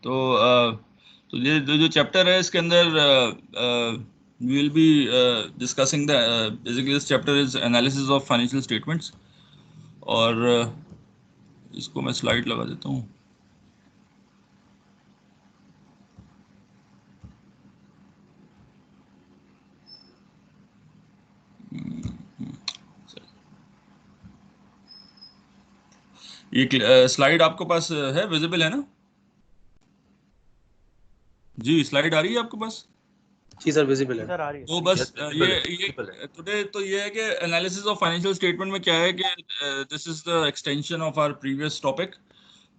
तो तो ये जो चैप्टर है इसके अंदर we will be discussing the basically this chapter is analysis of financial statements. और इसको मैं स्लाइड लगा देता हूँ। ये स्लाइड आपके पास है, विजिबल है ना? जी, स्लाइड आ रही है आपके पास? जी सर, विजिबल है। सर आ रही है। तो बस visible है, ये visible है। टुडे तो ये है कि एनालिसिस ऑफ फाइनेंशियल स्टेटमेंट में क्या है कि this is the extension of our previous topic.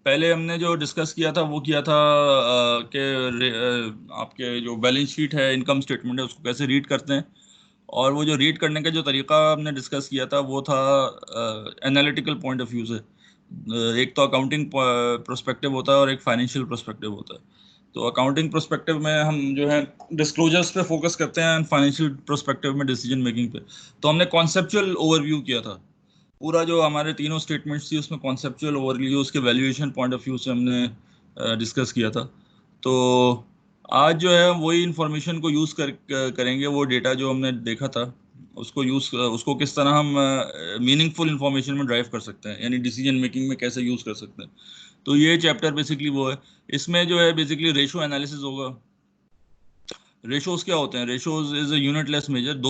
पहले हमने जो डिस्कस किया था वो किया था कि आपके जो बैलेंस शीट है, इनकम स्टेटमेंट है, उसको कैसे रीड करते हैं। और वो जो रीड करने का जो तरीका हमने डिस्कस किया था वो था एनालिटिकल पॉइंट ऑफ व्यू से। एक तो अकाउंटिंग प्रोस्पेक्टिव होता है और एक फाइनेंशियल प्रोस्पेक्टिव होता है। तो अकाउंटिंग प्रोस्पेक्टिव में हम जो है डिस्क्लोजर्स पे फोकस करते हैं, एंड फाइनेंशियल प्रोस्पेक्टिव में डिसीजन मेकिंग पे। तो हमने कॉन्सेप्चुअल ओवरव्यू किया था। पूरा जो हमारे तीनों स्टेटमेंट्स थी उसमें कॉन्सेप्चुअल ओवरव्यू, उसके वैल्यूएशन पॉइंट ऑफ व्यू से हमने डिस्कस किया था। तो आज जो है वही इंफॉर्मेशन को यूज़ करेंगे, वो डेटा जो हमने देखा था उसको किस तरह हम मीनिंगफुल इंफॉर्मेशन में ड्राइव कर सकते हैं, यानी डिसीजन मेकिंग में कैसे यूज़ कर सकते हैं। तो ये चैप्टर बेसिकली वो है। इसमें जो है बेसिकली रेशो एनालिसिस होगा। रेशोज क्या होते हैं? Ratios is a unitless measure.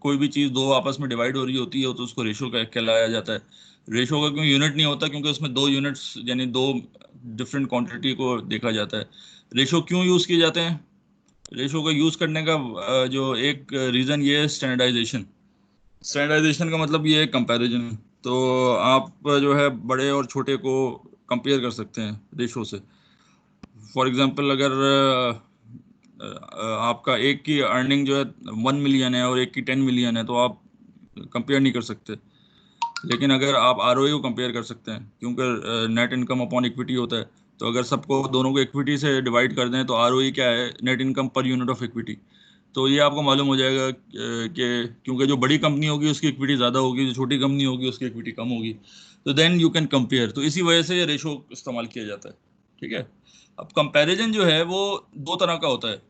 कोई भी चीज़ दो आपस में डिवाइड हो रही होती है तो उसको रेशो कहलाया जाता है। रेशो का क्यों यूनिट नहीं होता? क्योंकि उसमें दो यूनिट्स यानी दो डिफरेंट क्वांटिटी को देखा जाता है। रेशो क्यों यूज़ किए जाते हैं? रेशो का यूज़ करने का जो एक रीज़न ये है स्टैंडर्डाइजेशन। स्टैंडर्डाइजेशन का मतलब ये है कंपैरिजन। तो आप जो है बड़े और छोटे को कंपेयर कर सकते हैं रेशो से। फॉर एग्जांपल अगर आपका एक की अर्निंग जो है 1 मिलियन है और एक की 10 मिलियन है तो आप कंपेयर नहीं कर सकते। लेकिन अगर आप आरओई को कंपेयर कर सकते हैं, क्योंकि नेट इनकम अपॉन इक्विटी होता है। तो अगर सबको दोनों को इक्विटी से डिवाइड कर दें तो आरओई क्या है? Net income per unit of equity. तो ये आपको मालूम हो जाएगा कि क्योंकि जो बड़ी कंपनी होगी उसकी इक्विटी ज़्यादा होगी, जो छोटी कंपनी होगी उसकी इक्विटी कम होगी। तो देन यू कैन कंपेयर। तो इसी वजह से ये रेशो इस्तेमाल किया जाता है। ठीक है। अब कंपैरिजन जो है वो दो तरह का होता है।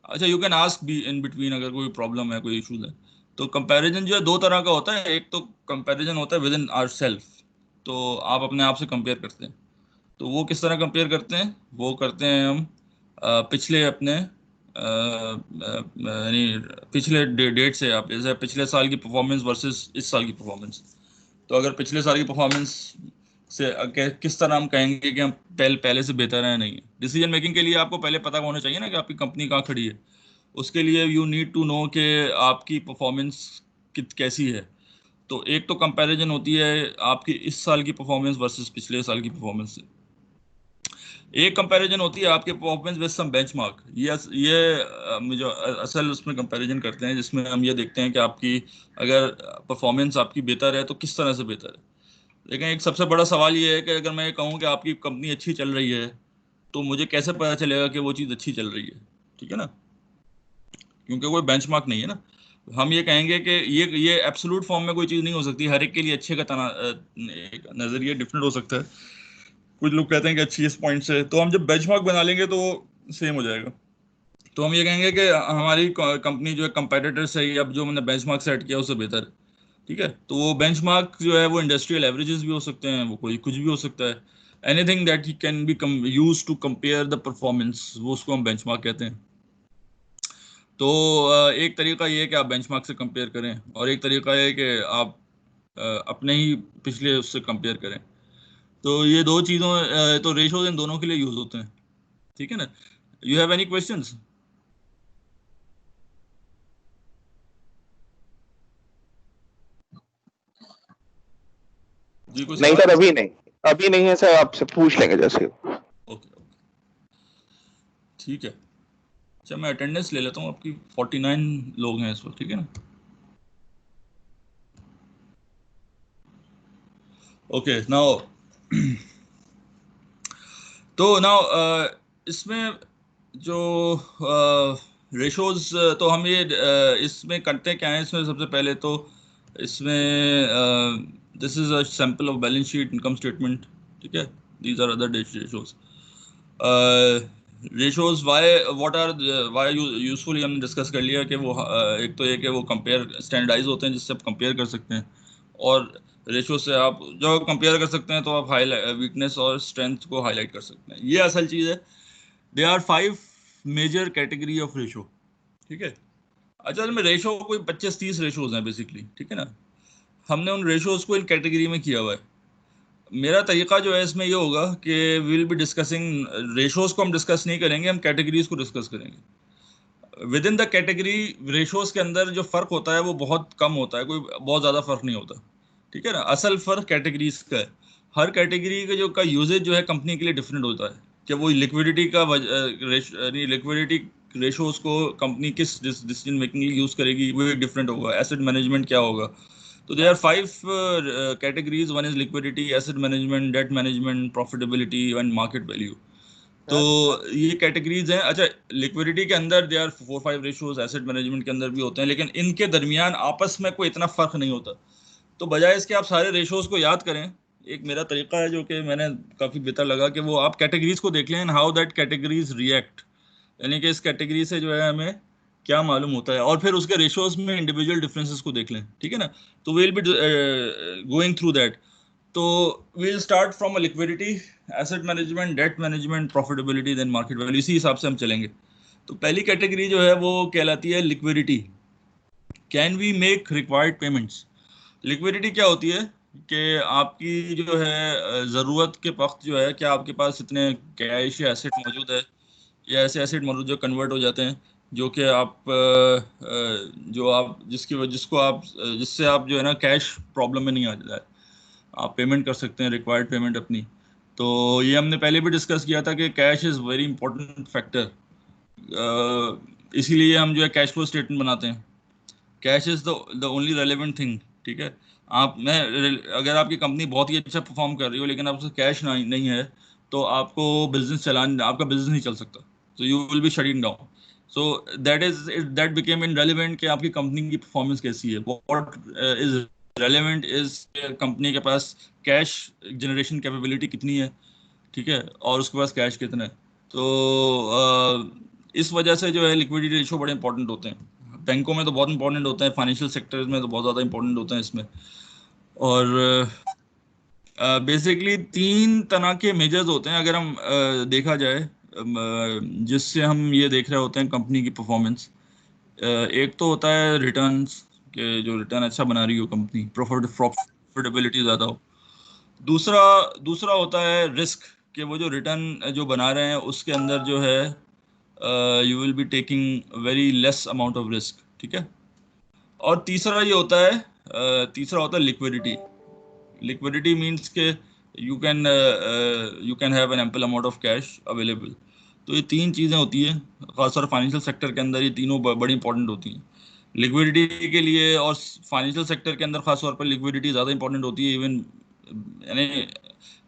अच्छा, you can ask be in between अगर कोई प्रॉब्लम है, कोई इशूज है। तो कंपैरिजन जो है दो तरह का होता है। एक तो कंपैरिजन होता है विद इन आवर सेल्फ। तो आप अपने आप से कंपेयर करते हैं। तो वो किस तरह कंपेयर करते हैं? वो करते हैं हम पिछले अपने यानी पिछले डेट से, आप जैसे पिछले साल की परफॉर्मेंस वर्सेस इस साल की परफॉर्मेंस। तो अगर पिछले साल की परफॉर्मेंस से किस तरह हम कहेंगे कि हम पहले से बेहतर है नहीं है। डिसीजन मेकिंग के लिए आपको पहले पता होना चाहिए ना कि आपकी कंपनी कहाँ खड़ी है। उसके लिए यू नीड टू नो कि आपकी परफॉर्मेंस कैसी है। तो एक तो कंपैरिजन होती है आपकी इस साल की परफॉर्मेंस वर्सेस पिछले साल की परफॉर्मेंस से। एक कंपैरिजन होती है आपके परफॉर्मेंस विद सम बेंचमार्क। ये जो असल उसमें कंपैरिजन करते हैं जिसमें हम ये देखते हैं कि आपकी अगर परफॉर्मेंस आपकी बेहतर है तो किस तरह से बेहतर है। लेकिन एक सबसे बड़ा सवाल ये है कि अगर मैं ये कहूँ कि आपकी कंपनी अच्छी चल रही है तो मुझे कैसे पता चलेगा कि वो चीज़ अच्छी चल रही है? ठीक है ना, क्योंकि कोई बेंचमार्क नहीं है ना। हम ये कहेंगे कि ये एब्सोल्यूट फॉर्म में कोई चीज़ नहीं हो सकती। हर एक के लिए अच्छे का एक नज़रिया डिफरेंट हो सकता है। कुछ लोग कहते हैं कि अच्छी इस पॉइंट से, तो हम जब बेंचमार्क बना लेंगे तो सेम हो जाएगा। तो हम ये कहेंगे कि हमारी कंपनी जो है कंपेटिटर से ही अब जो मैंने बेंचमार्क सेट किया उससे बेहतर है। ठीक है। तो वो बेंचमार्क जो है वो इंडस्ट्रियल एवरेजेस भी हो सकते हैं, वो कोई कुछ भी हो सकता है। Anything that can be use to compare the performance, वो उसको हम बेंचमार्क कहते हैं। तो एक तरीका ये है कि आप बेंचमार्क से कंपेयर करें, और एक तरीका ये है कि आप अपने ही पिछले उससे कंपेयर करें। तो ये दो चीज़ों तो रेशोज इन दोनों के लिए यूज होते हैं। ठीक है ना। You have any questions? जी कोई नहीं सवाल? सर, अभी नहीं है सर, आपसे पूछ लेंगे जैसे। ओके, ठीक है। अच्छा, मैं अटेंडेंस ले लेता हूँ आपकी। 49 लोग हैं इस वक्त। ठीक है ना। ओके नाउ तो नाउ इसमें जो रेशोज, तो हम ये इसमें करते क्या है? इसमें सबसे पहले तो इसमें this is a sample of balance sheet, income statement. ठीक है। These are other ratios. Ratios why what are why useful, हमने डिस्कस कर लिया कि वो एक तो ये कि वो कंपेयर स्टैंडर्डाइज होते हैं जिससे आप कंपेयर कर सकते हैं, और रेशो से आप जो कंपेयर कर सकते हैं तो आप हाई वीकनेस और स्ट्रेंथ को हाईलाइट कर सकते हैं, ये असल चीज़ है। They are 5 major category of ratio, ठीक है। अच्छा, में रेशो कोई 25-30 रेशोज हैं बेसिकली, ठीक है ना। हमने उन रेशोज को इन कैटेगरी में किया हुआ है। मेरा तरीका जो है इसमें ये होगा कि विल बी डिस्कसिंग रेशोज को हम डिस्कस नहीं करेंगे, हम कैटेगरीज को डिस्कस करेंगे। With in the category ratios के अंदर जो फर्क होता है वो बहुत कम होता है, कोई बहुत ज़्यादा फर्क नहीं होता, ठीक है ना। असल फर्क कैटेगरीज का है। हर कैटेगरी के जो का यूजेज जो है कंपनी के लिए डिफरेंट होता है, कि वो लिक्विडिटी का लिक्विडिटी रेशोज को कंपनी किस डिसीजन मेकिंग यूज करेगी वो एक डिफरेंट होगा, एसेट मैनेजमेंट क्या होगा। तो there are 5 categories, one is liquidity, asset management, debt management, profitability and market value. तो ये कैटेगरीज हैं। अच्छा, लिक्विडिटी के अंदर they are 4-5 ratios, asset management के अंदर भी होते हैं, लेकिन इनके दरमियान आपस में कोई इतना फर्क नहीं होता। तो बजाय इसके आप सारे रेशियोज को याद करें, एक मेरा तरीका है जो कि मैंने काफ़ी बेहतर लगा कि वो आप कैटेगरीज को देख लें, हाउ दैट कैटेगरीज रिएक्ट, यानी कि इस कैटेगरी से जो है हमें क्या मालूम होता है, और फिर उसके रेशियोज में इंडिविजुअल डिफरेंसेस को देख लें, ठीक है ना। तो will be going through that. तो we'll start from a liquidity, asset management, debt management, profitability, then market value, इसी हिसाब से हम चलेंगे। तो पहली कैटेगरी जो है वो कहलाती है liquidity. Can we make required payments. Liquidity क्या होती है कि आपकी जो है ज़रूरत के वक्त जो है, क्या आपके पास इतने कैश या एसेट मौजूद है, या ऐसे एसेट मौजूद जो कन्वर्ट हो जाते हैं, जो कि आप जो आप जिसको आप जिससे आप जो है ना कैश प्रॉब्लम में नहीं आ जाए, आप पेमेंट कर सकते हैं रिक्वायर्ड पेमेंट अपनी। तो ये हमने पहले भी डिस्कस किया था कि cash is very important factor, इसीलिए हम जो है कैश फ्लो स्टेटमेंट बनाते हैं। Cash is the only relevant thing, ठीक है। आप मैं अगर आपकी कंपनी बहुत ही अच्छा परफॉर्म कर रही हो लेकिन आपके कैश नहीं है, तो आपको बिजनेस चलाने आपका बिजनेस नहीं चल सकता, तो you will be shutting down. So that became irrelevant कि आपकी कंपनी की परफॉर्मेंस कैसी है। What is relevant is company के पास कैश जनरेशन कैपेबिलिटी कितनी है, ठीक है, और उसके पास कैश कितना है। तो इस वजह से जो है लिक्विडिटी रेशो बड़े इंपॉर्टेंट होते हैं। बैंकों में तो बहुत इंपॉर्टेंट होते हैं, फाइनेंशियल सेक्टर में तो बहुत ज़्यादा इंपॉर्टेंट होते हैं इसमें। और बेसिकली 3 तरह के मेजर्स होते हैं, अगर हम देखा जाए, जिससे हम ये देख रहे होते हैं कंपनी की परफॉर्मेंस। एक तो होता है रिटर्न्स, के जो रिटर्न अच्छा बना रही हो कंपनी, प्रॉफिटेबिलिटी ज़्यादा हो। दूसरा दूसरा होता है रिस्क, कि वो जो रिटर्न जो बना रहे हैं उसके अंदर जो है you will be taking very less amount of risk, ठीक है। और तीसरा होता है लिक्विडिटी। लिक्विडिटी मीन्स के you can have an ample amount of cash available. तो ये 3 चीज़ें होती हैं, खासतौर फाइनेंशियल सेक्टर के अंदर ये तीनों बड़ी इंपॉर्टेंट होती हैं लिक्विडिटी के लिए। और फाइनेंशियल सेक्टर के अंदर खासतौर पर लिक्विडिटी ज़्यादा इंपॉर्टेंट होती है। इवन यानी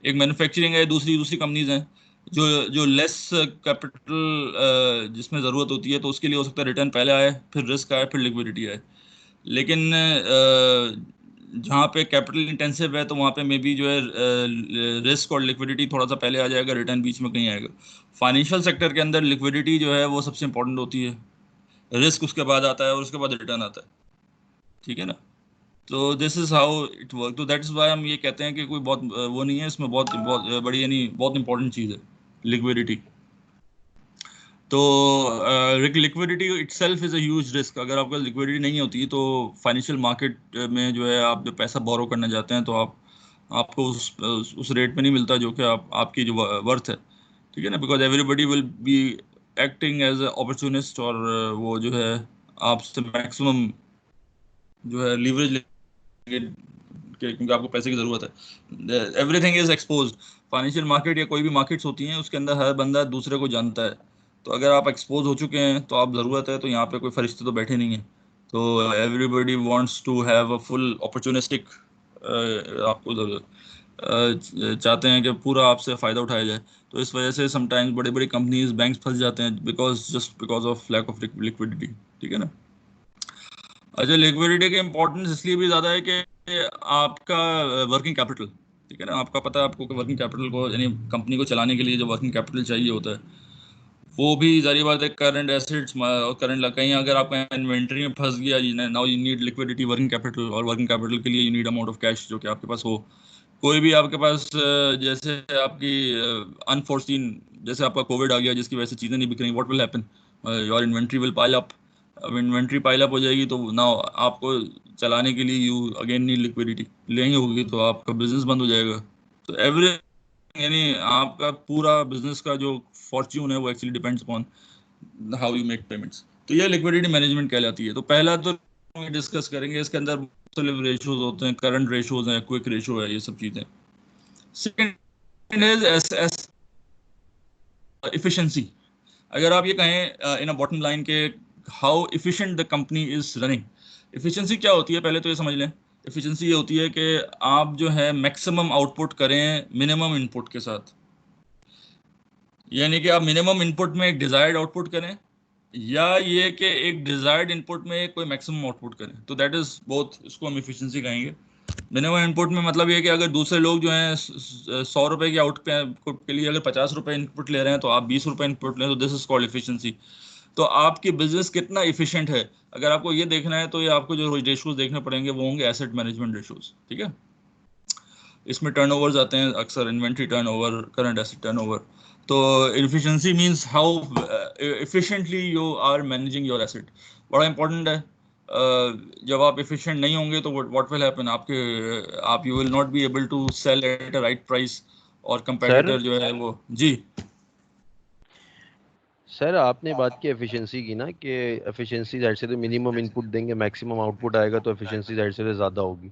एक मैन्युफैक्चरिंग है, दूसरी दूसरी कंपनीज हैं जो जो लेस कैपिटल जिसमें ज़रूरत होती है, तो उसके लिए हो सकता है रिटर्न पहले आए, फिर रिस्क आए, फिर लिक्विडिटी आए। लेकिन जहाँ पे कैपिटल इंटेंसिव है तो वहाँ पे मे बी जो है रिस्क और लिक्विडिटी थोड़ा सा पहले आ जाएगा, रिटर्न बीच में कहीं आएगा। फाइनेंशियल सेक्टर के अंदर लिक्विडिटी जो है वो सबसे इंपॉर्टेंट होती है, रिस्क उसके बाद आता है और उसके बाद रिटर्न आता है, ठीक है ना। तो this is how it work. तो दैट्स वाई हम ये कहते हैं कि कोई बहुत वो नहीं है इसमें, बहुत बहुत बड़ी यानी बहुत इंपॉर्टेंट चीज़ है लिक्विडिटी। तो liquidity itself is a huge risk. अगर आपका लिक्विडिटी नहीं होती तो फाइनेंशियल मार्केट में जो है आप जब पैसा बोरो करने जाते हैं तो आपको उस रेट पे नहीं मिलता जो कि आपकी जो वर्थ है, ठीक है ना। Because everybody will be acting as opportunist, और वो जो है आपसे मैक्सिमम जो है लीवरेज लेंगे क्योंकि आपको पैसे की ज़रूरत है। Everything is exposed. Financial market या कोई भी मार्केट्स होती हैं उसके अंदर हर बंदा दूसरे को जानता है। तो अगर आप एक्सपोज हो चुके हैं तो आप ज़रूरत है, तो यहाँ पे कोई फरिश्ते तो बैठे नहीं हैं। तो everybody wants to have a full opportunistic, आपको चाहते हैं कि पूरा आपसे फ़ायदा उठाया जाए। तो इस वजह से समटाइम्स बड़ी बड़ी कंपनीज बैंक्स फंस जाते हैं, because of lack of liquidity, ठीक है ना। अच्छा, लिक्विडिटी की इम्पोर्टेंस इसलिए भी ज़्यादा है कि आपका वर्किंग कैपिटल, ठीक है ना। आपका पता है आपको कि वर्किंग कैपिटल को, यानी कंपनी को चलाने के लिए जो वर्किंग कैपिटल चाहिए होता है, वो भी जारी बात है करंट एसेट्स और करंट, कहीं अगर आपका इन्वेंट्री में फंस गया, now you need liquidity working capital, और वर्किंग कैपिटल के लिए you need amount of cash जो कि आपके पास हो। कोई भी आपके पास जैसे आपकी अनफोर्सीन, जैसे आपका कोविड आ गया जिसकी वजह से चीज़ें नहीं बिक रही, what will happen, your inventory will pile up. अब इन्वेंट्री पाइल अप हो जाएगी तो नाउ आपको चलाने के लिए यू अगेन नीड लिक्विडिटी, नहीं होगी तो आपका बिजनेस बंद हो जाएगा। तो एवरी, यानी आपका पूरा बिजनेस का जो फॉर्च्यून है वो actually depends upon how you make payments. तो ये लिक्विडिटी मैनेजमेंट कहलाती है। तो पहला तो डिस्कस करेंगे, इसके अंदर मुख्तलिफ रेशोज होते हैं, करंट रेशोज हैं, क्विक रेशो है, ये सब चीज़ें। Second is S efficiency. अगर आप ये कहें इन अ बॉटम लाइन के how efficient the company is running, efficiency क्या होती है पहले तो ये समझ लें। एफिशिएंसी ये होती है कि आप जो है मैक्सिमम आउटपुट करें मिनिमम इनपुट के साथ, यानी कि आप मिनिमम इनपुट में एक डिजायर्ड आउटपुट करें, या ये कि एक डिजायर्ड इनपुट में कोई मैक्सिमम आउटपुट करें। तो दैट इज बोथ, इसको हम एफिशिएंसी कहेंगे। मिनिमम इनपुट में मतलब ये कि अगर दूसरे लोग जो हैं 100 रुपए की आउटपुट के लिए अगर 50 रुपए इनपुट ले रहे हैं तो आप 20 रुपए इनपुट लें, तो दिस इज कॉल्ड एफिशिएंसी। तो आपकी बिजनेस कितना इफिशिएंट है, अगर आपको ये देखना है तो ये आपको जो रेशोज देखने पड़ेंगे वो होंगे एसेट मैनेजमेंट रेशोज। ठीक है, इसमें टर्नओवर्स आते हैं अक्सर, inventory turnover, current asset turnover. तो efficiency means how efficiently you are managing your asset, बड़ा इंपॉर्टेंट है। जब आप एफिशिएंट नहीं होंगे तो व्हाट विल हैपन, आप you will not be able to sell at a right price, और सर कंपेटिटर जो है वो। जी सर आपने बात की एफिशिएंसी की ना, कि एफिशिएंसी जाहिर से तो मिनिमम इनपुट देंगे मैक्सिमम आउटपुट आएगा, तो एफिशिएंसी जाहिर से तो ज़्यादा होगी।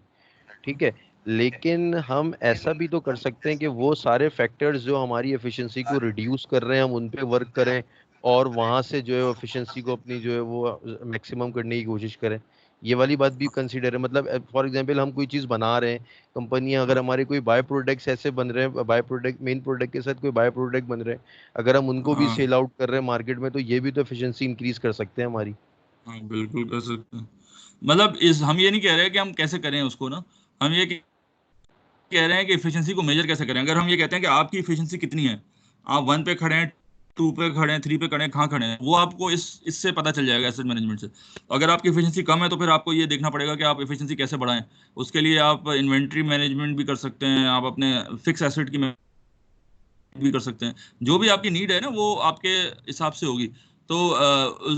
ठीक है, लेकिन हम ऐसा भी तो कर सकते हैं कि वो सारे फैक्टर्स जो हमारी एफिशिएंसी को रिड्यूस कर रहे हैं हम उन पे वर्क करें, और वहां से जो है एफिशिएंसी को अपनी जो है वो मैक्सिमम करने की कोशिश करें। ये वाली बात भी कंसीडर है। मतलब फॉर एग्जांपल हम कोई चीज़ बना रहे हैं, कंपनियां, अगर हमारे कोई बाय प्रोडक्ट्स ऐसे बन रहे हैं, बाय प्रोडक्ट मेन प्रोडक्ट के साथ कोई बाय प्रोडक्ट बन रहे हैं, अगर हम उनको भी हाँ सेल आउट कर रहे हैं मार्केट में, तो ये भी तो एफिशिएंसी इंक्रीज कर सकते हैं हमारी। हाँ, बिल्कुल कर सकते हैं। मतलब इस, हम ये नहीं कह रहे कि हम कैसे करें उसको ना, हम ये कह रहे हैं कि एफिशिएंसी को मेजर कैसे करें। अगर हम ये कहते हैं कि आपकी एफिशिएंसी कितनी है, आप 1 पे खड़े हैं, 2 पे खड़े हैं, 3 पे खड़े हैं, कहाँ खड़े हैं, वो आपको इससे पता चल जाएगा, एसेट मैनेजमेंट से। अगर आपकी एफिशिएंसी कम है तो फिर आपको ये देखना पड़ेगा कि आप एफिशिएंसी कैसे बढ़ाएं। उसके लिए आप इन्वेंट्री मैनेजमेंट भी कर सकते हैं, आप अपने फिक्स एसेट की भी कर सकते हैं। जो भी आपकी नीड है ना वो आपके हिसाब से होगी। तो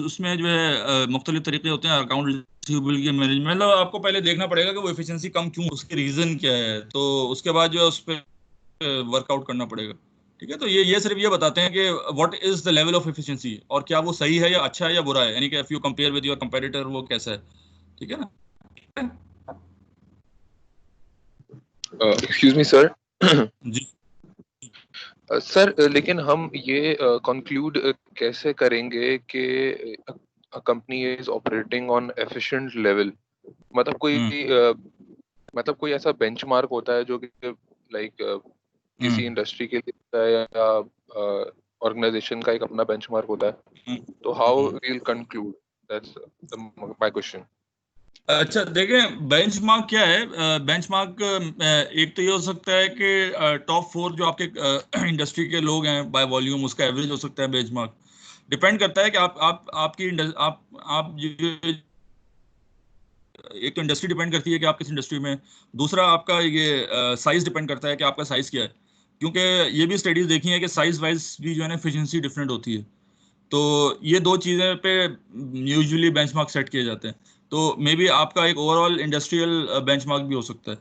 उसमें जो है मुख्तलिफ तरीके होते हैं अकाउंट रिसीवेबल की मैनेजमेंट। मतलब आपको पहले देखना पड़ेगा कि वो एफिशिएंसी कम क्यों, उसके रीजन क्या है, तो उसके बाद जो है उस पर वर्कआउट करना पड़ेगा। ठीक है, तो ये सिर्फ ये बताते हैं कि what is the level of efficiency, और क्या वो सही है या अच्छा है या बुरा है, यानी कि if you compare with your competitor वो कैसा है। ठीक है ना। Excuse me sir. जी सर लेकिन हम ये कंक्लूड कैसे करेंगे कि company is operating on efficient level? मतलब हम्म मतलब कोई ऐसा बेंचमार्क होता है जो कि लाइक किसी हम्म इंडस्ट्री के लिए होता है, या ऑर्गेनाइजेशन का एक अपना बेंचमार्क होता है? हम्म, तो how hmm. We'll conclude? That's my question. अच्छा देखें, बेंचमार्क क्या है। बेंचमार्क एक तो ये हो सकता है कि टॉप 4 जो आपके इंडस्ट्री के लोग हैं बाय वॉल्यूम, उसका एवरेज हो सकता है बेंचमार्क। डिपेंड करता है कि आप आपकी आप एक तो इंडस्ट्री डिपेंड करती है कि आप किस इंडस्ट्री में, दूसरा आपका ये साइज डिपेंड करता है कि आपका साइज क्या है। क्योंकि ये भी स्टडीज देखी है कि साइज वाइज भी जो है ना एफिशिएंसी डिफरेंट होती है। तो ये दो चीज़ें पे यूजुअली बेंचमार्क सेट किए जाते हैं। तो मे बी आपका एक ओवरऑल इंडस्ट्रियल बेंचमार्क भी हो सकता है,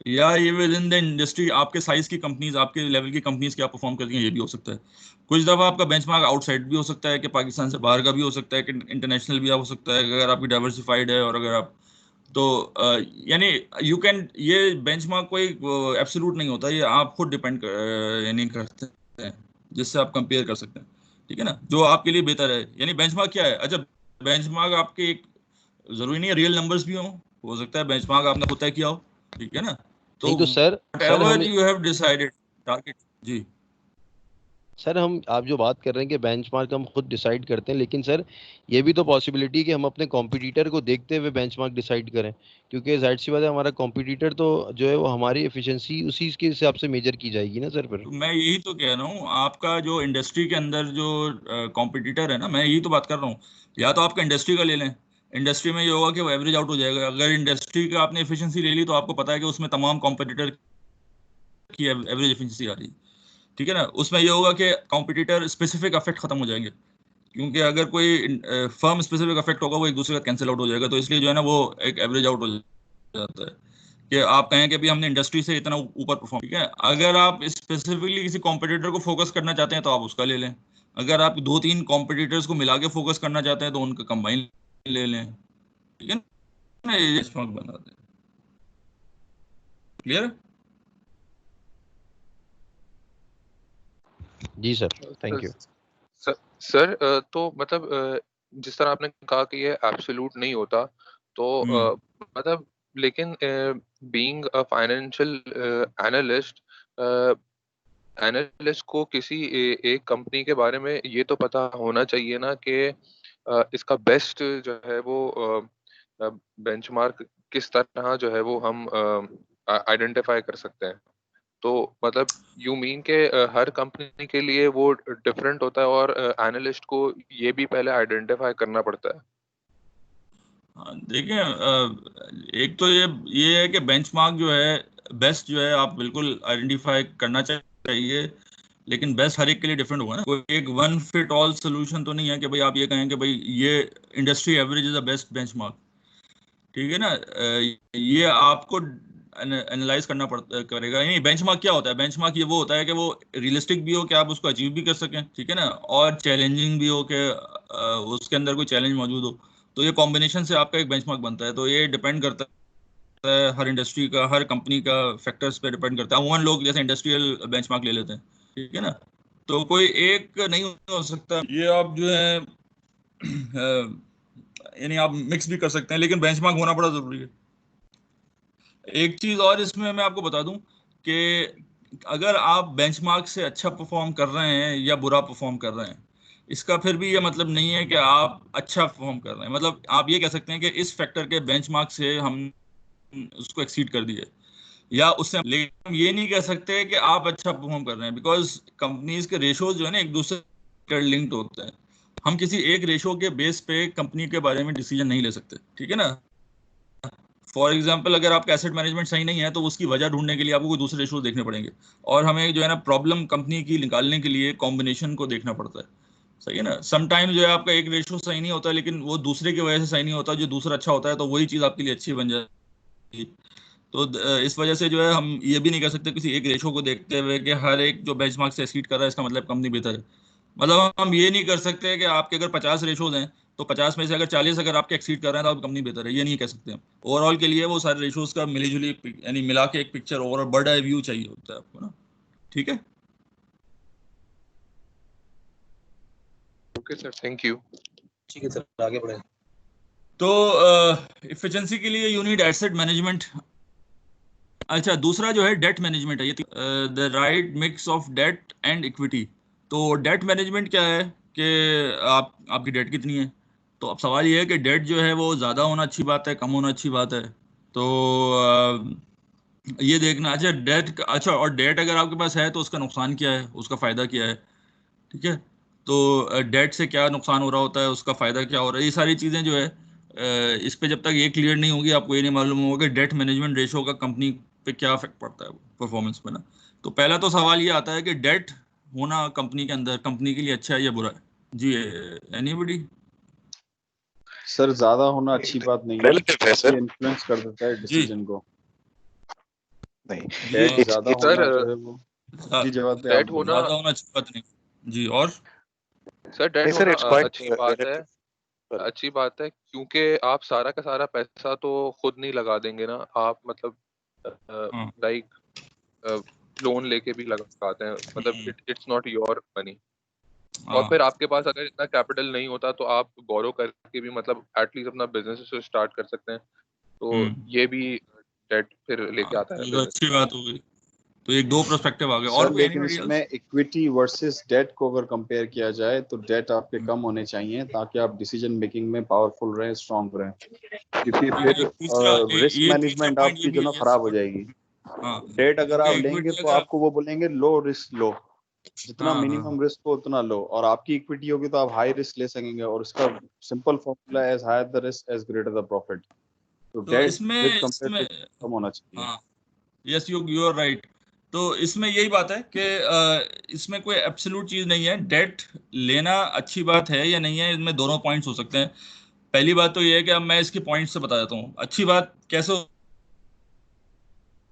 या ये विद इन द इंडस्ट्री आपके साइज की कंपनीज, आपके लेवल की कंपनीज क्या परफॉर्म करती हैं, ये भी हो सकता है। कुछ दफ़ा आपका बेंचमार्क आउटसाइड भी हो सकता है कि पाकिस्तान से बाहर का भी हो सकता है, कि इंटरनेशनल भी हो सकता है अगर आपकी डाइवर्सिफाइड है, और अगर आप तो यानी यू कैन, ये बेंचमार्क कोई एब्सोल्यूट नहीं होता, ये आप खुद डिपेंड यानी करते हैं जिससे आप कंपेयर कर सकते हैं। ठीक है ना, जो आपके लिए बेहतर है। यानी बेंचमार्क क्या है, अच्छा बेंचमार्क आपके एक, जरूरी नहीं है रियल नंबर्स भी हो सकता है बेंचमार्क आपने खुद तय किया हो। ठीक है ना। तो नहीं तो सर व्हाटएवर हम यू हैव डिसाइडेड टारगेट। जी सर हम आप जो बात कर रहे हैं कि बेंचमार्क हम खुद डिसाइड करते हैं, लेकिन सर ये भी तो पॉसिबिलिटी कि हम अपने कॉम्पिटिटर को देखते हुए बेंचमार्क डिसाइड करें, क्योंकि जाहिर सी बात है हमारा कॉम्पिटिटर तो जो है वो हमारी एफिशिएंसी उसी के हिसाब से मेजर की जाएगी ना सर फिर। तो मैं यही तो कह रहा हूँ, आपका जो इंडस्ट्री के अंदर जो कॉम्पिटिटर है ना, मैं यही तो बात कर रहा हूँ। या तो आपका इंडस्ट्री का ले लें, इंडस्ट्री में ये होगा कि वो एवरेज आउट हो जाएगा। अगर इंडस्ट्री का आपने एफिशिएंसी ले ली तो आपको पता है कि उसमें तमाम कॉम्पिटिटर की एवरेज एफिशिएंसी आ रही है। ठीक है ना, उसमें ये होगा कि कॉम्पिटिटर स्पेसिफिक इफेक्ट खत्म हो जाएंगे, क्योंकि अगर कोई फर्म स्पेसिफिक इफेक्ट होगा वो एक दूसरे का कैंसिल आउट हो जाएगा। तो इसलिए जो है ना वो एक एवरेज आउट हो जाता है कि आप कहें कि भी हमने इंडस्ट्री से इतना ऊपर परफॉर्म। ठीक है, अगर आप स्पेसिफिकली किसी कॉम्पिटिटर को फोकस करना चाहते हैं तो आप उसका ले लें। अगर आप दो तीन कॉम्पिटिटर्स को मिला के फोकस करना चाहते हैं तो उनका कंबाइन ले लें। ठीक है ना, ये benchmark बनाते हैं। क्लियर? जी सर, थैंक यू। सर तो मतलब जिस तरह आपने कहा कि ये एब्सोल्यूट नहीं होता, तो मतलब लेकिन being a financial analyst, analyst को किसी एक कंपनी के बारे में ये तो पता होना चाहिए ना कि इसका बेस्ट जो है वो बेंचमार्क किस तरह जो है वो हम आइडेंटिफाई कर सकते हैं। तो मतलब यू मीन के हर कंपनी के लिए वो डिफरेंट होता है और एनालिस्ट को ये भी पहले आइडेंटिफाई करना पड़ता है। हाँ, देखिए एक तो ये है कि बेंचमार्क जो है, बेस्ट जो है आप बिल्कुल आइडेंटिफाई करना चाहिए, लेकिन बेस्ट हर एक के लिए डिफरेंट होगा ना। कोई एक वन फिट ऑल सोल्यूशन तो नहीं है कि भाई आप ये कहें कि भाई ये industry average is the best benchmark. ठीक है ना, ये आपको एनालाइज करना करेगा। नहीं, बेंचमार्क क्या होता है? बेंचमार्क ये वो होता है कि वो रियलिस्टिक भी हो कि आप उसको अचीव भी कर सकें, ठीक है ना, और चैलेंजिंग भी हो कि उसके अंदर कोई चैलेंज मौजूद हो। तो ये कॉम्बिनेशन से आपका एक बेंचमार्क बनता है। तो ये डिपेंड करता है हर इंडस्ट्री का, हर कंपनी का फैक्टर्स पे डिपेंड करता है। अमूमन लोग जैसे इंडस्ट्रियल बेंचमार्क ले लेते हैं, ठीक है ना। तो कोई एक नहीं हो सकता, ये आप जो है यानी आप मिक्स भी कर सकते हैं, लेकिन बेंचमार्क होना बड़ा जरूरी है। एक चीज और इसमें मैं आपको बता दूं कि अगर आप बेंचमार्क से अच्छा परफॉर्म कर रहे हैं या बुरा परफॉर्म कर रहे हैं, इसका फिर भी ये मतलब नहीं है कि आप अच्छा परफॉर्म कर रहे हैं। मतलब आप ये कह सकते हैं कि इस फैक्टर के बेंचमार्क से हम उसको एक्सीड कर दिए या उससे, लेकिन हम ये नहीं कह सकते कि आप अच्छा परफॉर्म कर रहे हैं, बिकॉज कंपनीज के रेशोज जो है ना एक दूसरे लिंक्ड होते हैं। हम किसी एक रेशो के बेस पे कंपनी के बारे में डिसीजन नहीं ले सकते, ठीक है ना। फॉर एग्जाम्पल, अगर आपका एसेट मैनेजमेंट सही नहीं है तो उसकी वजह ढूंढने के लिए आपको कोई दूसरे रेशो देखने पड़ेंगे, और हमें जो है ना प्रॉब्लम कंपनी की निकालने के लिए कॉम्बिनेशन को देखना पड़ता है। सही है ना, समटाइम जो है आपका एक रेशो सही नहीं होता, लेकिन वो दूसरे की वजह से सही नहीं होता, जो दूसरा अच्छा होता है तो वही चीज़ आपके लिए अच्छी बन जाती है। तो इस वजह से जो है हम ये भी नहीं कह सकते किसी एक रेशो को देखते हुए कि हर एक जो बेंचमार्क से एक्सीड कर रहा है इसका मतलब कंपनी बेहतर है। मतलब हम ये नहीं कर सकते कि आपके अगर 50 रेशोज हैं तो 50 में से अगर 40 अगर आपके एक्सीड कर रहे हैं तो आप कंपनी बेहतर है, ये नहीं कह सकते हम। ओवरऑल के लिए वो सारे रेशोज का मिली जुली यानी मिला के एक picture, overall bird eye view चाहिए होता है आपको ना। ठीक है। Okay sir, thank you. ठीक है सर, आगे बढ़े। तो इफिशिएंसी के लिए यू नीड एसेट मैनेजमेंट। अच्छा, दूसरा जो है डेट मैनेजमेंट है, ये the right mix of debt and equity. तो डेट मैनेजमेंट क्या है कि आपकी डेट कितनी है। तो अब सवाल ये है कि डेट जो है वो ज़्यादा होना अच्छी बात है, कम होना अच्छी बात है। तो ये देखना। अच्छा डेट, अच्छा और डेट अगर आपके पास है तो उसका नुकसान क्या है, उसका फ़ायदा क्या है। ठीक है। तो डेट से क्या नुकसान हो रहा होता है, उसका फ़ायदा क्या हो रहा है, ये सारी चीज़ें जो है इस पे जब तक ये क्लियर नहीं होगी आपको ये नहीं मालूम होगा कि डेट मैनेजमेंट रेशो का कंपनी पे क्या इफेक्ट पड़ता है परफॉर्मेंस पे ना। तो पहला तो सवाल ये आता है कि डेट होना कंपनी के अंदर कंपनी के लिए अच्छा है या बुरा है। जी, एनीबडी? सर ज्यादा होना अच्छी बात नहीं है, रिलेटिव है ये सर। इन्फ्लुएंस कर देता है जी डिसीजन को। नहीं, डेट ये ज्यादा सर होना जो है वो, जी जवाब पे आप डेट बोले। होना, ज़्यादा होना अच्छी बात नहीं। जी, और सर डेट नहीं सर, होना इट्स क्वाइट अच्छी बात है। रिलेटिव। अच्छी बात है क्योंकि आप सारा का सारा पैसा तो खुद नहीं लगा देंगे ना, आप मतलब हाँ। लाइक लोन लेके भी लगाते हैं, मतलब इट्स नॉट योर मनी। और हाँ। फिर आपके पास अगर इतना कैपिटल नहीं होता तो आप बोरो करके भी मतलब एटलीस्ट अपना बिजनेस स्टार्ट कर सकते हैं। तो हम्म। ये भी डेट फिर हाँ, लेके आता तो है ये तो बिजनेस। अच्छी बात हो गई। तो एक दो पर्सपेक्टिव आ गए। सर और कोई लेकिन anybody else? इसमें इक्विटी वर्सेस डेट को अगर कंपेयर किया जाए तो डेट आपके कम होने चाहिए ताकि आप डिसीजन मेकिंग में पावरफुल रहें, स्ट्रांग रहें, क्योंकि फिर एक तीसरा रिस्क ये तीसरा मैनेजमेंट पॉइंट ये आपकी भी जो ना है। खराब हो जाएगी। हाँ, डेट अगर क्योंकि आप लेंगे इक्विटी तो अगर आपको वो बोलेंगे लो रिस्क लो, जितना हाँ मिनिमम रिस्क हो उतना लो, और आपकी इक्विटी होगी तो आप हाई रिस्क ले सकेंगे, और इसका simple formula as higher the risk as greater the profit. तो तो डेट इसमें विद कंपेयर इसमें टू कम होना चाहिए। हाँ, यस यू आर राइट। तो इसमें यही बात है कि इसमें कोई एब्सोल्यूट चीज नहीं है। डेट लेना अच्छी बात है या नहीं है, इसमें दोनों पॉइंट्स हो सकते हैं। पहली बात तो ये है कि अब मैं इसके पॉइंट्स से बता देता हूँ। अच्छी बात कैसे हो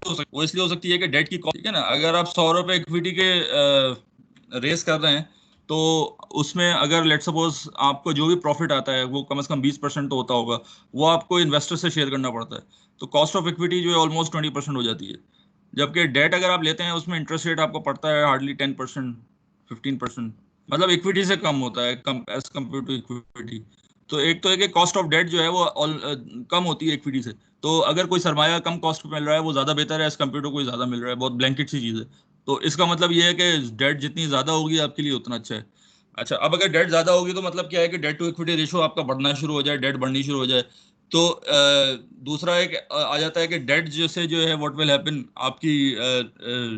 सकती, वो इसलिए हो सकती है कि डेट की ठीक है ना, अगर आप 100 रुपए इक्विटी के रेस कर रहे हैं तो उसमें अगर लेट सपोज आपको जो भी प्रॉफिट आता है वो कम से कम 20% तो होता होगा, वो आपको इन्वेस्टर से शेयर करना पड़ता है। तो कॉस्ट ऑफ इक्विटी जो है ऑलमोस्ट 20% हो जाती है। जबकि डेट अगर आप लेते हैं उसमें इंटरेस्ट रेट आपको पड़ता है हार्डली 10%, 15%, मतलब इक्विटी से कम होता है कम एज कम्पेयर टू इक्विटी। तो एक तो है कि कॉस्ट ऑफ डेट जो है वो कम होती है इक्विटी से। तो अगर कोई सरमाया कम कॉस्ट पे मिल रहा है वो ज़्यादा बेहतर है एज कम्पेयर टू कोई ज़्यादा मिल रहा है, बहुत ब्लैंकेट सी चीज़ है। तो इसका मतलब ये है कि डेट जितनी ज़्यादा होगी आपके लिए उतना अच्छा है। अच्छा, अब अगर डेट ज़्यादा होगी तो मतलब क्या है कि डेट टू इक्विटी रेशो आपका बढ़ना शुरू हो जाए, डेट बढ़नी शुरू हो जाए। तो दूसरा एक आ जाता है कि डेट जैसे जो है व्हाट विल हैपन, आपकी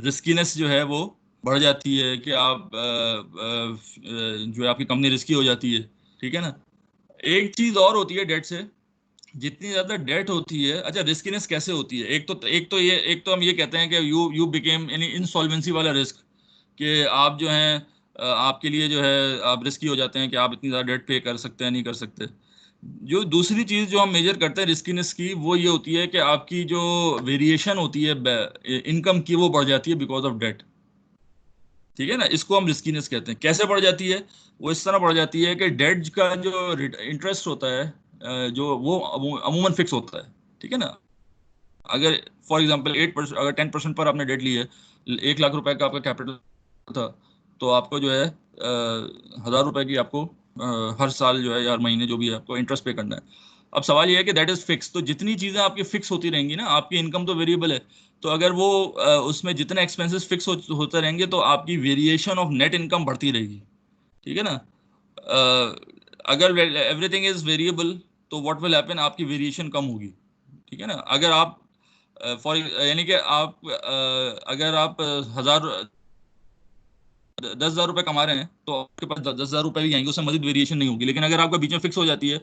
रिस्कीनेस जो है वो बढ़ जाती है कि आप जो है आपकी कंपनी रिस्की हो जाती है। ठीक है ना। एक चीज और होती है डेट से, जितनी ज्यादा डेट होती है, अच्छा रिस्कीनेस कैसे होती है, एक तो हम ये कहते हैं कि यू बिकेम यानी इंसॉल्वेंसी वाला रिस्क, कि आप जो हैं आपके लिए जो है आप रिस्की हो जाते हैं कि आप इतनी ज्यादा डेट पे कर सकते हैं नहीं कर सकते। जो दूसरी चीज जो हम मेजर करते हैं रिस्कीनेस की, वो ये होती है कि आपकी जो वेरिएशन होती है इनकम की वो बढ़ जाती है बिकॉज ऑफ डेट। ठीक है ना, इसको हम रिस्कीनेस कहते हैं। कैसे बढ़ जाती है? वो इस तरह बढ़ जाती है कि डेट का जो इंटरेस्ट होता है जो वो अमूमन फिक्स होता है। ठीक है ना। अगर फॉर एग्जांपल 8%, अगर 10% पर आपने डेट ली है, 1 लाख रुपए का आपका कैपिटल था, तो आपको जो है 1,000 रुपए की आपको हर साल जो है या हर महीने जो भी है आपको इंटरेस्ट पे करना है। अब सवाल ये है कि दैट इज फिक्स, तो जितनी चीजें आपकी फिक्स होती रहेंगी ना, आपकी इनकम तो वेरिएबल है, तो अगर वो उसमें जितने एक्सपेंसेस फिक्स होते रहेंगे तो आपकी वेरिएशन ऑफ नेट इनकम बढ़ती रहेगी। ठीक है ना। अगर एवरीथिंग इज वेरिएबल तो व्हाट विल हैपन, आपकी वेरिएशन कम होगी। ठीक है ना। अगर आप फॉर यानी कि आप अगर आप 10,000 रुपए कमा रहे हैं तो आपके पास 10,000 रुपए भी आएंगे, उसमें मजीद वेरिएशन नहीं होगी। लेकिन अगर आपका बीच में फिक्स हो जाती है,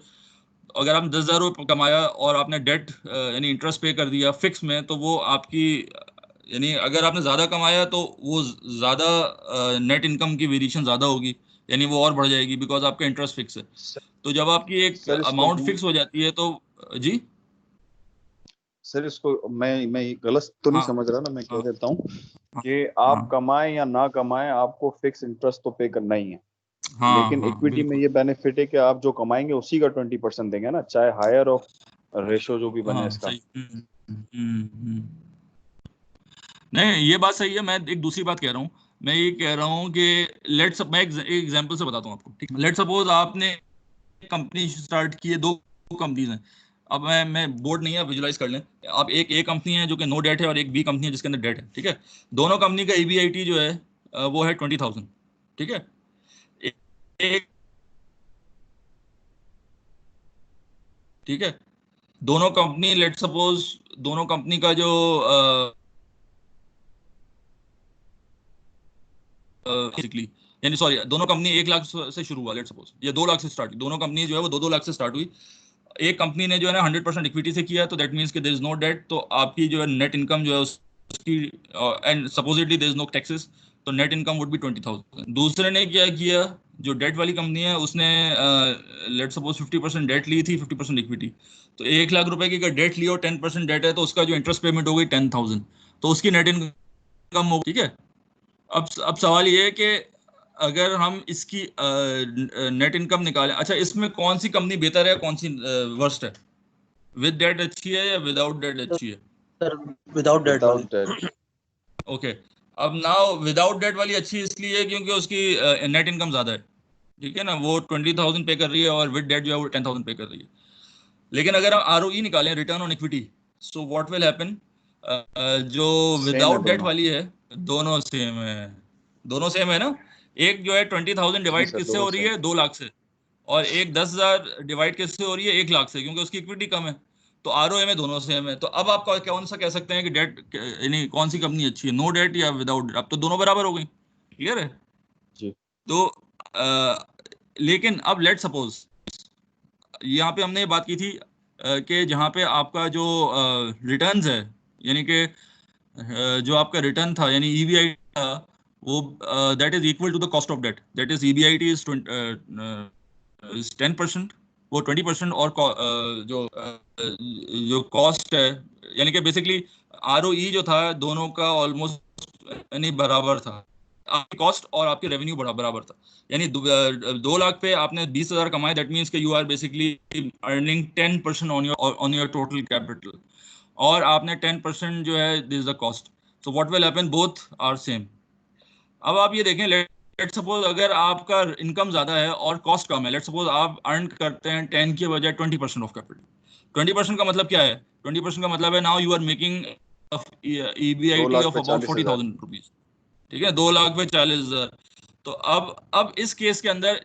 अगर आप 10,000 रुपये कमाया और आपने डेट यानी इंटरेस्ट पे कर दिया फिक्स में, तो वो आपकी यानी अगर आपने ज़्यादा कमाया तो वो ज़्यादा नेट इनकम की वेरिएशन ज़्यादा होगी, यानी वो और बढ़ जाएगी बिकॉज आपका इंटरेस्ट फिक्स है। तो जब आपकी एक सर इसको अमाउंट फिक्स हो जाती है तो जी सर इसको मैं गलत तो नहीं हाँ समझ रहा ना, मैं कह हाँ देता हूँ हाँ कि हाँ आप कमाएं या ना कमाएं आपको फिक्स इंटरेस्ट तो पे करना ही है। हाँ लेकिन हाँ इक्विटी में बिल्कुल। ये बेनिफिट है कि आप जो कमाएंगे उसी का 20% देंगे ना, चाहे हायर ऑफ रेशो जो भी बने हाँ इसका। सही। नहीं ये बात सही है। मैं एक दूसरी बात कह रहा हूँ। मैं ये कह रहा हूँ कि मैं एक एग्जांपल से बताता हूँ आपको। ठीक है, लेट सपोज आपने कंपनी स्टार्ट की है, दो कंपनीज हैं। अब मैं बोर्ड नहीं है, विजुलाइज कर लें। अब एक कंपनी है जो कि नो डेट है और एक बी कंपनी है जिसके अंदर डेट है। ठीक है। दोनों कंपनी का ईबीआईटी जो है वो है 20,000। ठीक है। एक ठीक है। दोनों कंपनी लेट सपोज दोनों कंपनी का जो बेसिकली यानी सॉरी दोनों कंपनी 1 लाख से शुरू हुआ लेट सपोज, या 2 लाख से स्टार्ट हुई। दोनों कंपनी जो है वो 2-2 लाख से स्टार्ट हुई। एक कंपनी ने जो है ना 100% इक्विटी से किया, तो दैट मीन्स कि देयर इज नो डेट, तो आपकी जो है नेट इनकम जो है उसकी and supposedly there is no taxes, तो नेट इनकम वुड बी 20,000। दूसरे ने क्या किया, जो डेट वाली कंपनी है उसने लेट सपोज 50% डेट ली थी, 50% इक्विटी। तो 1 लाख रुपए की अगर डेट ली और 10% डेट है तो उसका जो इंटरेस्ट पेमेंट हो गई 10,000, तो उसकी नेट इनकम हो। ठीक है। अब सवाल ये है कि अगर हम इसकी नेट इनकम निकालें, अच्छा इसमें कौन सी कंपनी बेहतर है कौन सी वर्स्ट है, विद डेट अच्छी है या विदाउट डेट अच्छी है? सर विदाउट डेट वाली। Without debt. ओके। अब नाउ विदाउट डेट वाली अच्छी इसलिए क्योंकि उसकी नेट इनकम ज्यादा है। ठीक है ना, वो 20,000 पे कर रही है और विद डेट जो है वो 10,000 पे कर रही है। लेकिन अगर हम आरओई निकालें, return on equity, so what will happen, जो Same है विदाउट डेट दोनों। वाली है, दोनों सेम है, दोनों सेम है ना। एक जो है 20,000 जी डिवाइड सर, किससे दोनों हो रही सेम। है, 2 लाख से, और एक 10,000 डिवाइड किससे हो रही है, 1 लाख से, क्योंकि उसकी इक्विटी कम है। तो आरओए में दोनों सेम है। तो अब आप कौन सा कह सकते हैं कि डेट यानी कौन सी कंपनी अच्छी है, नो डेट या विदाउट डेट? अब तो दोनों बराबर हो गई, क्लियर है। जी तो लेकिन अब लेट सपोज यहाँ पे हमने ये बात की थी कि जहाँ पे आपका जो रिटर्न्स है, यानी कि जो आपका रिटर्न था यानी ईबीआई था, वो that is equal to the cost of debt, that is EBIT is 10%, वो 20%, और जो कॉस्ट है, यानी कि बेसिकली आरओई जो था दोनों का ऑलमोस्ट यानी बराबर था, आपकी कॉस्ट और आपकी रेवेन्यू बराबर था। यानी 2 लाख पे आपने 20,000 कमाए, दैट मीन्स कि you are basically earning 10% on your total capital, और आपने 10% जो है this the cost. So what will happen, both are same. अब आप ये देखें, लेट सपोज अगर आपका इनकम ज्यादा है और कॉस्ट कम है, लेट सपोज आप अर्न करते हैं 10 की बजाय 20% ऑफ कैपिटल। 20% का मतलब क्या है? 20% का मतलब है नाउ यू आर मेकिंग दो ईबीआईटी लाख ऑफ पे अबाउट 40,000। 40,000 रुपीज। ठीक है, 2 लाख पे 40,000। तो अब इस केस के अंदर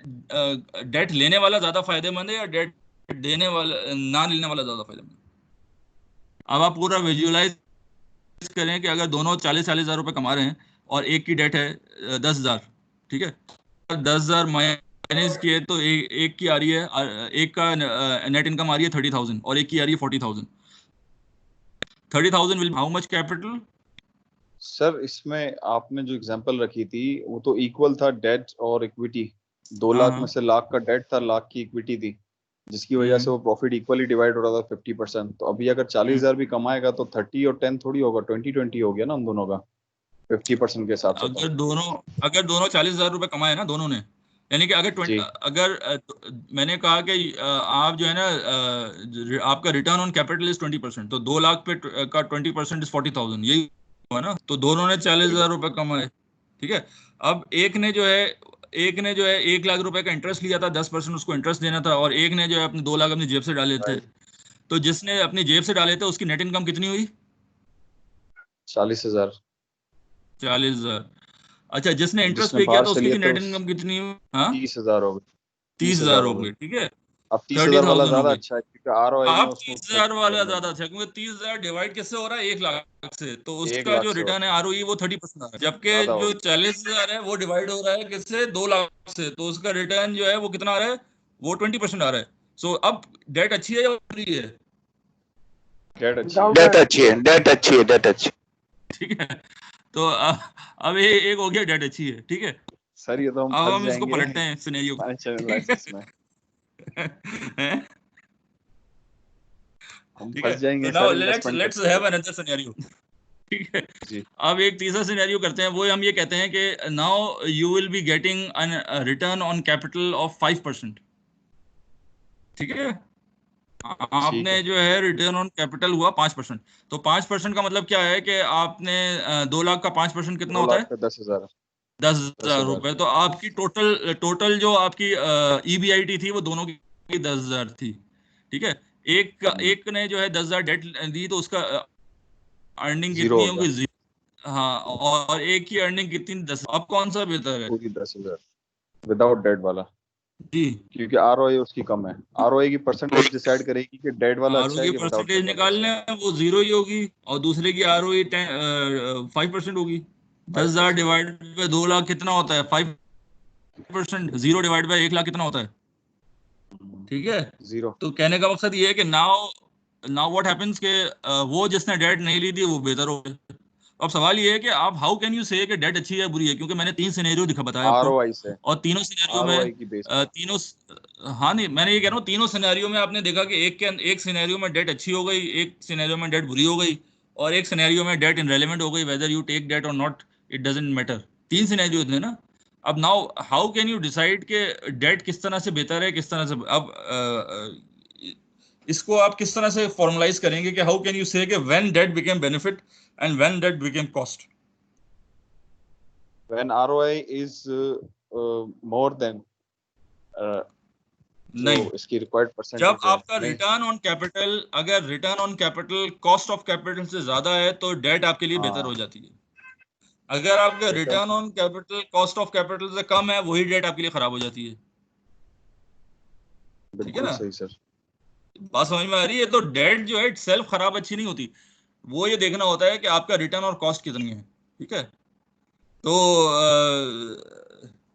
डेट लेने वाला ज्यादा फायदेमंद है या डेट देने वाला, ना लेने वाला ज्यादा फायदेमंद है? अब आप पूरा विजुअलाइज करें कि अगर दोनों 40,000 रुपए कमा रहे हैं और एक की डेट है 10,000, ठीक है, 10,000 माइनस किए तो एक की आ रही है एक का नेट इनकम आ रही है 30,000 और एक की आ रही है 40,000। 30,000 will how much capital? Sir इसमें आपने जो एग्जांपल रखी थी वो तो इक्वल था, डेट और इक्विटी। 2 लाख में हाँ, से लाख का डेट था, लाख की इक्विटी थी, जिसकी वजह से हम्म वो प्रॉफिट इक्वली डिवाइड हो रहा था 50%। तो अभी अगर हम्म। 40,000 भी कमाएगा तो 30 और 10 थोड़ी होगा, 20-20 हो गया ना उन दोनों का 50% के हिसाब से। तो अगर दोनों 40,000 रुपए कमाए ना दोनों ने, यानी कि जी अगर मैंने कहा कि आप जो है ना आपका रिटर्न ऑन कैपिटल इज 20%, तो 2 लाख पे का 20% इज 40,000, यही हुआ ना। तो दोनों ने चालीस वही हजार बात। रुपए कमाए, ठीक है। अब एक ने जो है 1 लाख रुपए का इंटरेस्ट लिया था, 10% उसको इंटरेस्ट देना था, और एक ने जो है अपने 2 लाख अपनी जेब से डाले थे। राइट। तो जिसने अपनी जेब से डाले थे उसकी नेट इनकम कितनी हुई? 40,000। 40,000। अच्छा, जिसने इंटरेस्ट जिसने पे किया बाहर था से उसकी लिया भी तो नेट इनकम कितनी हुई? हाँ, 30,000 हो गई। तीस 30,000 हजार हो हो गई। गई, ठीक है। अब 30,000 वाला 30,000 हो ज्यादा गई। अच्छा है क्योंकि आरओआई में आप उसको 30,000 वाला 30% ज्यादा अच्छा है, क्योंकि 30,000 डिवाइड किससे हो रहा है? 1 लाख से, तो 1 उसका लाख जो से हो रिटर्न है आरओई वो 30% आ रहा है। जबकि ज्यादा जो होगी। 40,000 है वो डिवाइड हो रहा है किससे? 2 लाख से, तो उसका रिटर्न जो है वो कितना आ रहा है? वो 20% आ रहा है। सो अब डेट अच्छी है या बुरी है? डेट अच्छी है। डेट अच्छी है, डेट अच्छी है, डेट अच्छी। ठीक है। तो अब ये एक हो गया, डेट अच्छी है, ठीक है। सर ये तो हम अब फंस हम इसको जाएंगे पलटते हैं सिनेरियो फाइनेंशियल को। एनालिसिस में। हम ठीक है, फंस तो जाएंगे now sir let's investment let's करते हैव हुए। Another scenario. ठीक है। जी अब एक तीसरा सिनेरियो करते हैं, वो हम ये कहते हैं कि now you will be getting return on capital of 5%। ठीक है, ठीक आपने है। जो है रिटर्न ऑन कैपिटल हुआ 5%। तो 5% का मतलब क्या है कि आपने 2 लाख का 5% कितना 2 होता लाख है? पे 10,000। दस दस हजार हजार रुपए तो आपकी टोटल टोटल जो आपकी ईबीआईटी थी वो दोनों की 10,000 थी, ठीक है। एक ने जो है 10,000 डेट दी, तो उसका अर्निंग जीरो कितनी हो गया। होगी? हाँ, और एक की अर्निंग कितनी? 10। अब कौन सा बेहतर है? पूरी 10,000 विदाउट डेट वाला, जी, क्योंकि आरओआई उसकी कम है। आरओआई की परसेंटेज डिसाइड करेगी कि डेट वाला आरओ अच्छा है की कि विदाउट परसेंटेज डेट वाला अच्छा निकालने है। हैं, वो 0 ही होगी, और दूसरे की आरओ 5% होगी। 10,000 5%। डिवाइड बाय 2 लाख कितना होता है? 5%। 0 डिवाइड बाय 1 लाख कितना होता है? ठीक है। जीरो। तो कहने का मकसद ये है कि नाउ नाउ व्हाट हैपेंस के वो जिसने डेट नहीं ली थी वो बेहतर हो गया। अब सवाल ये है कि आप हाउ कैन यू से कि डेट अच्छी है बुरी है, क्योंकि मैंने 3 सिनेरियो दिखा बताया आपको, आरओआई से, और तीनों सिनेरियो में आरओआई की बेस पे। हाँ नहीं, मैंने ये कह रहा हूँ तीनों सिनेरियो में आपने देखा कि एक सिनेरियो में डेट अच्छी हो गई, एक सिनेरियो में डेट बुरी हो गई, और एक सिनेरियो में डेट इनरेलेवेंट हो गई, वेदर यू टेक डेट और not, it doesn't matter. 3 scenario थे ना। अब now how can you decide के डेट किस तरह से बेहतर है, किस तरह से? अब इसको आप किस तरह से फॉर्मलाइज करेंगे कि हाउ कैन यू से कि when debt became benefit and when debt became cost? When ROI is more than नहीं, जो इसकी रिक्वायर्ड जब परसेंटेज है आपका नहीं? रिटर्न ऑन कैपिटल, अगर return on capital cost of capital से ज्यादा है तो डेट आपके लिए बेहतर हो हाँ, जाती है। अगर आपका return return on capital cost of capital से कम है, वही डेट आपके लिए खराब हो जाती है। ठीक है बिल्कुल ना, सही सर। बात समझ में आ रही है? तो डेट जो है सेल्फ खराब अच्छी नहीं होती, वो ये देखना होता है कि आपका रिटर्न और कॉस्ट कितनी है। ठीक है, तो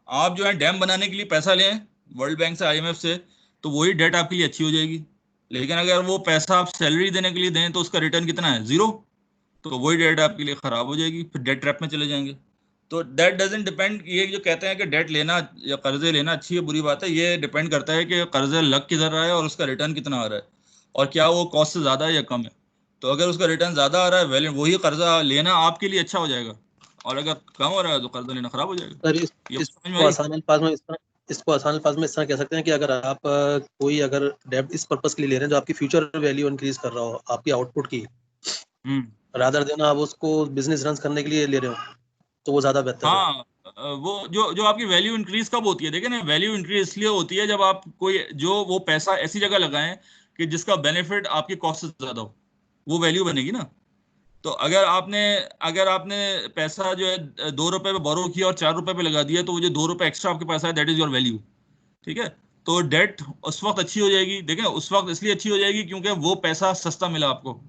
आप जो है डैम बनाने के लिए पैसा लें वर्ल्ड बैंक से, आईएमएफ से, तो वही डेट आपके लिए अच्छी हो जाएगी। लेकिन अगर वो पैसा आप सैलरी देने के लिए दें तो उसका रिटर्न कितना है, जीरो, तो वही डेट आपके लिए खराब हो जाएगी, फिर डेट ट्रैप में चले जाएंगे। तो डेट डजंट डिपेंड, ये जो कहते हैं कि डेट लेना या कर्जे लेना अच्छी है बुरी बात है, ये डिपेंड करता है कि कर्जा लग किधर रहा है और उसका रिटर्न कितना आ रहा है, और क्या वो कॉस्ट से ज्यादा है या कम है। तो अगर उसका रिटर्न ज्यादा आ रहा है, वैलिड, वही कर्जा लेना आपके लिए अच्छा हो जाएगा, और अगर कम हो रहा है तो कर्जा लेना खराब हो जाएगा। सर ये समझ में इसको आई? आसान अल्फाज में इस तरह कह सकते हैं कि अगर आप कोई अगर डेब्ट इस पर्पस के लिए ले रहे हैं जो आपकी फ्यूचर वैल्यू इंक्रीज कर रहा हो आपकी आउटपुट की, रादर देन आप उसको बिजनेस रन करने के लिए ले रहे हो, तो वो ज्यादा बेहतर है। हाँ, वो जो जो आपकी वैल्यू इंक्रीज कब होती है, देखिए ना, वैल्यू इंक्रीज इसलिए होती है जब आप कोई जो वो पैसा ऐसी जगह लगाएं कि जिसका बेनिफिट आपकी कॉस्ट से ज्यादा हो, वो वैल्यू बनेगी ना। तो अगर आपने पैसा जो है 2 रुपए पे बोरो किया और 4 रुपए पे लगा दिया, तो वो जो 2 रुपए एक्स्ट्रा आपके पास है, दैट इज योर वैल्यू। ठीक है, तो डेट उस वक्त अच्छी हो जाएगी, देखें, उस वक्त इसलिए अच्छी हो जाएगी क्योंकि वो पैसा सस्ता मिला आपको,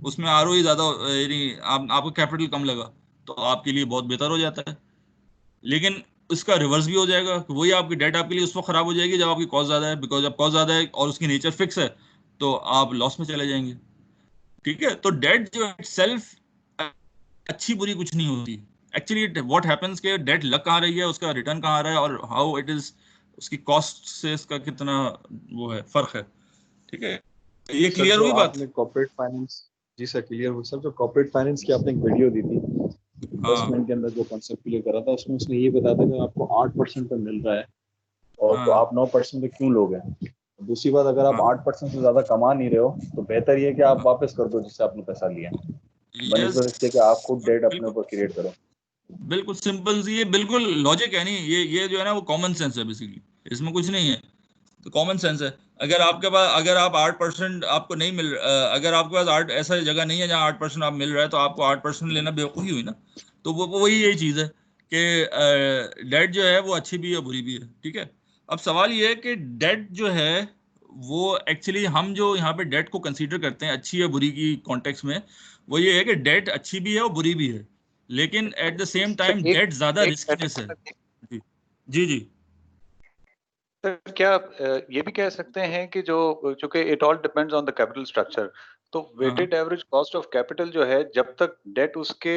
उसमें आरओई ज्यादा, यानी आपको कैपिटल कम लगा, तो आपके लिए बहुत बेहतर हो जाता है। लेकिन उसका रिवर्स भी हो जाएगा कि वही आपकी डेट आपके लिए उस वक्त खराब हो जाएगी जब आपकी कॉस्ट ज्यादा है, बिकॉज जब कॉस्ट ज्यादा है और उसकी नेचर फिक्स है, तो आप लॉस में चले जाएंगे। ठीक है, तो डेट जो है सेल्फ अच्छी बुरी कुछ नहीं होती। एक्चुअली व्हाट हैपेंस के डेट लग कहाँ रही है, उसका रिटर्न कहाँ आ रहा है, और हाउ इट इज, उसकी कॉस्ट से इसका कितना वो है, फर्क है। ठीक है, ये सर क्लियर जो हुई बात? आपने कॉर्पोरेट फाइनेंस, जी सर क्लियर हुई सर, जो कॉर्पोरेट फाइनेंस की आपने एक वीडियो दी थी हाँ इन्वेस्टमेंट के अंदर जो कॉन्सेप्ट क्लियर करा था, उसमें उसने ये बताया था कि आपको 8% पे मिल रहा है और तो हाँ आप 9% पे क्यों लोगे। दूसरी बात, अगर आप हाँ 8% से ज्यादा कमा नहीं रहे हो तो बेहतर ये है कि आप हाँ, वापस कर दो जिससे आपने पैसा लिया, यस, बनस्बत इसके कि आप खुद डेट अपने बिल्कुल ऊपर क्रिएट करो। बिल्कुल सिंपल सी, ये बिल्कुल लॉजिक है, नहीं, ये जो है ना वो कॉमन सेंस है बेसिकली, इसमें कुछ नहीं है। तो कॉमन सेंस है। अगर आपके पास, अगर आप 8% आपको नहीं अगर आपके पास 8 ऐसा जगह नहीं है जहाँ 8% आप मिल रहा है, तो आपको 8% लेना बेवकूफ़ी हुई ना। तो वो वही यही चीज़ है कि डेट जो है वो अच्छी भी है बुरी भी है। ठीक है, अब सवाल ये है कि डेट जो है वो एक्चुअली हम जो यहाँ पे डेट को कंसीडर करते हैं अच्छी या बुरी की कॉन्टेक्स्ट में, वो ये है कि डेट अच्छी भी है और बुरी भी है, लेकिन eight the same sir time एक डेट ज्यादा एक रिस्कीनेस है। जी जी जी। सर क्या ये भी कह सकते हैं कि जो चूंकि it all depends on the capital structure, तो हाँ weighted average cost of capital जो है जब तक डेट उसके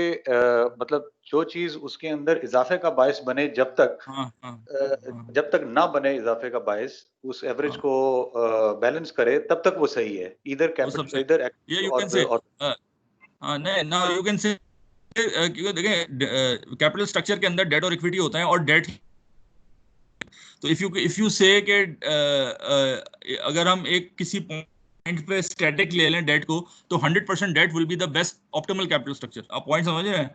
मतलब जो चीज उसके अंदर इजाफे का बायस बने, हाँ हाँ हाँ जब तक ना बने इजाफे का बायस उस एवरेज हाँ, को बैलेंस करे, तब तक वो सही है, इधर वो कैपिटल सबसे, इधर ये एक्टिव यू कैन से, और नहीं ना, यू कैन से, क्योंकि देखें कैपिटल स्ट्रक्चर के अंदर डेट और इक्विटी होता है, और डेट, तो इफ यू से कि अगर हम एक किसी पॉइंट पे स्टैटिक ले लें डेट को, तो 100% debt will be the best optimal capital structure. आप पॉइंट समझ रहे हैं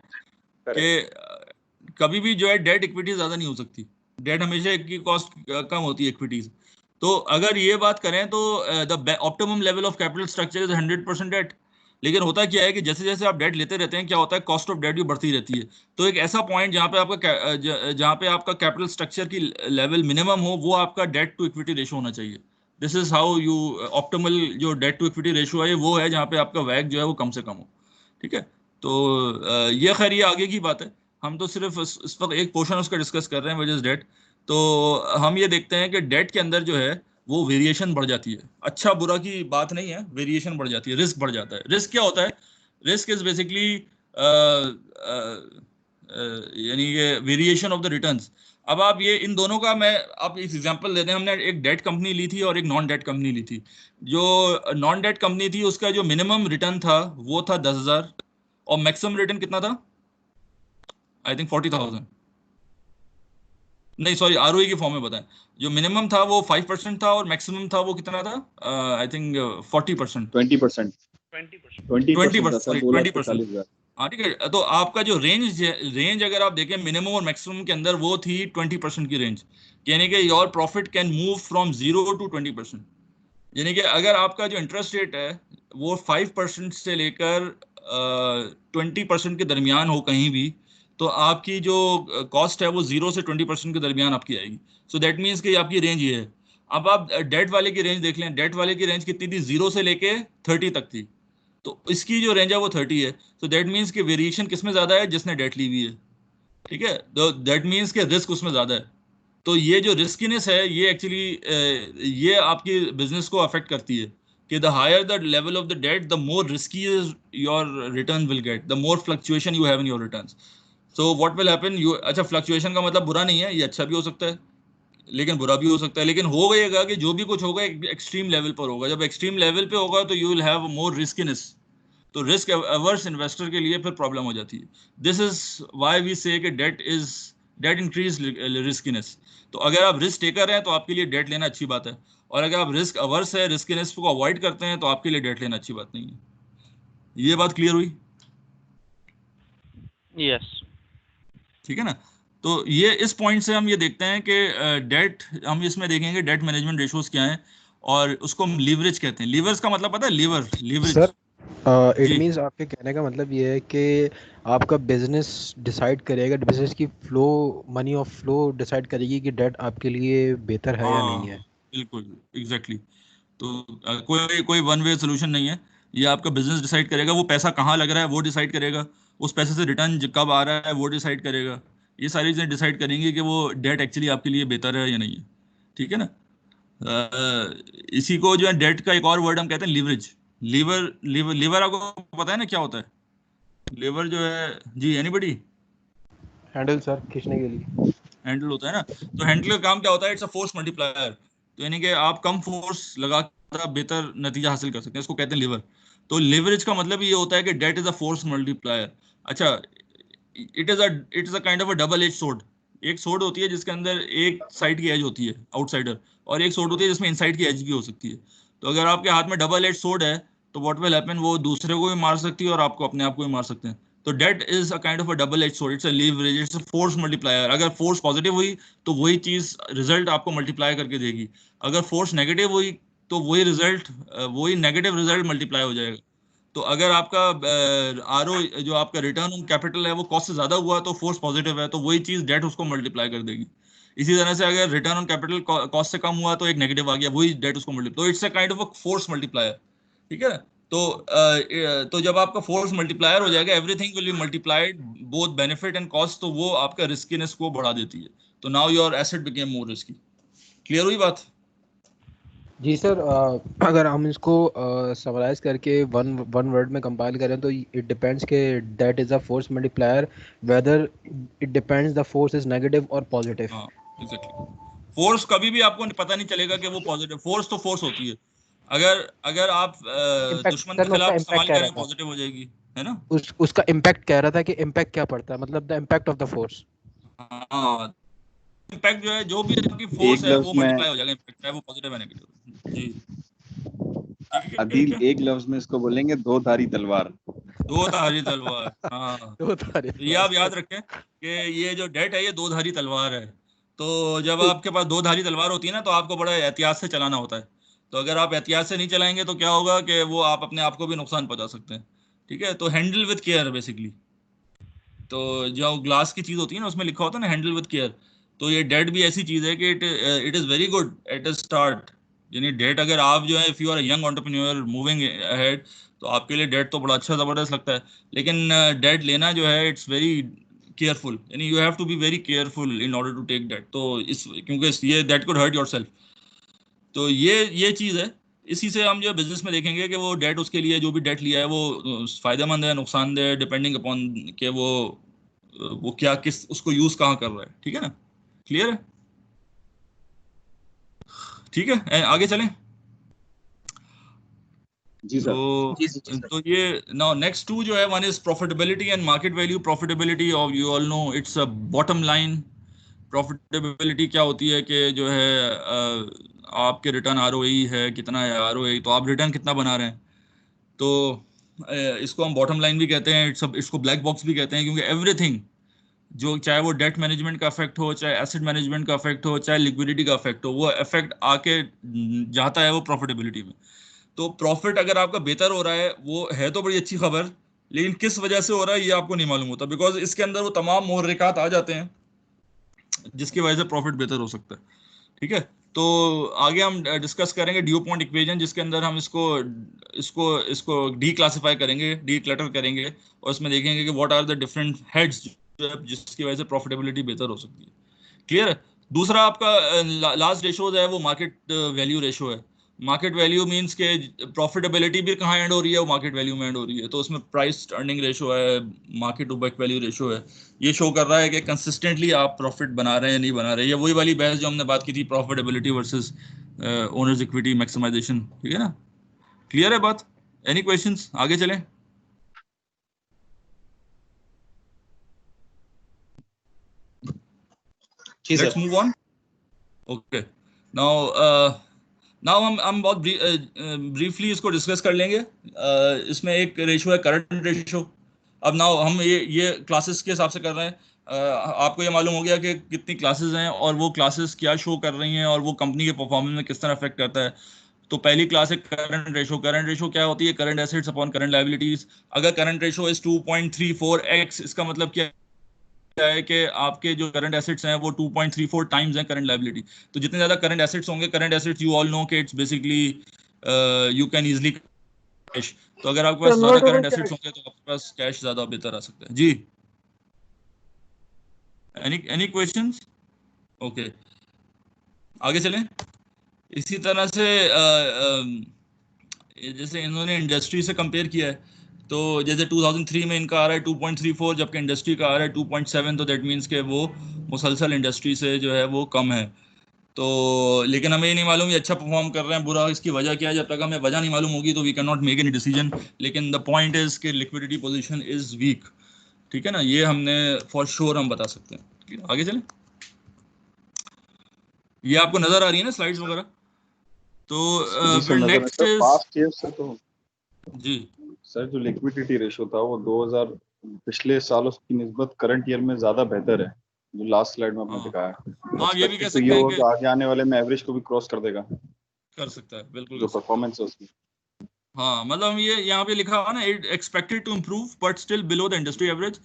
करेक्ट। कि कभी भी जो है डेट इक्विटी ज्यादा नहीं हो सकती, डेट हमेशा की कॉस्ट कम होती है इक्विटीज। तो अगर ये बात करें तो the optimum level of capital structure is 100% debt. लेकिन होता क्या है कि जैसे जैसे आप डेट लेते रहते हैं, क्या होता है, कॉस्ट ऑफ डेट भी बढ़ती रहती है। तो एक ऐसा पॉइंट जहाँ पे जहाँ पे आपका कैपिटल स्ट्रक्चर की लेवल मिनिमम हो, वो आपका डेट टू इक्विटी रेशो होना चाहिए। This is how you, optimal जो डेट टू इक्विटी रेशो है वो है जहाँ पे आपका वैग जो है वो कम से कम हो। ठीक है, तो ये खैर ये आगे की बात है, हम तो सिर्फ इस वक्त एक पोर्शन उसका डिस्कस कर रहे हैं, विच इज डेट। तो हम ये देखते हैं कि डेट के अंदर जो है वो वेरिएशन बढ़ जाती है, अच्छा बुरा की बात नहीं है, वेरिएशन बढ़ जाती है, रिस्क बढ़ जाता है। रिस्क क्या होता है? रिस्क इज बेसिकली यानी ये वेरिएशन ऑफ द रिटर्न्स। अब आप ये इन दोनों का, मैं आप एक एग्जांपल देते हैं, हमने एक डेट कंपनी ली थी और एक नॉन डेट कंपनी ली थी। जो नॉन डेट कंपनी थी उसका जो मिनिमम रिटर्न था वो था 10,000, और मैक्सिमम रिटर्न कितना था, आई थिंक 40,000। नहीं सॉरी, आरओई की फॉर्म में बताएं। जो मिनिमम था वो 5% था और मैक्सिमम था वो कितना था, आई थिंक 40%। 20%, 20 20% था परसेंट सर, सॉरी 2 लाख 20%। 40,000। हाँ ठीक है, तो आपका जो रेंज अगर आप देखें मिनिमम और मैक्सिमम के अंदर वो थी 20% की रेंज, यानी कि your profit can move from 0 to 20%। यानी कि अगर आपका जो इंटरेस्ट रेट है वो 5% से लेकर 20% के दरमियान हो कहीं भी, तो आपकी जो कॉस्ट है वो 0 से 20% के दरमियान आपकी आएगी। सो दैट मीन्स कि आपकी रेंज ये है। अब आप डेट वाले की रेंज देख लें, डेट वाले की रेंज कितनी थी, 0 से लेके 30 तक थी, तो इसकी जो रेंज है वो 30 है। तो दैट मीन्स कि वेरिएशन किस में ज़्यादा है, जिसने डेट ली हुई है, ठीक है, तो दैट मीन्स कि रिस्क उसमें ज़्यादा है। तो ये जो रिस्कीनेस है ये एक्चुअली ये आपकी बिजनेस को अफेक्ट करती है कि the higher the level of the debt the more risky your return will get, the more fluctuation you have in your returns. So what will happen, you, अच्छा फ्लक्चुएशन का मतलब बुरा नहीं है, ये अच्छा भी हो सकता है लेकिन बुरा भी हो सकता है, लेकिन हो गएगा कि जो भी कुछ होगा एक्सट्रीम लेवल पर होगा। जब एक्सट्रीम लेवल पे होगा तो यू विल हैव मोर रिस्कीनेस, तो रिस्क अवर्स इन्वेस्टर के लिए फिर प्रॉब्लम हो जाती है। दिस इज व्हाई वी से कि डेट इंक्रीज रिस्कीनेस। तो अगर आप रिस्क टेकर हैं तो आपके लिए डेट लेना अच्छी बात है, और अगर आप रिस्क अवर्स है, रिस्कीनेस को अवॉइड करते हैं, तो आपके लिए डेट लेना अच्छी बात नहीं है। ये बात क्लियर हुई? यस। ठीक है ना। तो ये इस पॉइंट से हम ये देखते हैं कि डेट, हम इसमें देखेंगे डेट मैनेजमेंट रेशियोज क्या है, और उसको हम लीवरेज कहते हैं। लीवर्स का मतलब पता है, लीवरेज सर इट जी। मीन्स आपके कहने का मतलब ये है कि आपका बिजनेस डिसाइड करेगा, बिजनेस की फ्लो, मनी ऑफ फ्लो डिसाइड करेगी कि डेट आपके लिए बेहतर है या नहीं हाँ है। बिल्कुल, एग्जैक्टली। तो कोई कोई वन वे सोल्यूशन नहीं है, ये आपका बिजनेस डिसाइड करेगा, वो पैसा कहाँ लग रहा है वो डिसाइड करेगा, उस पैसे से रिटर्न कब आ रहा है वो डिसाइड करेगा। ये सारी चीज़ें डिसाइड करेंगी कि वो डेट एक्चुअली आपके लिए बेहतर है या नहीं है। ठीक है ना। इसी को जो है डेट का एक और वर्ड हम कहते हैं लीवरेज। लीवर आपको पता है ना क्या होता है? लीवर जो है जी, एनीबडी? हैंडल सर, खींचने के लिए। हैंडल होता है ना, तो हैंडल का काम क्या होता है? It's a force multiplier. तो यानी कि आप कम फोर्स लगा कर बेहतर नतीजा हासिल कर सकते हैं, इसको कहते हैं लिवर। तो लिवरेज का मतलब ये होता है कि debt is a force multiplier. अच्छा, it is a kind of a double edge sword. एक सोर्ड होती है जिसके अंदर एक साइड की एज होती है आउटसाइडर, और एक सोर्ड होती है जिसमें इनसाइड की एज भी हो सकती है। तो अगर आपके हाथ में डबल एज सोर्ड है तो व्हाट विल हैपन, वो दूसरे को भी मार सकती है और आपको अपने आप को भी मार सकते हैं। तो debt is a kind of a double edge sword, it's a leverage, it's a force multiplier. अगर फोर्स पॉजिटिव हुई तो वही चीज रिजल्ट आपको मल्टीप्लाई करके देगी, अगर फोर्स नेगेटिव हुई तो वही रिजल्ट, वही नेगेटिव रिजल्ट मल्टीप्लाई हो जाएगा। तो अगर आपका आरओ, जो आपका रिटर्न ऑन कैपिटल है, वो कॉस्ट से ज्यादा हुआ तो फोर्स पॉजिटिव है, तो वही चीज डेट उसको मल्टीप्लाई कर देगी। इसी तरह से अगर रिटर्न ऑन कैपिटल कॉस्ट से कम हुआ तो एक नेगेटिव आ गया, वही डेट उसको मल्टीप्लाई, तो it's a kind of a force multiplier. ठीक है। तो जब आपका फोर्स मल्टीप्लायर हो जाएगा, everything will be multiplied, both benefit and cost, तो वो आपका रिस्कीनेस को बढ़ा देती है। तो now your asset became more risky. Clear हुई बात? जी सर, अगर हम इसको समराइज करके वन वन वर्ड में कंपाइल करें तो इट डिपेंड्स के that is a force multiplier, whether it depends the force is negative और पॉजिटिव। हाँ एग्जैक्टली। फोर्स कभी भी आपको पता नहीं चलेगा कि वो पॉजिटिव, फोर्स तो फोर्स होती है। अगर अगर आप इम्पैक्ट दुश्मन सर, के मैं उसका खिलाफ इम्पैक्ट इस्तेमाल कह रहा करें था, पॉजिटिव हो जाएगी, है ना। उसका इम्पैक्ट कह रहा था कि इम्पैक्ट क्या पड़ता है, मतलब the impact of the force. हाँ, इम्पैक्ट जो है, जो भी आपकी फोर्स एक है लफ्ज वो में मल्टीप्लाई हो जाएगा, इम्पैक्ट है वो पॉजिटिव है नेगेटिव जी। ठीक है, ठीक अदील, है। एक लफ्ज में इसको बोलेंगे दो धारी तलवार। दो धारी तलवार, हाँ। तो तारीफ तो ये आप याद रखें कि ये जो डेट है ये दो धारी तलवार है। तो जब तो आपके पास दो धारी तलवार होती है ना, तो आपको बड़ा एहतियात से चलाना होता है। तो अगर आप एहतियात से नहीं चलाएंगे तो क्या होगा कि वो आप अपने आप को भी नुकसान पहुंचा सकते हैं। ठीक है, तो हैंडल विद केयर बेसिकली। तो जो ग्लास की चीज होती है ना, उसमें लिखा होता है ना हैंडल विद केयर। तो ये डेट भी ऐसी चीज है कि it is very good at a start. यानी डेट, अगर आप जो है, if you are young entrepreneur moving ahead, तो आपके लिए डेट तो बड़ा अच्छा जबरदस्त लगता है। लेकिन डेट लेना जो है, इट्स वेरी केयरफुल, यानी you have to be very careful in order to take debt. तो इस, क्योंकि ये दैट कुड हर्ट योरसेल्फ। तो ये चीज है। इसी से हम जो बिजनेस में देखेंगे कि वो डेट, उसके लिए जो भी डेट लिया है वो फायदेमंद है, नुकसानदेह है, डिपेंडिंग अपॉन कि वो क्या, किस, उसको यूज कहाँ कर रहा है। ठीक है ना। क्लियर है? ठीक है, आगे चलें। जी सर। तो जी जी सर। तो ये नाउ नेक्स्ट टू जो है, one is profitability and market value. Profitability of, you all no, it's a bottom line. Profitability क्या होती है कि जो है आपके रिटर्न आरओई है कितना है, आरओई, तो आप रिटर्न कितना बना रहे हैं। तो इसको हम बॉटम लाइन भी कहते हैं, इसको ब्लैक बॉक्स भी कहते हैं, क्योंकि एवरीथिंग जो चाहे वो डेट मैनेजमेंट का इफेक्ट हो, चाहे एसेट मैनेजमेंट का इफेक्ट हो, चाहे लिक्विडिटी का इफेक्ट हो, वो इफेक्ट आके जाता है वो प्रॉफिटेबिलिटी में। तो प्रॉफिट अगर आपका बेहतर हो रहा है वो है तो बड़ी अच्छी खबर, लेकिन किस वजह से हो रहा है ये आपको नहीं मालूम होता, बिकॉज इसके अंदर वो तमाम मुहर्रिकात आ जाते हैं जिसकी वजह से प्रॉफिट बेहतर हो सकता है। ठीक है, तो आगे हम डिस्कस करेंगे ड्यू पॉइंट इक्वेशन, जिसके अंदर हम इसको इसको इसको डी क्लासिफाई करेंगे, डी क्लटर करेंगे, और इसमें देखेंगे कि what are the different heads जिसकी वजह से प्रॉफिटेबिलिटी बेहतर हो सकती है। क्लियर है? दूसरा आपका लास्ट रेशोज है वो मार्केट वैल्यू रेशो है। मार्केट वैल्यू मींस के प्रॉफिटेबिलिटी भी कहाँ एंड हो रही है, वो मार्केट वैल्यू में एंड हो रही है। तो उसमें प्राइस अर्निंग रेशो है, market to book value ratio है। ये शो कर रहा है कि कंसिस्टेंटली आप प्रॉफिट बना रहे हैं या नहीं बना रहे हैं। ये वही वाली बहस जो हमने बात की थी, profitability versus owners equity maximization. ठीक है ना? क्लियर है बात? Any questions? आगे चलें। Let's move on. Okay, now हम बहुत ब्रीफली इसको डिस्कस कर लेंगे। इसमें एक रेशो है करंट रेशो। अब नाउ हम ये क्लासेस के हिसाब से कर रहे हैं। आपको ये मालूम हो गया कि कितनी क्लासेस हैं और वो क्लासेस क्या शो कर रही हैं और वो कंपनी के परफॉर्मेंस में किस तरह अफेक्ट करता है। तो पहली क्लास है करंट रेशो। करंट रेशो क्या होती है? Current assets upon current liabilities. अगर करंट रेशो इज 2.34x, इसका मतलब क्या है कि आपके जो करंट एसेट्स हैं वो 2.34 टाइम्स हैं करंट लायबिलिटी। तो जितने ज्यादा करंट एसेट्स होंगे, current assets you all know कि it's basically you can easily cash. तो अगर आपके पास ज्यादा करंट एसेट्स होंगे तो आपके पास कैश ज्यादा बेहतर आ सकता है। जी, एनी क्वेश्चंस? ओके, आगे चलें। इसी तरह से जैसे इन्होंने इंडस्ट्री से कंपेयर किया है, तो जैसे 2003 में इनका आ रहा है 2.34, जबकि इंडस्ट्री का आ रहा है 2.7, तो दैट मीन्स के वो मुसलसल इंडस्ट्री से जो है वो कम है। तो लेकिन हमें ये नहीं मालूम ये अच्छा परफॉर्म कर रहे हैं, बुरा, इसकी वजह क्या है। जब तक हमें वजह नहीं मालूम होगी तो we can not make any decision. लेकिन द पॉइंट इज कि लिक्विडिटी पोजीशन इज वीक। ठीक है ना? ये हमने फॉर श्योर हम बता सकते हैं। आगे चलें। ये आपको नजर आ रही है ना स्लाइड्स वगैरह? तो फिर नेक्स्ट इज पास्ट ईयर से तो जी सर जो लिक्विडिटी रेशो था वो 2000 पिछले सालों की निस्बत करंट ईयर में ज्यादा बेहतर है, जो लास्ट स्लाइड में आपने हाँ दिखाया। हाँ, ये भी कह तो सकते ये हैं होगा कि कि आगे आने वाले में एवरेज को भी क्रॉस कर देगा, कर सकता है, बिल्कुल जो कर सकता है। परफॉर्मेंस है उसकी। हाँ, मतलब ये यहाँ पे लिखा हुआ ना, it expected to improve but still below the industry average.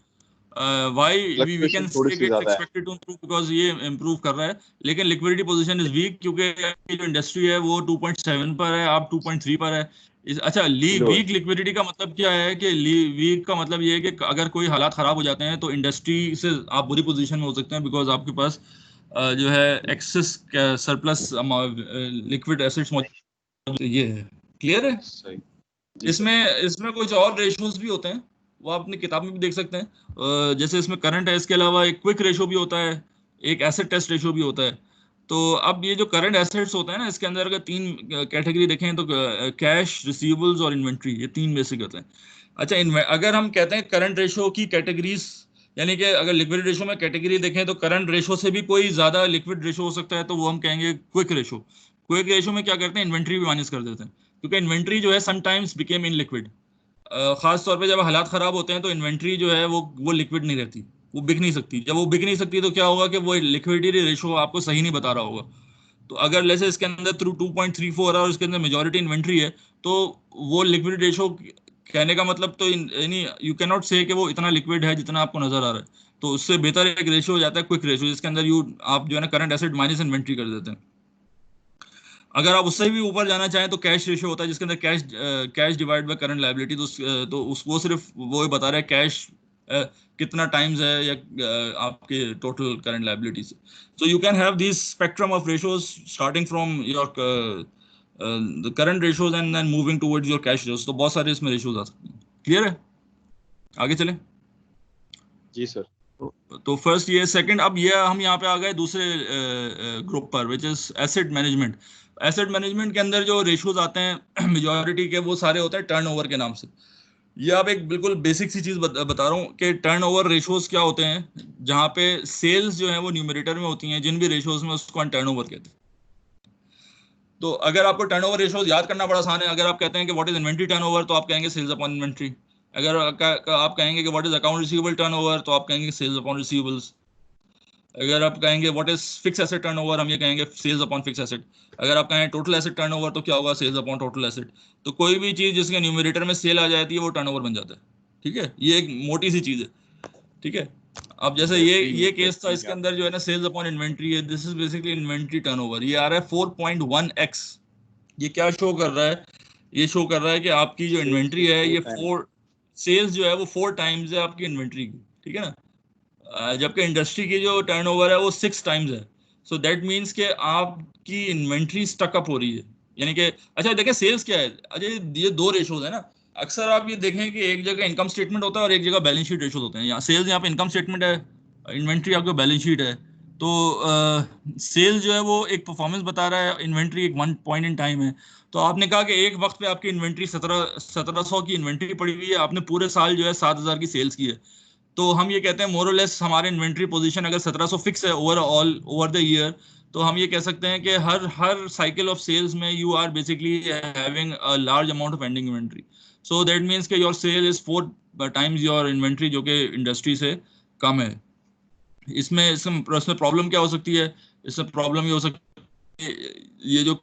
Why we can fluctuation थोड़ी से सी इट्स ज्यादा है। एक्सपेक्टेड टू इम्प्रूव बिकॉज ये इम्प्रूव कर रहा है, लेकिन लिक्विडिटी पोजीशन इज वीक, क्योंकि जो इंडस्ट्री है वो 2.7 पर है, आप 2.3 पर है। अच्छा, लो है। वीक लिक्विडिटी का मतलब क्या है कि वीक का मतलब ये है कि अगर कोई हालात खराब हो जाते हैं तो इंडस्ट्री से आप बुरी पोजीशन में हो सकते हैं, बिकॉज आपके पास जो है एक्सेस सरप्लस लिक्विड एसेट्स मौजूद। ये है, क्लियर है? सही जी सर। इसमें कुछ और रेशोज भी होते हैं, वो आप अपनी किताब में भी देख सकते हैं। जैसे इसमें करंट है, इसके अलावा एक क्विक रेशो भी होता है, एक एसेट टेस्ट रेशो भी होता है। तो अब ये जो करंट एसेट्स होते हैं ना, इसके अंदर अगर तीन कैटेगरी देखें तो कैश, रिसीवेबल्स और इन्वेंट्री, ये तीन बेसिक होते हैं। अच्छा, अगर हम कहते हैं करंट रेशो की कैटेगरीज, यानी कि अगर लिक्विड रेशो में कैटेगरी देखें तो करंट रेशो से भी कोई ज्यादा लिक्विड रेशो हो सकता है, तो वो हम कहेंगे क्विक रेशो। क्विक रेशो में क्या करते हैं, इन्वेंट्री भी माइनस कर देते हैं, क्योंकि इन्वेंट्री जो है समटाइम्स बिकेम इन लिक्विड। खास तौर पे जब हालात खराब होते हैं तो इन्वेंट्री जो है वो लिक्विड नहीं रहती, वो बिक नहीं सकती। जब वो बिक नहीं सकती तो क्या होगा कि वो लिक्विडिटी रेशो आपको सही नहीं बता रहा होगा। तो अगर जैसे इसके अंदर थ्रू 2.34 है और इसके अंदर मेजॉरिटी इन्वेंट्री है, तो वो लिक्विड रेशो कहने का मतलब तो यानी यू कैन नॉट से कि वो इतना लिक्विड है जितना आपको नजर आ रहा है। तो उससे बेहतर एक रेशो हो जाता है क्विक रेशो, जिसके अंदर आप जो है ना करंट एसेट माइनस इन्वेंट्री कर देते हैं। अगर आप उससे भी ऊपर जाना चाहें तो कैश रेशियो होता है, जिसके अंदर cash divide by current liability. तो वो सिर्फ वो ही बता रहा है कैश कितना टाइम्स है या आपके टोटल करंट लायबिलिटी से। So you can have this spectrum of ratios starting from your the current ratios and then moving towards your cash ratios. तो बहुत सारे इसमें रेशियोज आ सकते हैं। क्लियर है? आगे चलें। जी सर। तो फर्स्ट ये, सेकंड, अब ये हम यहाँ पे आ गए दूसरे ग्रुप पर, which is asset management. Asset management के अंदर जो रेशियोज आते हैं मेजॉरिटी के, वो सारे होते हैं टर्नओवर के नाम से। ये आप एक बिल्कुल बेसिक सी चीज बता रहा हूँ कि टर्नओवर रेशियोज क्या होते हैं, जहाँ पे सेल्स जो है वो न्यूमरेटर में होती हैं, जिन भी रेशियोज में उसको हम टर्नओवर कहते हैं। तो अगर आपको टर्नओवर रेशियोज याद करना बड़ा आसान है, अगर आप कहते हैं कि व्हाट इज इन्वेंट्री टर्नओवर, तो आप कहेंगे सेल्स अपॉन इन्वेंट्री। अगर आप कहेंगे कि what is account receivable turnover, तो आप कहेंगे सेल्स अपॉन रिसीवेबल्स। अगर आप कहेंगे what is fix asset turnover, हम ये कहेंगे सेल्स अपॉन फिक्स एसेट। अगर आप कहें टोटल एसेट टर्नओवर, तो क्या होगा, सेल्स अपॉन टोटल एसेट। तो कोई भी चीज जिसके न्यूमरेटर में सेल आ जाती है वो टर्नओवर बन जाता है। ठीक है, ये एक मोटी सी चीज है। ठीक है, अब जैसे ये केस था, इसके अंदर जो है ना सेल्स अपॉन इन्वेंट्री है, this is basically inventory turnover. ये आ रहा है 4.1x। ये क्या शो कर रहा है, ये शो कर रहा है कि आपकी जो इन्वेंट्री है ये 4 सेल्स जो है वो 4 टाइम्स है आपकी इन्वेंट्री की। ठीक है ना, जबकि इंडस्ट्री की जो टर्नओवर है वो 6 टाइम्स है। सो दैट मीन्स कि आपकी इन्वेंट्री स्टक अप हो रही है, यानी कि अच्छा देखिए सेल्स क्या है। अच्छा ये दो रेशोज है ना, अक्सर आप ये देखें कि एक जगह इनकम स्टेटमेंट होता है और एक जगह बैलेंस शीट रेशोज होते हैं। यहाँ सेल्स, यहाँ पे इनकम स्टेटमेंट है, इन्वेंट्री आपका बैलेंस शीट है। तो सेल्स जो है वो एक परफॉर्मेंस बता रहा है, इन्वेंट्री एक वन पॉइंट इन टाइम है। तो आपने कहा कि एक वक्त पे आपकी इन्वेंट्री 1700 की इन्वेंट्री पड़ी हुई है, आपने पूरे साल जो है 7000 की सेल्स की है। तो हम ये कहते हैं मोर और लेस हमारे इन्वेंट्री पोजीशन अगर 1700 फिक्स है ओवरऑल ओवर द ईयर, तो हम ये कह सकते हैं कि हर साइकिल ऑफ सेल्स में you are basically having a large amount of ending inventory. So that means कि your sale is 4 times your inventory, जो कि इंडस्ट्री से कम है। इसमें प्रॉब्लम क्या हो सकती है, इसमें प्रॉब्लम ये हो सकती है, ये जो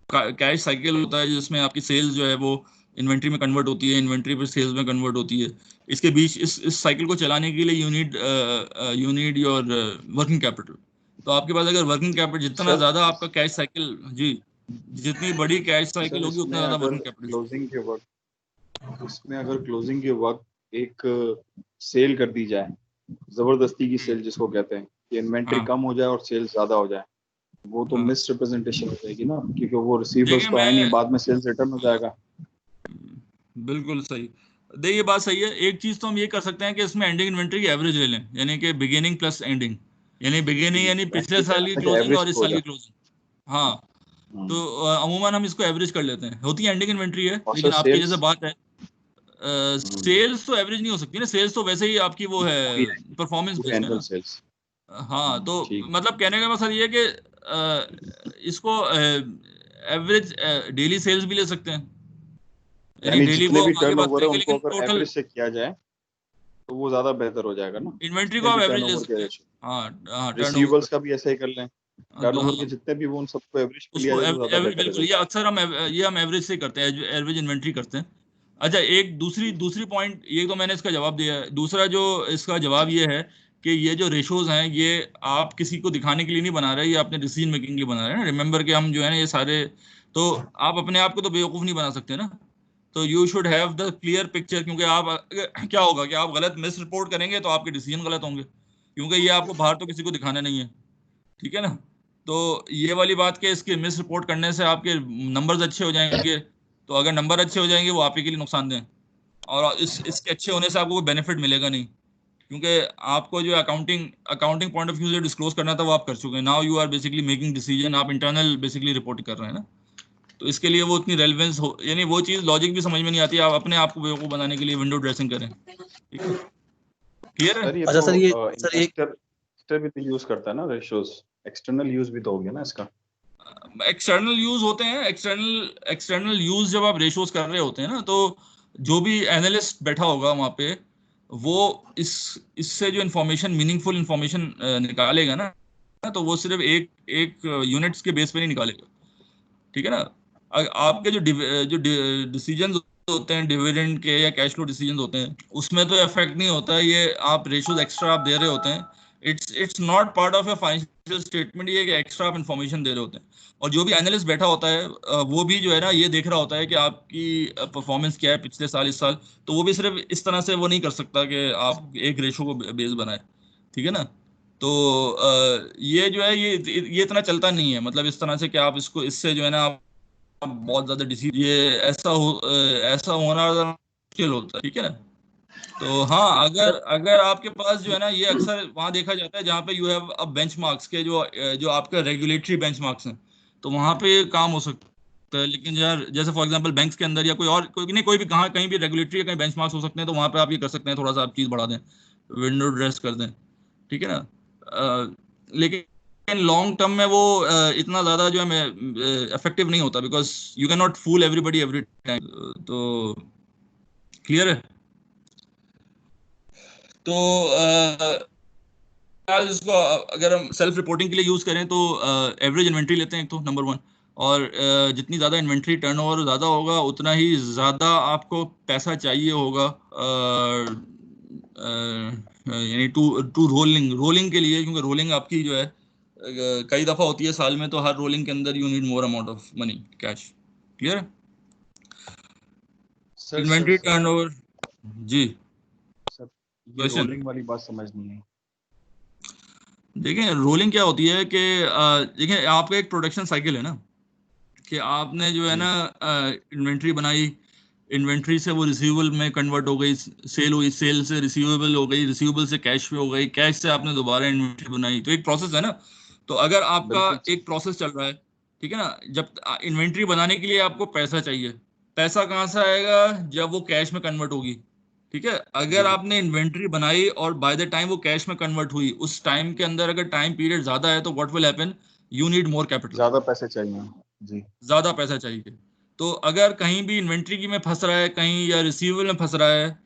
कैश साइकिल होता है जिसमें आपकी सेल्स जो है वो इन्वेंट्री में कन्वर्ट होती है, इन्वेंट्री पर सेल्स में कन्वर्ट होती है, इसके बीच इस साइकिल को चलाने के लिए you need your working capital. तो आपके पास अगर वर्किंग कैपिटल जितना ज्यादा आपका कैश साइकिल, जी जितनी बड़ी कैश साइकिल होगी उतना ज्यादा वर्किंग कैपिटल। क्लोजिंग के वक्त, इसमें अगर क्लोजिंग के वक्त एक सेल कर दी जाए, जबरदस्ती की सेल जिसको कहते हैं, कि इन्वेंट्री कम हो जाए और सेल ज्यादा हो जाए, वो तो मिस रिप्रेजेंटेशन हो जाएगी ना, क्योंकि वो रिसीवर्स तो है नहीं, बाद में सेल्स रिटर्न हो जाएगा। बिल्कुल सही, देखिए बात सही है। एक चीज तो हम ये कर सकते हैं कि इसमें एंडिंग इन्वेंट्री की एवरेज ले लें, यानी कि बिगिनिंग प्लस एंडिंग, यानी बिगिनिंग यानी पिछले साल की क्लोजिंग और इस साल की क्लोजिंग। हाँ, तो अमूमन हम इसको एवरेज कर लेते हैं। होती है एंडिंग इन्वेंट्री है, लेकिन आपकी जैसे बात है सेल्स तो एवरेज नहीं हो सकती ना, सेल्स तो वैसे ही आपकी वो है परफॉर्मेंस बेस्ड है ना। हाँ, तो मतलब कहने का मकसद ये है कि इसको एवरेज डेली सेल्स भी ले सकते हैं, यानी जितने भी टर्नओवर है उनको अगर एवरेज से किया जाए तो वो ज्यादा बेहतर हो जाएगा ना। इन्वेंट्री को आप एवरेज ले सकते हैं। हाँ, रिसीवेबल्स का भी ऐसा ही कर लें, टर्नओवर के जितने भी वो उन सबको एवरेज पे लिया जाए तो ज्यादा बेहतर है। बिल्कुल, ये अक्सर हम एवरेज से करते हैं, एवरेज इन्वेंट्री करते हैं। अच्छा, एक दूसरी पॉइंट, ये तो मैंने इसका जवाब दिया है। दूसरा जो इसका जवाब ये है कि ये जो रेशोज हैं ये आप किसी को दिखाने के लिए नहीं बना रहे, ये अपने डिसीजन मेकिंग के लिए बना रहे हैं। रिमेंबर कि हम जो है ना ये सारे, तो आप अपने आप को तो बेवकूफ़ नहीं बना सकते ना। तो you should have the clear picture, क्योंकि आप क्या होगा कि आप गलत मिस रिपोर्ट करेंगे तो आपके डिसीजन गलत होंगे, क्योंकि ये आपको बाहर तो किसी को दिखाना नहीं है। ठीक है ना, तो ये वाली बात कि इसके मिस रिपोर्ट करने से आपके नंबर्स अच्छे हो जाएंगे, तो अगर नंबर अच्छे हो जाएंगे वो आप ही के लिए नुकसानदेह, और इसके अच्छे होने से आपको कोई बेनिफिट मिलेगा नहीं, क्योंकि आपको जो अकाउंटिंग पॉइंट ऑफ व्यू से डिस्क्लोज करना था वो आप कर चुके हैं। Now you are basically making decision, आप इंटरनल बेसिकली रिपोर्ट कर रहे हैं ना, तो इसके लिए वो उतनी रेलेवेंस हो, यानी वो चीज़ लॉजिक भी समझ में नहीं आती, आप अपने आप को बेवकूफ़ बनाने के लिए विंडो ड्रेसिंग करें। ठीक है, क्लियर है? अच्छा सर, ये सर एक भी तो यूज करता है ना रेशियोज, एक्सटर्नल यूज भी तो हो गया ना इसका। एक्सटर्नल यूज होते हैं, एक्सटर्नल यूज जब आप रेशियोज कर रहे होते हैं ना, तो जो भी एनालिस्ट बैठा होगा वहाँ पे वो इससे जो इन्फॉर्मेशन, मीनिंगफुल इन्फॉर्मेशन निकालेगा ना, तो वो सिर्फ एक यूनिट्स के बेस पे नहीं निकालेगा। ठीक है ना, आपके जो डिसीजंस होते हैं डिविडेंड के या कैश फ्लो डिसीजंस होते हैं, उसमें तो इफेक्ट नहीं होता, ये आप रेशियोज एक्स्ट्रा आप दे रहे होते हैं, it's not part of a financial statement, ये एक्स्ट्रा आप इन्फॉर्मेशन दे रहे होते हैं। और जो भी एनालिस्ट बैठा होता है वो भी जो है ना ये देख रहा होता है कि आपकी परफॉर्मेंस क्या है पिछले साल इस साल, तो वो भी सिर्फ इस तरह से वो नहीं कर सकता कि आप एक रेशो को बेस बनाए। ठीक है ना, तो ये जो है ये इतना चलता नहीं है, मतलब इस तरह से कि आप इसको इससे जो है ना आप बहुत ज्यादा डिसीज, ये ऐसा होना मुश्किल होता है। ठीक है ना, तो हाँ, अगर आपके पास जो है ना, ये अक्सर वहाँ देखा जाता है जहाँ पे यू हैव अब बेंचमार्क्स के जो आपके रेगुलेटरी बेंचमार्क्स हैं, तो वहाँ पे काम हो सकता है। लेकिन यार जैसे फॉर एग्जांपल बैंक्स के अंदर या कोई भी कहीं भी रेगुलेटरी या कहीं बेंचमार्क्स हो सकते हैं, तो वहाँ पे आप ये कर सकते हैं, थोड़ा सा आप चीज़ बढ़ा दें, विंडो ड्रेस कर दें। ठीक है ना, लेकिन लेकिन लॉन्ग टर्म में वो इतना ज्यादा जो है इफेक्टिव नहीं होता, because you can not fool everybody every time. तो क्लियर है? तो इसको अगर हम सेल्फ रिपोर्टिंग के लिए यूज करें तो एवरेज इन्वेंट्री लेते हैं एक तो, नंबर वन। और जितनी ज़्यादा इन्वेंट्री टर्नओवर ज़्यादा होगा उतना ही ज़्यादा आपको पैसा चाहिए होगा यानी टू रोलिंग के लिए, क्योंकि रोलिंग आपकी जो है कई दफ़ा होती है साल में, तो हर रोलिंग के अंदर you need more amount of money, cash. Clear है? इन्वेंट्री टर्नओवर जी सर, ये रोलिंग वाली बात समझ नहीं है। देखिए रोलिंग क्या होती है कि देखिए आपका एक प्रोडक्शन साइकिल है ना, कि आपने जो है ना इन्वेंट्री बनाई, इन्वेंट्री से वो रिसीवेबल में कन्वर्ट हो गई, सेल हुई, सेल से रिसीवेबल हो गई, रिसीवेबल से कैश पे हो गई, कैश से आपने दोबारा इन्वेंट्री बनाई, तो एक प्रोसेस है ना। तो अगर आपका एक प्रोसेस चल रहा है, ठीक है ना, जब इन्वेंट्री बनाने के लिए आपको पैसा चाहिए, पैसा कहाँ से आएगा? जब वो कैश में कन्वर्ट होगी, ठीक है। अगर आपने इन्वेंट्री बनाई और बाय द टाइम वो कैश में कन्वर्ट हुई, उस टाइम के अंदर अगर टाइम पीरियड ज्यादा है तो what will happen? You need more capital, ज्यादा पैसे चाहिए जी, ज्यादा पैसा चाहिए। तो अगर कहीं भी इन्वेंट्री की में फंस रहा है कहीं, या रिसीवेबल में फंस रहा है,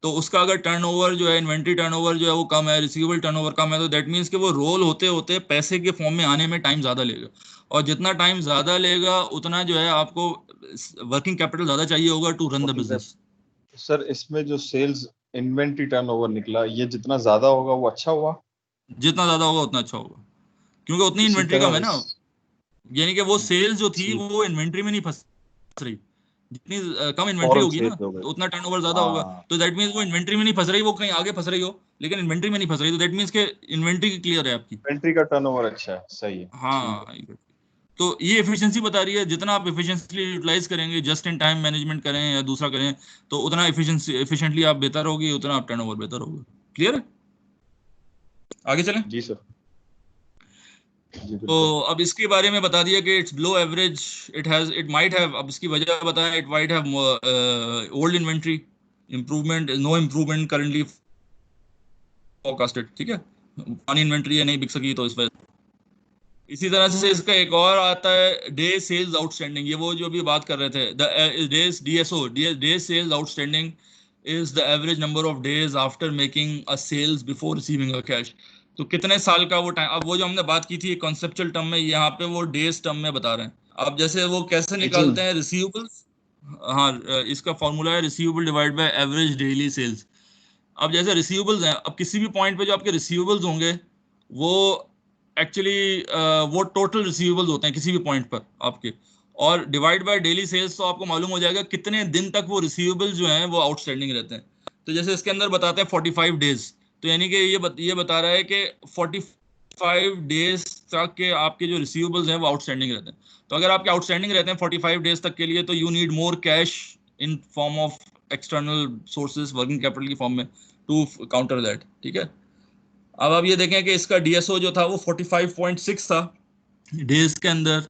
तो उसका अगर टर्नओवर जो है, इन्वेंट्री टर्नओवर जो है वो कम है, रिसीवेबल टर्नओवर कम है, तो दैट मीन्स कि वो रोल होते होते पैसे के फॉर्म में आने में टाइम ज्यादा लेगा, और जितना टाइम ज्यादा लेगा उतना जो है आपको वर्किंग कैपिटल ज्यादा चाहिए होगा to run the business. Sir इसमें जो सेल्स इन्वेंट्री टर्नओवर निकला, ये जितना ज्यादा होगा वो अच्छा हुआ? जितना ज्यादा होगा उतना अच्छा होगा, क्योंकि उतनी इन्वेंट्री कम है ना, यानी कि वो सेल्स जो थी वो इन्वेंट्री में नहीं फंस रही। जितनी कम इन्वेंट्री होगी ना तो उतना टर्नओवर ज्यादा होगा, तो दैट मींस वो इन्वेंट्री में नहीं फंस रही, वो कहीं आगे फंस रही हो लेकिन इन्वेंट्री में नहीं फंस रही, तो दैट मींस के इन्वेंट्री क्लियर है आपकी, इन्वेंट्री का टर्नओवर अच्छा है, सही है। हाँ। तो ये एफिशिएंसी बता रही है, जितना आप एफिशिएंटली यूटिलाइज करेंगे, जस्ट इन टाइम मैनेजमेंट करें या दूसरा करें, तो उतना एफिशिएंटली आप बेहतर होगी, उतना आप टर्नओवर बेहतर होगा। क्लियर है? आगे चलें जी सर। तो अब इसके बारे में बता दिया कि it's below average, it might have, अब इसकी वजह बताया, it might have old inventory, improvement, no improvement currently forecasted, ठीक है, पुरानी इन्वेंट्री है नहीं बिक सकी तो इस वजह। इसी तरह से इसका एक और आता है डे सेल्स आउटस्टैंडिंग, ये वो जो अभी बात कर रहे थे, the days DSO, day sales outstanding is the average number of days after making a sales before receiving a cash. तो कितने साल का वो टाइम, अब वो जो हमने बात की थी कॉन्सेप्चुअल टर्म में, यहाँ पे वो डेज टर्म में बता रहे हैं। अब जैसे वो कैसे निकालते हैं रिसीवेबल्स, हाँ, इसका फॉर्मूला है receivable divide by average daily sales. अब जैसे रिसीवेबल्स हैं, अब किसी भी पॉइंट पे जो आपके रिसीवेबल्स होंगे वो एक्चुअली वो टोटल रिसीवेबल्स होते हैं किसी भी पॉइंट पर आपके, और डिवाइड बाय डेली सेल्स, तो आपको मालूम हो जाएगा कितने दिन तक वो रिसीवेबल्स जो हैं वो आउटस्टैंडिंग रहते हैं। तो जैसे इसके अंदर बताते हैं 45 डेज, तो यानी कि ये बता रहा है कि 45 डेज तक के आपके जो रिसीवेबल्स हैं वो आउटस्टैंडिंग रहते हैं। तो अगर आपके आउटस्टैंडिंग रहते हैं 45 डेज तक के लिए, तो you need more cash in form of external sources, working capital की फॉर्म में, टू काउंटर दैट, ठीक है। अब आप ये देखें कि इसका डीएसओ जो था वो 45.6 था डेज के अंदर,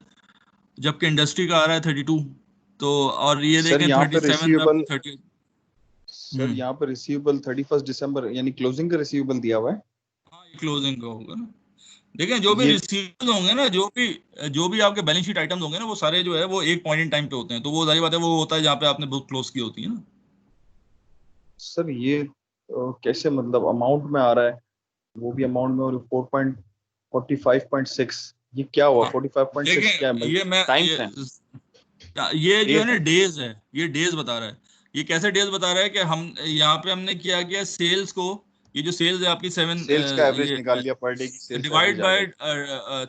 जबकि इंडस्ट्री का आ रहा है 32, तो और ये देखें 37 30। सर यहाँ पर रिसीवेबल 31 दिसंबर यानी क्लोजिंग का रिसीवेबल दिया हुआ है। हाँ, ये क्लोजिंग का होगा ना। देखें जो भी रिसीवेबल होंगे ना, जो भी आपके बैलेंस शीट आइटम्स होंगे ना, वो सारे जो है वो एक पॉइंट इन टाइम पे होते हैं, तो वो जारी बात है वो होता है जहाँ पे आपने बुक क्लोज की होती है ना। सर ये कैसे, मतलब अमाउंट में आ रहा है, वो भी अमाउंट में, और 45.6 ये क्या हुआ? 45.6 क्या है? ये मैं टाइम ये जो है ना डेज है, ये डेज बता रहा है। ये कैसे डेज बता रहा है कि हम यहाँ पे हमने क्या किया, सेल्स को, ये जो सेल्स है आपकी 7 सेल्स का एवरेज निकाल लिया, पर डे की सेल्स डिवाइड बाय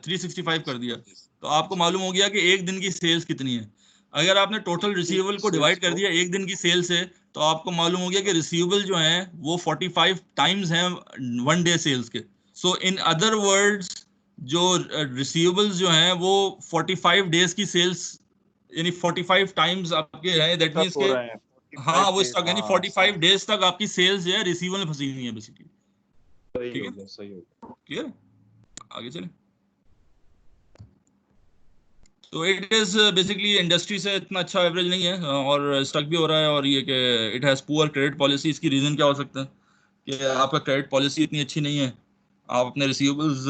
365 कर दिया, तो आपको मालूम हो गया कि एक दिन की सेल्स कितनी है। अगर आपने टोटल रिसीवेबल को डिवाइड कर दिया एक दिन की सेल से, तो आपको मालूम हो गया कि रिसीवेबल जो है वो 45 टाइम्स हैं 1 डे सेल्स के। सो इन अदर वर्ड्स जो रिसीवेबल्स जो हैं वो 45 डेज की सेल्स, यानी 45 टाइम्स आपके हैं, दैट मींस के हाँ वो स्टॉक, यानी 45 डेज तक आपकी सेल्स जो है रिसीवेबल में फंसी हुई है बेसिकली। ठीक है, सही हो गया, क्लियर? आगे चलें। तो इट इज बेसिकली इंडस्ट्री से इतना अच्छा एवरेज नहीं है, और स्टक भी हो रहा है, और ये कि it has poor credit policy. इसकी रीज़न क्या हो सकता है कि आपका क्रेडिट पॉलिसी इतनी अच्छी नहीं है, आप अपने रिसीवेबल्स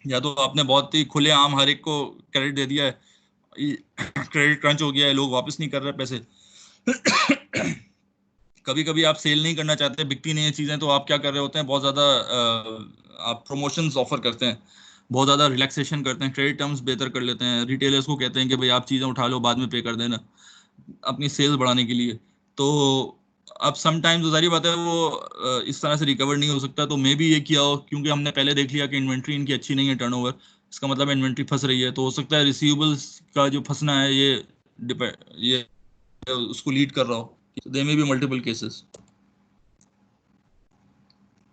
या तो आपने बहुत ही खुलेआम हर एक को क्रेडिट दे दिया है, क्रेडिट क्रंच हो गया है, लोग वापस नहीं कर रहे पैसे। कभी कभी आप सेल नहीं करना चाहते, बिकती नहीं है चीजें, तो आप क्या कर रहे होते हैं, बहुत ज्यादा आप प्रमोशंस ऑफर करते हैं, बहुत ज्यादा रिलैक्सेशन करते हैं, क्रेडिट टर्म्स बेहतर कर लेते हैं, रिटेलर्स को कहते हैं कि भाई आप चीजें उठा लो, बाद में पे कर देना, अपनी सेल्स बढ़ाने के लिए। तो अब समटाइम्स सारी बात है वो इस तरह से रिकवर नहीं हो सकता। तो मे भी ये किया हो, क्योंकि हमने पहले देख लिया कि इन्वेंट्री इनकी अच्छी नहीं है, टर्नओवर, इसका मतलब इन्वेंट्री फंस रही है, तो हो सकता है रिसीवेबल्स का जो फंसना है ये उसको लीड कर रहा हो। दे में भी मल्टीपल केसेस।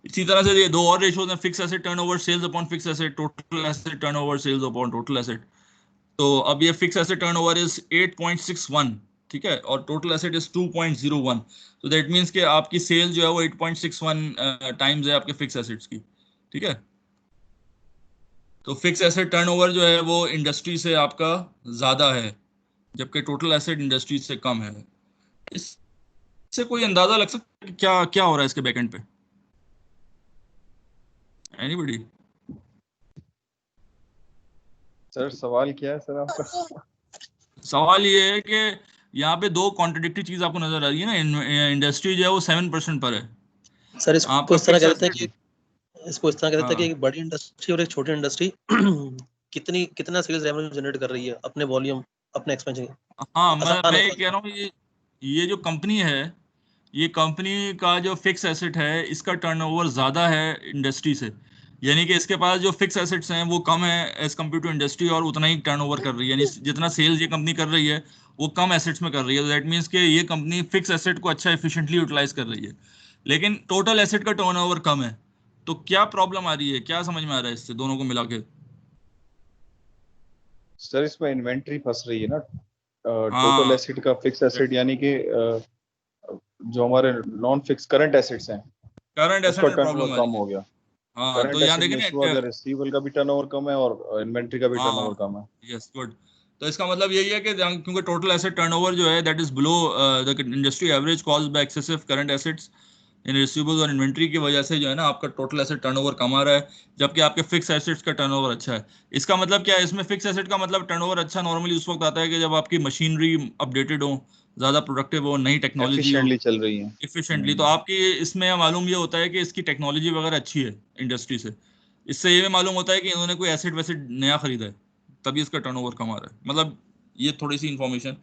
इसी तरह से ये दो और रेशियोज हैं, fix asset turnover sales upon fix asset, total asset turnover sales upon total asset. तो अब ये फिक्स एसेट टर्नओवर इज 8.61, ठीक है, और टोटल एसेट इज 2.01। तो दैट मींस कि आपकी सेल जो है वो 8.61 टाइम्स है आपके फिक्स एसेट्स की, ठीक है। तो फिक्स एसेट टर्नओवर जो है वो इंडस्ट्री से आपका ज्यादा है, जबकि टोटल एसेट इंडस्ट्री से कम है। इससे कोई अंदाजा लग सकता है क्या क्या हो रहा है इसके बैकएंड पे? एनीबॉडी? सर सवाल क्या है सर आपका? सवाल ये है कि यहाँ पे दो कॉन्ट्रडिक्टरी चीज आपको नजर आ रही है ना। इंडस्ट्री जो है वो 7% पर है, सर इसको आपका इस तरह फिक्स कह देते हैं कि हाँ एक बड़ी इंडस्ट्री और एक छोटी इंडस्ट्री कितना सेल्स रेवेन्यू जनरेट कर रही है अपने वॉल्यूम, अपने एक्सपेंशन। हाँ, आसान मैं है ये कह रहा हूँ, ये जो कंपनी है, ये कंपनी का जो फिक्स एसेट है इसका टर्नओवर ज्यादा है इंडस्ट्री से, यानी कि इसके पास जो फिक्स एसेट्स हैं वो कम है एज कम्पेयर टू इंडस्ट्री, और उतना ही टर्नओवर कर रही है, यानी जितना सेल्स ये कंपनी कर रही है वो कम एसेट्स में कर रही है। दैट मीन्स कि ये कंपनी फिक्स एसेट को अच्छा एफिशिएंटली यूटिलाइज कर रही है, लेकिन टोटल एसेट का टर्नओवर कम है। तो क्या प्रॉब्लम आ रही है, क्या समझ में आ रहा है इससे दोनों को मिला के? सर इसमें इन्वेंट्री फंस रही है ना। टोटल हाँ, एसेट का फिक्स एसेट यानी कि जो हमारे नॉन फिक्स करंट एसेट्स हैं करंट एसेट उसका में टर्नओवर प्रॉब्लम आ कम रही है। हो गया। हाँ, तो करंट यहाँ एसेट में देखें इशू आ ना, गया, रिसीवेबल का भी टर्नओवर कम है और इन्वेंट्री का भी टर्नओवर हाँ, कम है। Yes, good. तो इसका मतलब यही है कि क्योंकि टोटल एसेट टर्नओवर जो है that is below the industry average caused by excessive current assets in receivables और इन्वेंट्री की वजह से जो है ना आपका टोटल एसेट टर्नओवर कम आ रहा है, जबकि आपके फिक्स एसेट्स का टर्नओवर अच्छा है। इसका मतलब क्या है, इसमें फिक्स एसेट का मतलब टर्नओवर अच्छा नॉर्मली उस वक्त आता है कि जब आपकी मशीनरी अपडेटेड हो, ज़्यादा प्रोडक्टिव हो, नई टेक्नोलॉजी हो, एफिशिएंटली चल रही है। इफिशिएंटली। तो आपकी इसमें मालूम ये होता है कि इसकी टेक्नोलॉजी वगैरह अच्छी है इंडस्ट्री से। इससे ये भी मालूम होता है कि इन्होंने कोई एसेट वैसेट नया खरीदा है, तभी इसका टर्नओवर कम आ रहा है। मतलब ये थोड़ी सी इंफॉर्मेशन,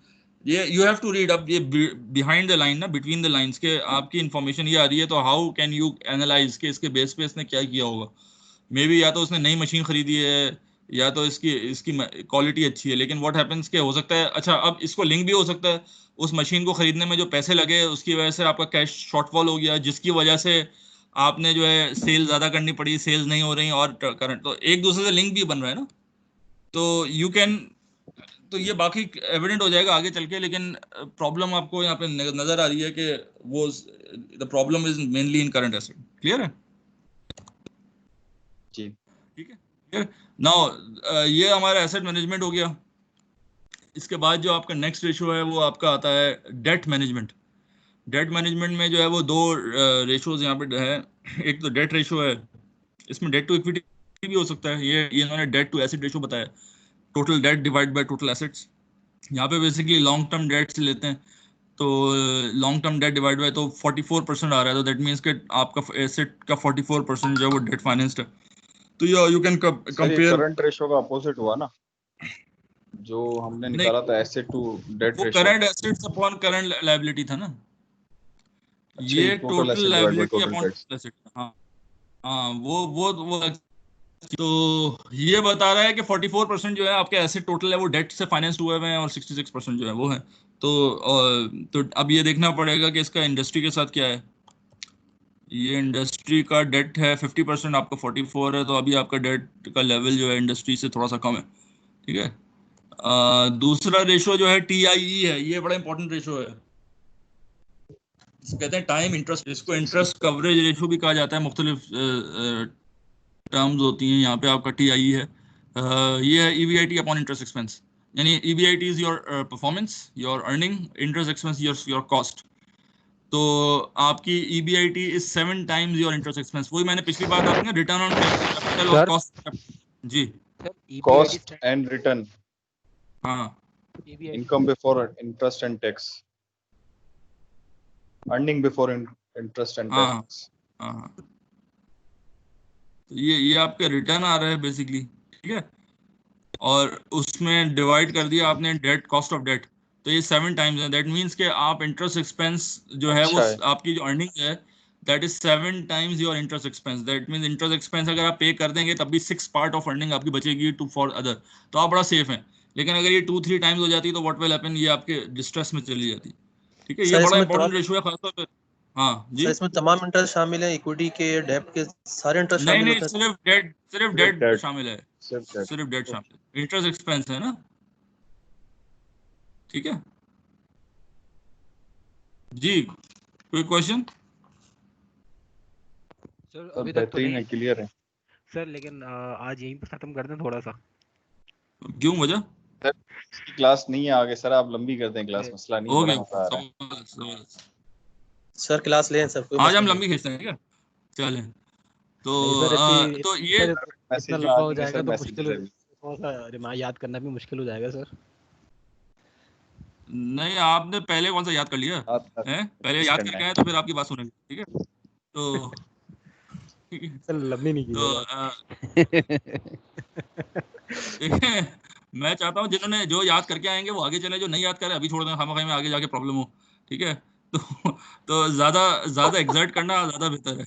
ये यू हैव टू रीड अब, ये बिहाइंड द लाइन ना, बिटवीन द लाइंस के आपकी इंफॉर्मेशन ये आ रही है, तो हाउ कैन यू एनालाइज के इसके बेस पे इसने क्या किया होगा। मे बी या तो उसने नई मशीन खरीदी है, या तो इसकी इसकी क्वालिटी अच्छी है, लेकिन व्हाट हैपेंस के हो सकता है, अच्छा अब इसको लिंक भी हो सकता है उस मशीन को खरीदने में जो पैसे लगे उसकी वजह से आपका कैश शॉर्टफॉल हो गया, जिसकी वजह से आपने जो है सेल ज्यादा करनी पड़ी, सेल्स नहीं हो रही, और करंट, तो एक दूसरे से लिंक भी बन रहा है ना। तो यू कैन, तो ये बाकी एविडेंट हो जाएगा आगे चल के, लेकिन प्रॉब्लम आपको यहाँ पे नजर आ रही है कि वो the problem is mainly in current asset. Clear है? जी ठीक है, क्लियर। नाउ ये हमारा एसेट मैनेजमेंट हो गया। इसके बाद जो आपका नेक्स्ट रेशियो है वो आपका आता है डेट मैनेजमेंट। डेट मैनेजमेंट में जो है वो दो रेशियोज यहाँ पे है। एक तो डेट रेशियो है, इसमें डेट टू इक्विटी भी हो सकता है, ये इन्होंने डेट टू एसेट रेशियो बताया, total date divide by total assets. यहाँ पे बेसिकली लॉन्ग टर्म डेट्स लेते हैं, तो long term debt divide by तो 44% आ रहा है, तो दैट मीन्स कि आपका एसेट का 44% जो है वो डेट फाइनेंस्ड है। तो यू कैन सर ये कंपेयर। करंट रेशो का अपोजिट हुआ ना, जो हमने नहीं, निकाला था एसेट टू डेट वो ratio. Current assets upon current liability था ना, अच्छा ये ये total total asset divide by liability total upon debts. Total asset. हाँ, हाँ, वो तो ये बता रहा है कि 44% जो है आपके एसेट टोटल है वो डेट से फाइनेंस्ड हुए हुए हैं, और 66% जो है वो है। तो अब ये देखना पड़ेगा कि इसका इंडस्ट्री के साथ क्या है। ये इंडस्ट्री का डेट है 50%, आपका 44 है, तो अभी आपका डेट का लेवल जो है इंडस्ट्री से थोड़ा सा कम है, ठीक है। दूसरा रेशो जो है TIE है, ये बड़ा इंपॉर्टेंट रेशो है। इसको कहते हैं टाइम इंटरेस्ट, इसको इंटरेस्ट कवरेज रेशो भी कहा जाता है, मुख्तलिफ टर्म्स होती हैं। यहाँ पे आपका TIE है, ये है EBIT अपॉन इंटरेस्ट एक्सपेंस, यानी EBIT is your performance, your earning, interest expense your cost. तो आपकी EBIT is 7 times your interest expense. वही मैंने पिछली बार आपने रिटर्न ऑन कैपिटल और सर कॉस्ट। जी sir EBIT cost and return, हाँ EBIT income before interest and tax, earning before interest and हाँ टैक्स। हाँ, तो ये आपके रिटर्न आ रहा है बेसिकली, ठीक है। और उसमें डिवाइड कर दिया आपने डेट, कॉस्ट ऑफ डेट, तो ये 7 टाइम्स है। दैट मीन्स कि आप इंटरेस्ट एक्सपेंस जो है वो अच्छा है। आपकी जो अर्निंग है that is 7 times your interest expense. That means interest expense अगर आप पे कर देंगे तब भी 6 पार्ट ऑफ अर्निंग आपकी बचेगी टू फॉर अदर, तो आप बड़ा सेफ हैं। लेकिन अगर ये 2-3 टाइम्स हो जाती तो व्हाट विल हैपन, ये आपके डिस्ट्रेस में चली जाती, ठीक है। ये सर बड़ा इसमें इंपॉर्टेंट तमाम रेशो है खासतौर पर। हाँ सर जी, इसमें तमाम इंटरेस्ट शामिल है, इक्विटी के, डेब्ट के, सारे इंटरेस्ट नहीं शामिल नहीं, होते हैं। सिर्फ सिर्फ डेट डेट, शामिल है, सिर्फ डेट। सिर्फ डेट शामिल है, इंटरेस्ट एक्सपेंस है ना, ठीक है जी। कोई क्वेश्चन? सर सर अभी तक तो बेहतरीन है, नहीं क्लियर है। सर, लेकिन आज यहीं पर खत्म कर दें थोड़ा सा। क्यों, वजह? सर इसकी क्लास नहीं है आगे, सर आप लंबी कर दें क्लास, मसला नहीं, बड़ा होगी, मजा आ रहा है। समझ। सर क्लास लें सर, कोई आज मसला हम नहीं। लंबी खींचते हैं, ठीक है, चलें। तो नहीं सर, तो ये सर इतना मैसेज लंबा आ हो रही है जाएगा सर, तो मैसेज मुश्किल हो, अभी। थोड़ा सा रिमाइंड याद करना भी मुश्किल हो जाएगा सर। नहीं, आपने पहले कौन सा याद कर लिया है? पहले याद करना करके आए है। तो फिर आपकी बात सुनेंगे, ठीक है। तो सर लंबी नहीं तो कीजिएगा। देखिए, मैं चाहता हूँ जिन्होंने जो याद करके आएंगे वो आगे चले, जो नहीं याद करे अभी छोड़ दें, खामखा में आगे जाके प्रॉब्लम हो, ठीक है। तो ज्यादा ज्यादा एग्जर्ट करना ज्यादा बेहतर है,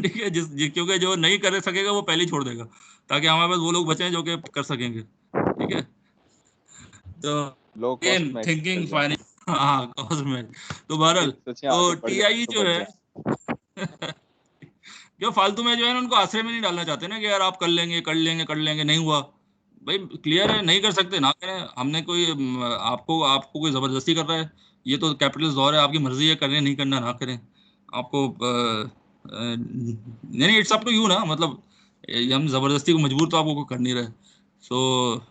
ठीक है। क्योंकि जो नहीं कर सकेगा वो पहले ही छोड़ देगा, ताकि हमारे पास वो लोग बचे हैं जो कि कर सकेंगे, ठीक है। तो लो कॉस्ट में थिंकिंग चल जाए। फाइनेंस, हाँ कॉस्ट में। तो बहरहाल, सच तो आगे बढ़ जाए टीआई तो जो बढ़ है जाए। जो फालतू में जो है ना उनको आश्रय में नहीं डालना चाहते ना, कि यार आप कर लेंगे कर लेंगे कर लेंगे, नहीं हुआ भाई, क्लियर है, नहीं कर सकते ना करें। हमने कोई आपको आपको कोई जबरदस्ती कर रहा है? ये तो कैपिटलिस्ट दौर है, आपकी मर्जी है, करें नहीं करना ना करें। आपको नहीं नहीं, इट्स अप टू यू ना, मतलब हम जबरदस्ती को मजबूर तो आपको कर नहीं रहे। सो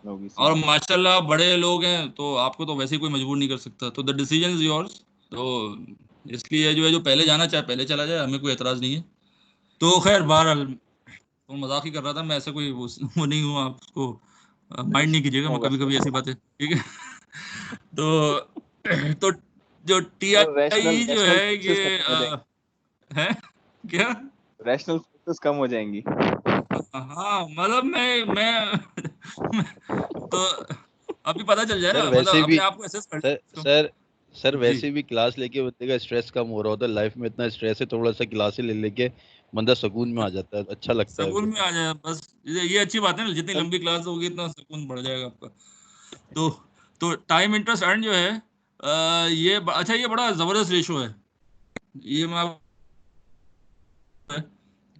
लोग और इसी माशाल्लाह बड़े लोग हैं तो आपको तो वैसे ही कोई मजबूर नहीं कर सकता, तो द डिसीजन इज योर्स। तो इसलिए जो है, जो पहले जाना चाहे पहले चला जाए, हमें कोई एतराज नहीं है। तो खैर बहरहाल, तो मजाक ही कर रहा था मैं, ऐसे कोई वो नहीं हूँ, आपको माइंड नहीं कीजिएगा, मैं होगा कभी सर। कभी ऐसी बातें, ठीक है। तो तो जो सर रैशनल टीआई जो रैशनल है फोर्सेस ये खत्म हो जाएंगी, है क्या? रैशनल फोर्सेस कम हो जाएंगी। हाँ मतलब तो अभी पता चल जाए सर ना, मतलब वैसे भी अपने आप को एसेस कर सर इसको। सर सर जी, वैसे भी क्लास लेके बंदे का स्ट्रेस कम हो रहा होता है। लाइफ में इतना स्ट्रेस है, थोड़ा सा क्लास ले लेके बंदा सुकून में आ जाता है, अच्छा लगता है सुकून फिर। में आ जाए बस, ये अच्छी बात है ना, जितनी सर लंबी क्लास होगी इतना सुकून बढ़ जाएगा आपका। तो टाइम इंटरेस्ट अर्न जो है, अच्छा, ये बड़ा जबरदस्त रेशो है। ये मैं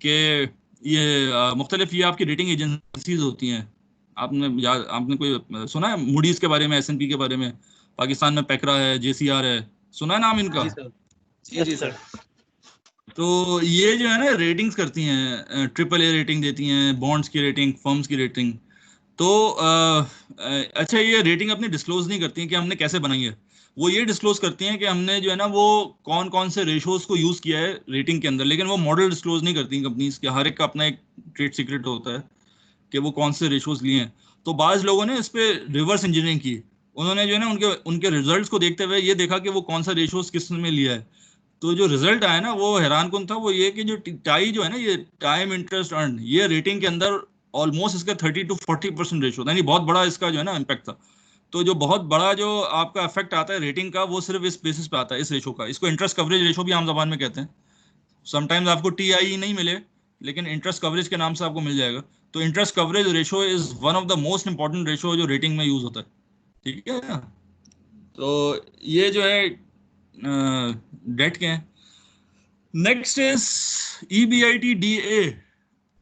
कि ये मुख्तलिफ ये आपकी रेटिंग एजेंसीज होती हैं। आपने कोई सुना है मूडीज के बारे में, एस&पी के बारे में? पाकिस्तान में पैकरा है, जेसीआर है, सुना है नाम इनका? जी सर, जी सर। तो ये जो है ना रेटिंग्स करती हैं, ट्रिपल ए रेटिंग देती हैं, बॉन्ड्स की रेटिंग, फर्म्स की रेटिंग। तो अच्छा, ये रेटिंग अपनी डिस्क्लोज नहीं करती हैं कि हमने कैसे बनाई है। वो ये डिस्क्लोज करती हैं कि हमने जो है ना वो कौन कौन से रेशोज को यूज किया है रेटिंग के अंदर, लेकिन वो मॉडल डिस्क्लोज नहीं करती कंपनीज के। हर एक का अपना एक ट्रेड सीक्रेट होता है कि वो कौन से रेशोज लिए हैं। तो बाज लोगों ने इस पे रिवर्स इंजीनियरिंग की। उन्होंने जो है ना उनके उनके रिजल्ट्स को देखते हुए ये देखा कि वो कौन सा रेशोज किस में लिया है। तो जो रिजल्ट आया ना वो हैरान कुन था। वो ये कि जो टाई जो है ना, ये टाइम इंटरेस्ट अर्न, ये रेटिंग के अंदर ऑलमोस्ट इसका 30 to 40% रेशो था, यानी बहुत बड़ा इसका जो है ना इम्पैक्ट था। तो जो बहुत बड़ा जो आपका इफेक्ट आता है रेटिंग का, वो सिर्फ इस बेसिस पे आता है, इस रेशो का। इसको इंटरेस्ट कवरेज रेशो भी आम जबान में कहते हैं। समटाइम्स आपको टीआई नहीं मिले, लेकिन इंटरेस्ट कवरेज के नाम से आपको मिल जाएगा। तो interest coverage ratio is one of the most important ratio जो रेटिंग में यूज होता है, ठीक है। तो ये जो है डेट के हैं। Next is EBIT DA।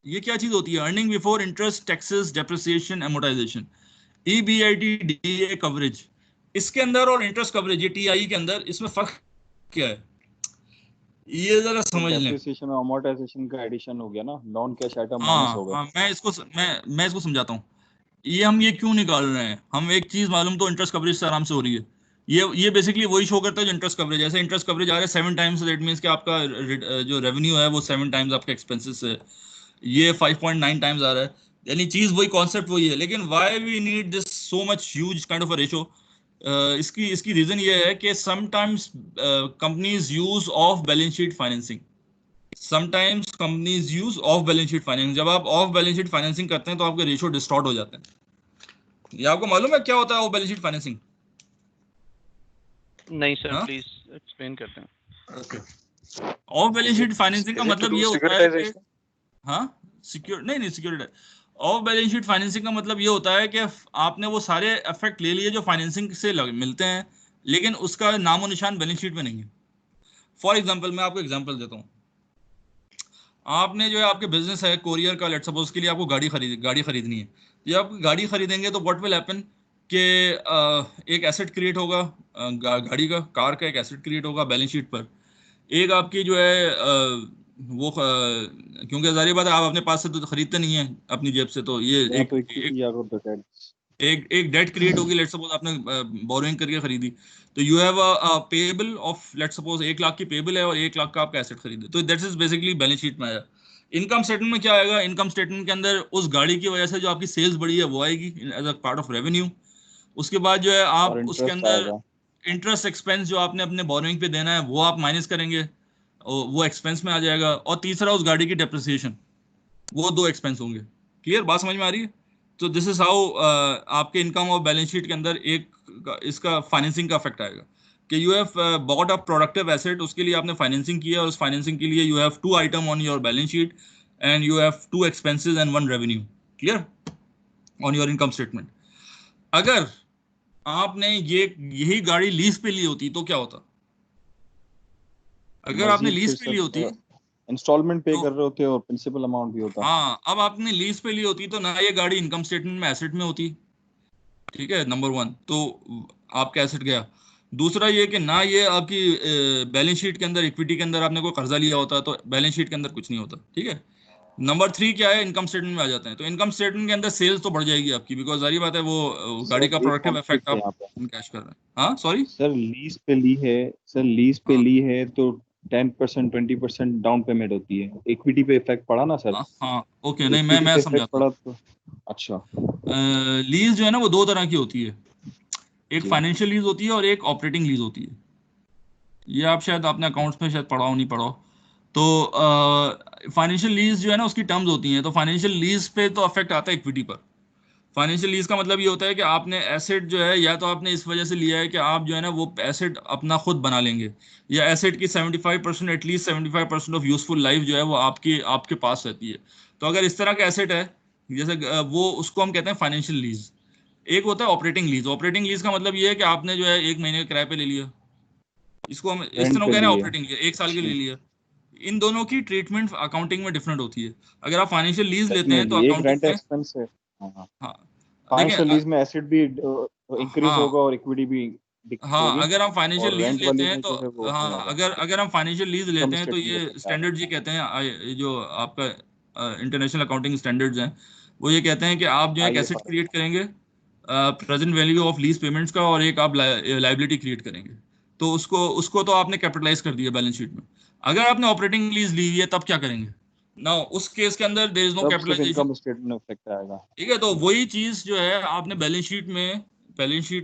ये क्या चीज होती है? Earning before interest, taxes, depreciation, amortization. EBIT DA coverage, इसके अंदर और इंटरेस्ट कवरेज, ये टीआई के अंदर, इसमें फर्क क्या है ये जरा समझ लें। डेप्रिसिएशन और अमोर्टाइजेशन का एडिशन हो गया ना, नॉन कैश आइटम माइनस हो हाँ गए। हाँ, मैं इसको समझाता हूँ। ये हम ये क्यों निकाल रहे हैं, हम एक चीज मालूम तो इंटरेस्ट कवरेज से आराम से हो रही है। ये बेसिकली वही शो करता है जो इंटरेस्ट कवरेज। जैसे इंटरेस्ट कवरेज आ रहा है 7 टाइम्स, दैट मीन्स कि आपका जो रेवेन्यू है वो 7 टाइम्स आपके एक्सपेंसेस है। ये 5.9 टाइम्स आ रहा है। यानी चीज वही, कॉन्सेप्ट वही है, लेकिन why we need this so much huge kind of a ratio? इसकी इसकी रीजन ये है कि sometimes companies use of balance sheet financing. Sometimes companies use of balance sheet financing. जब आप ऑफ बैलेंस शीट फाइनेंसिंग करते हैं तो आपके रेशो डिस्टॉर्ट हो जाते हैं। ये आपको मालूम है क्या होता है ऑफ बैलेंस शीट फाइनेंसिंग? नहीं सर, हाँ? प्लीज एक्सप्लेन करते हैं। Okay, of balance sheet financing का मतलब ये होता है कि हाँ सिक्योर नहीं security. Of balance sheet financing का मतलब ये होता है कि आपने वो सारे इफेक्ट ले लिए जो फाइनेंसिंग से मिलते हैं, लेकिन उसका नामो निशान बैलेंस शीट में नहीं है। फॉर एग्जांपल मैं आपको एग्जांपल देता हूँ। आपने जो है आपके बिजनेस है कोरियर का, लेट्स सपोज के लिए आपको गाड़ी खरीदनी है। जब आप गाड़ी खरीदेंगे तो व्हाट विल हैपन कि एक एसेट क्रिएट होगा, गाड़ी का, कार का एक एसेट क्रिएट होगा बैलेंस शीट पर। एक आपकी जो है वो क्योंकि जाहिर बात है आप अपने पास से तो खरीदते नहीं है अपनी जेब से, तो ये एक डेट क्रिएट होगी। लेट्स सपोज आपने बोरोइंग करके खरीदी, तो you have a payable of let's suppose 1 lakh की पेएबल है और 1 लाख का आपका एसेट खरीदे, तो that is basically balance sheet में आया। इनकम स्टेटमेंट में क्या आएगा? इनकम स्टेटमेंट के अंदर उस गाड़ी की वजह से जो आपकी सेल्स बढ़ी है वो आएगी as a part of revenue. उसके बाद जो है आप उसके अंदर इंटरेस्ट एक्सपेंस जो आपने अपने बोरोइंग पे देना है वो आप माइनस करेंगे, वो एक्सपेंस में आ जाएगा। और तीसरा उस गाड़ी की डेप्रिसिएशन, वो 2 एक्सपेंस होंगे। क्लियर? बात समझ में आ रही है? तो दिस इज हाउ आपके इनकम और बैलेंस शीट के अंदर एक इसका फाइनेंसिंग का इफेक्ट आएगा कि you have bought a productive asset, उसके लिए आपने फाइनेंसिंग किया और उस फाइनेंसिंग के लिए you have 2 item on your balance sheet and you have 2 expenses and 1 revenue. Clear? On your income statement. अगर आपने यही गाड़ी लीज पे ली होती तो क्या होता? अगर आपने लीज पे ली होती, इंस्टॉलमेंट पे कर रहे होते और प्रिंसिपल अमाउंट भी होता। हाँ, अब आपने लीज पे ली होती तो ना ये गाड़ी इनकम स्टेटमेंट में एसेट में होती, ठीक है, नंबर 1, तो आपका एसेट गया। दूसरा ये कि ना ये आपकी बैलेंस शीट के अंदर, इक्विटी के अंदर आपने कोई कर्जा लिया होता तो बैलेंस शीट के अंदर कुछ नहीं होता, ठीक है। नंबर 3 क्या है? इनकम स्टेटमेंट में आ जाते हैं। तो इनकम स्टेटमेंट के अंदर सेल्स तो बढ़ जाएगी आपकी, बिकॉज जारी बात है वो गाड़ी का प्रोडक्टिव इफेक्ट आप कैश कर रहे हैं। हाँ सॉरी सर, लीज पे ली है, सर लीज पे ली है तो 10% 20% डाउन पेमेंट होती है, इक्विटी पे इफेक्ट पड़ा ना सर? हाँ ओके, नहीं मैं समझाता हूँ। तो अच्छा, लीज जो है ना वो 2 तरह की होती है, एक फाइनेंशियल लीज होती है और एक ऑपरेटिंग लीज होती है। ये आप शायद अपने अकाउंट्स में शायद पढ़ाओ नहीं पढ़ाओ। तो फाइनेंशियल लीज जो है ना उसकी टर्म्स होती हैं। तो फाइनेंशियल लीज पे तो अफेक्ट आता है इक्विटी पर। फाइनेंशियल लीज का मतलब ये होता है कि आपने एसेट जो है या तो आपने इस वजह से लिया है कि आप जो है ना वो एसेट अपना खुद बना लेंगे, या एसेट की 75% एटलीस्ट 75% ऑफ यूजफुल लाइफ जो है वो आपके पास रहती है। तो अगर इस तरह का एसेट है जैसे वो, उसको हम कहते हैं फाइनेंशियल लीज। एक होता है ऑपरेटिंग लीज। ऑपरेटिंग लीज का मतलब ये है कि आपने जो है 1 महीने किराए पे ले लिया, इसको हम इस तरह कहते हैं ऑपरेटिंग लिया, 1 साल के ले लिया। इन दोनों की ट्रीटमेंट अकाउंटिंग में डिफरेंट होती है। अगर आप फाइनेंशियल लीज लेते हैं तो अकाउंटिंग में एक्सपेंस है। हाँ फाइनेंशियल लीज में एसेट भी इंक्रीज होगा और इक्विटी भी हाँ, अगर हम फाइनेंशियल लीज लेते हैं तो हाँ, अगर अगर हम फाइनेंशियल लीज लेते हैं तो ये स्टैंडर्ड ये कहते हैं, जो आपका इंटरनेशनल अकाउंटिंग स्टैंडर्ड्स हैं वो ये कहते हैं कि आप जो है एसेट क्रिएट करेंगे present value of lease payments का, और एक आप लाइबिलिटी क्रिएट करेंगे। तो उसको तो आपने कैपिटलाइज कर दिया बैलेंस शीट में। अगर आपने ऑपरेटिंग लीज ली है तब क्या करेंगे ना? उस केस के अंदर देयर इज नो कैपिटलाइजेशन, ठीक है। तो वही चीज जो है आपने बैलेंस शीट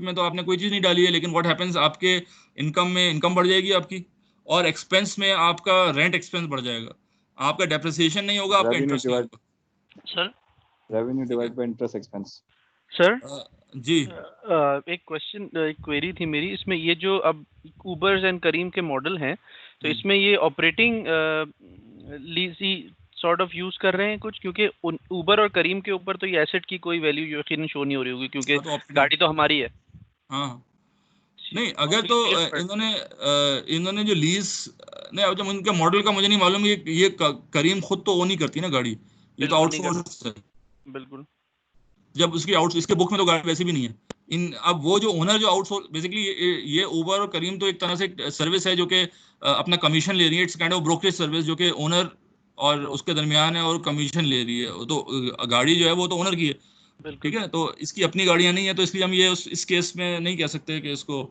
में तो आपने कोई चीज नहीं डाली है, लेकिन व्हाट हैपेंस आपके इनकम में इनकम बढ़ जाएगी आपकी, और एक्सपेंस में आपका रेंट एक्सपेंस बढ़ जाएगा, आपका डेप्रिसिएशन नहीं होगा, आपका इंटरेस्ट नहीं होगा। Sir revenue divide by interest expense. Sir जी एक क्वेश्चन, एक क्वेरी थी मेरी इसमें। ये जो अब उबर्स एंड करीम के मॉडल हैं, तो इसमें ये operating lease sort of use कर रहे हैं कुछ, क्योंकि उबर और करीम के ऊपर तो ये एसेट की कोई वैल्यू यकीनन शो नहीं हो रही होगी, क्योंकि गाड़ी तो हमारी है। हाँ नहीं, अगर तो इन्होंने जो लीज नहीं, अब जब उनके मॉडल का मुझे नहीं मालूम, ये करीम खुद तो ओन नहीं करती ना गाड़ी, ये तो आउटसोर्स है। बिल्कुल, जब उसकी इसके बुक में तो गाड़ी वैसे भी नहीं है। अब वो जो ओनर जो आउटसोर्स, बेसिकली ये उबर और करीम तो एक तरह से सर्विस है जो कि अपना कमीशन ले रही है। It's kind of brokerage service जो कि ओनर और उसके दरमियान है और कमीशन ले रही है। तो गाड़ी जो है वो तो ओनर की है, ठीक है। तो इसकी अपनी गाड़ियां नहीं है, तो इसलिए हम ये इस केस में नहीं कह सकते कि इसको,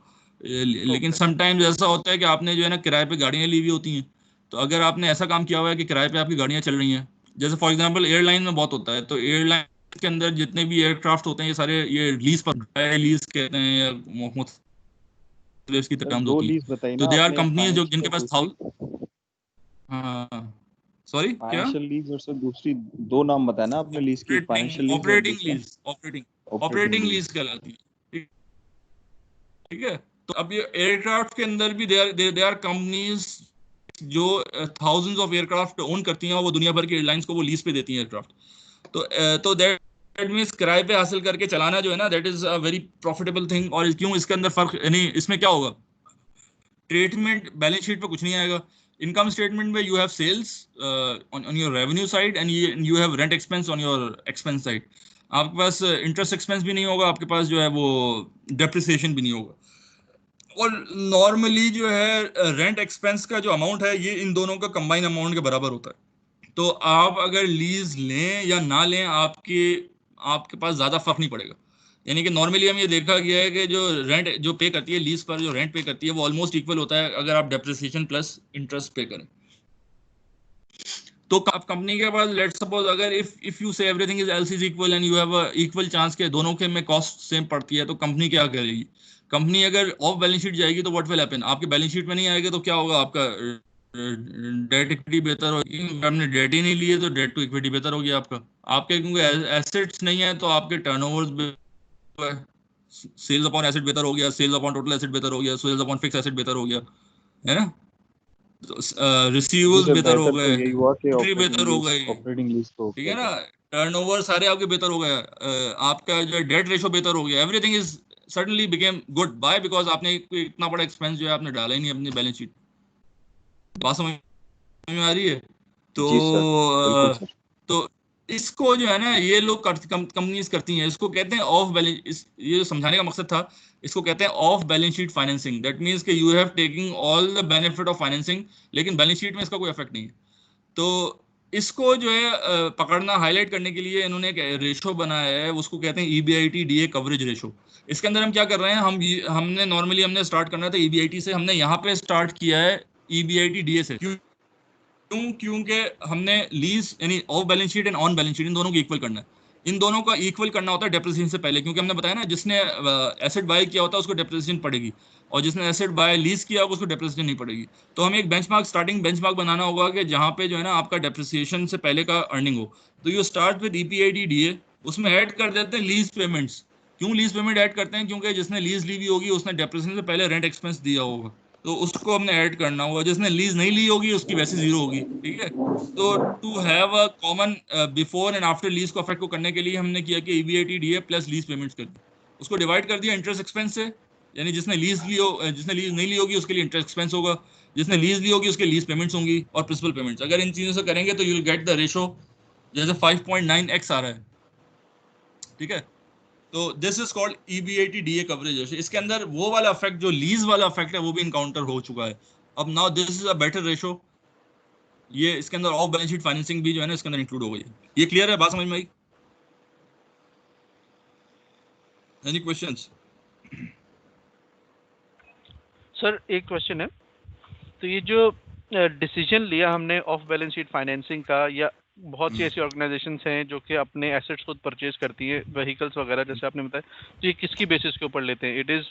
लेकिन समटाइम्स ऐसा होता है कि आपने जो है ना किराए पे गाड़ियां ली हुई होती हैं। तो अगर आपने ऐसा काम किया हुआ है कि किराए पे आपकी गाड़ियां चल रही हैं, जैसे फॉर एग्जांपल एयरलाइन में बहुत होता है, तो एयरलाइन के अंदर जितने भी एयरक्राफ्ट होते हैं ये सारे ये लीज पर लीज कहते हैं या मुख्तलिफ की टर्म्स दो होती लीज है। बताई तो ना दे आर आपने, कंपनीज जो जिनके पास फाइनेंशियल हाँ सॉरी क्या लीज और सर दूसरी दो नाम बताया ना आपने लीज की, एक फाइनेंशियल लीज और दूसरा ऑपरेटिंग ऑपरेटिंग लीज। लीज कहलाती है, ठीक है। तो अब ये एयरक्राफ्ट के अंदर भी दे आर कंपनीज जो थाउजेंड्स ऑफ एयरक्राफ्ट ओन करती हैं, वो दुनिया भर की एयरलाइंस को वो लीज पे देती हैं एयरक्राफ्ट। तो दैट मींस किराए पे हासिल करके चलाना जो है ना, that is a very profitable thing. और क्यों इसके अंदर फर्क, यानी इसमें क्या होगा, स्टेटमेंट बैलेंस शीट पे कुछ नहीं आएगा। इनकम स्टेटमेंट में you have sales on your revenue side and you have rent expense on your expense side. आपके पास इंटरेस्ट एक्सपेंस भी नहीं होगा, आपके पास जो है वो डेप्रिसिएशन भी नहीं होगा। और नॉर्मली जो है रेंट एक्सपेंस का जो अमाउंट है ये इन दोनों का कंबाइन अमाउंट के बराबर होता है। तो आप अगर लीज लें या ना लें, आपके पास ज़्यादा फर्क नहीं पड़ेगा। यानी कि नॉर्मली हम ये देखा गया है कि जो रेंट जो पे करती है लीज पर, जो रेंट पे करती है वो ऑलमोस्ट इक्वल होता है अगर आप डेप्रिसिएशन प्लस इंटरेस्ट पे करें। तो आप कंपनी के पास लेट्स सपोज अगर इफ यू से everything is else is equal and you have a equal chance के दोनों के में कॉस्ट सेम पड़ती है, तो कंपनी क्या करेगी? कंपनी अगर ऑफ बैलेंस शीट जाएगी तो व्हाट विल हैपन, आपके बैलेंस शीट में नहीं आएगा तो क्या होगा, आपका डेट इक्विटी बेहतर होगी। आपने डेट ही नहीं लिए तो डेट टू इक्विटी बेहतर होगी आपका। आपके क्योंकि एसेट्स नहीं है तो आपके टर्नओवर्स, सेल्स अपॉन एसेट बेहतर हो गया, सेल्स अपॉन टोटल एसेट बेहतर हो गया, सेल्स अपॉन फिक्स एसेट बेहतर हो गया, है ना। रिसीवेबल्स बेहतर हो गए, यही हुआ कि इन्वेंटरी बेहतर हो गई, ऑपरेटिंग लीज तो ठीक है ना। टर्नओवर सारे आपके बेहतर हो गए, आपका जो डेट रेशो बेहतर हो गया, everything is suddenly became good by because आपने इतना बड़ा एक्सपेंस जो है आपने डाला ही नहीं अपनी बैलेंस शीट। बात समझ में आ रही है? तो जी सर, बिल्कुल सर। तो इसको जो है ना ये लोग कंपनीज करती हैं, इसको कहते हैं ऑफ बैलेंस। ये समझाने का मकसद था, इसको कहते हैं off balance sheet financing. That means कि you have taking all the benefit of financing, लेकिन बैलेंस शीट में इसका कोई इफेक्ट नहीं है। तो इसको जो है पकड़ना, हाईलाइट करने के लिए इन्होंने एक रेशो बनाया है, उसको कहते हैं EBIT DA कवरेज रेशो। इसके अंदर हम क्या कर रहे हैं, हमने स्टार्ट करना था EBIT से, हमने यहाँ पे स्टार्ट किया है EBIT DA से। क्योंकि हमने लीज यानी of balance sheet and on balance sheet in दोनों को इक्वल करना है। इन दोनों का इक्वल करना होता है डेप्रिसिएशन से पहले, क्योंकि हमने बताया ना जिसने एसेट बाय किया होता है उसको डेप्रिसिएशन पड़ेगी, और जिसने एसेट बाय लीज किया उसको डेप्रिसिएशन नहीं पड़ेगी। तो हमें एक स्टार्टिंग बेंचमार्क बनाना होगा कि जहाँ पे जो है ना आपका डेप्रिसिएशन से पहले का अर्निंग हो। तो you start with EBIT DA, उसमें ऐड कर देते हैं लीज पेमेंट्स। क्यों लीज पेमेंट ऐड करते हैं? क्योंकि जिसने लीज ली हुई होगी उसने डेप्रिसिएशन से पहले रेंट एक्सपेंस दिया होगा, तो उसको हमने ऐड करना होगा। जिसने लीज नहीं ली होगी उसकी वैसे जीरो होगी, ठीक है। तो to have a common before and after lease को अफेक्ट को करने के लिए हमने किया कि EBIT DA plus lease payments कर दी, उसको डिवाइड कर दिया इंटरेस्ट एक्सपेंस से। यानी जिसने लीज नहीं ली होगी उसके लिए इंटरेस्ट एक्सपेंस होगा, जिसने लीज ली होगी उसके लीज पेमेंट्स होंगी और प्रिंसिपल पेमेंट्स। अगर इन चीजों से करेंगे तो you will get the ratio जैसे 5.9x आ रहा है, ठीक है। तो this is called EBIT DA coverage ratio. इसके अंदर वो वाला इफेक्ट जो लीज वाला इफेक्ट है वो भी इनकाउंटर हो चुका है। अब now this is a better ratio, ये इसके अंदर ऑफ बैलेंस शीट फाइनेंसिंग भी जो है ना इसके अंदर इंक्लूड हो गई है। ये क्लियर है? बात समझ में आई? Any questions? सर एक क्वेश्चन है, तो ये जो डिसीजन लिया हमने ऑफ बैलेंस शीट फाइनेंसिंग का, या बहुत सी ऐसी ऑर्गेनाइजेशंस हैं जो कि अपने एसेट्स खुद परचेज करती है, व्हीकल्स वगैरह जैसे आपने बताया, तो ये किसकी बेसिस के ऊपर लेते हैं? It is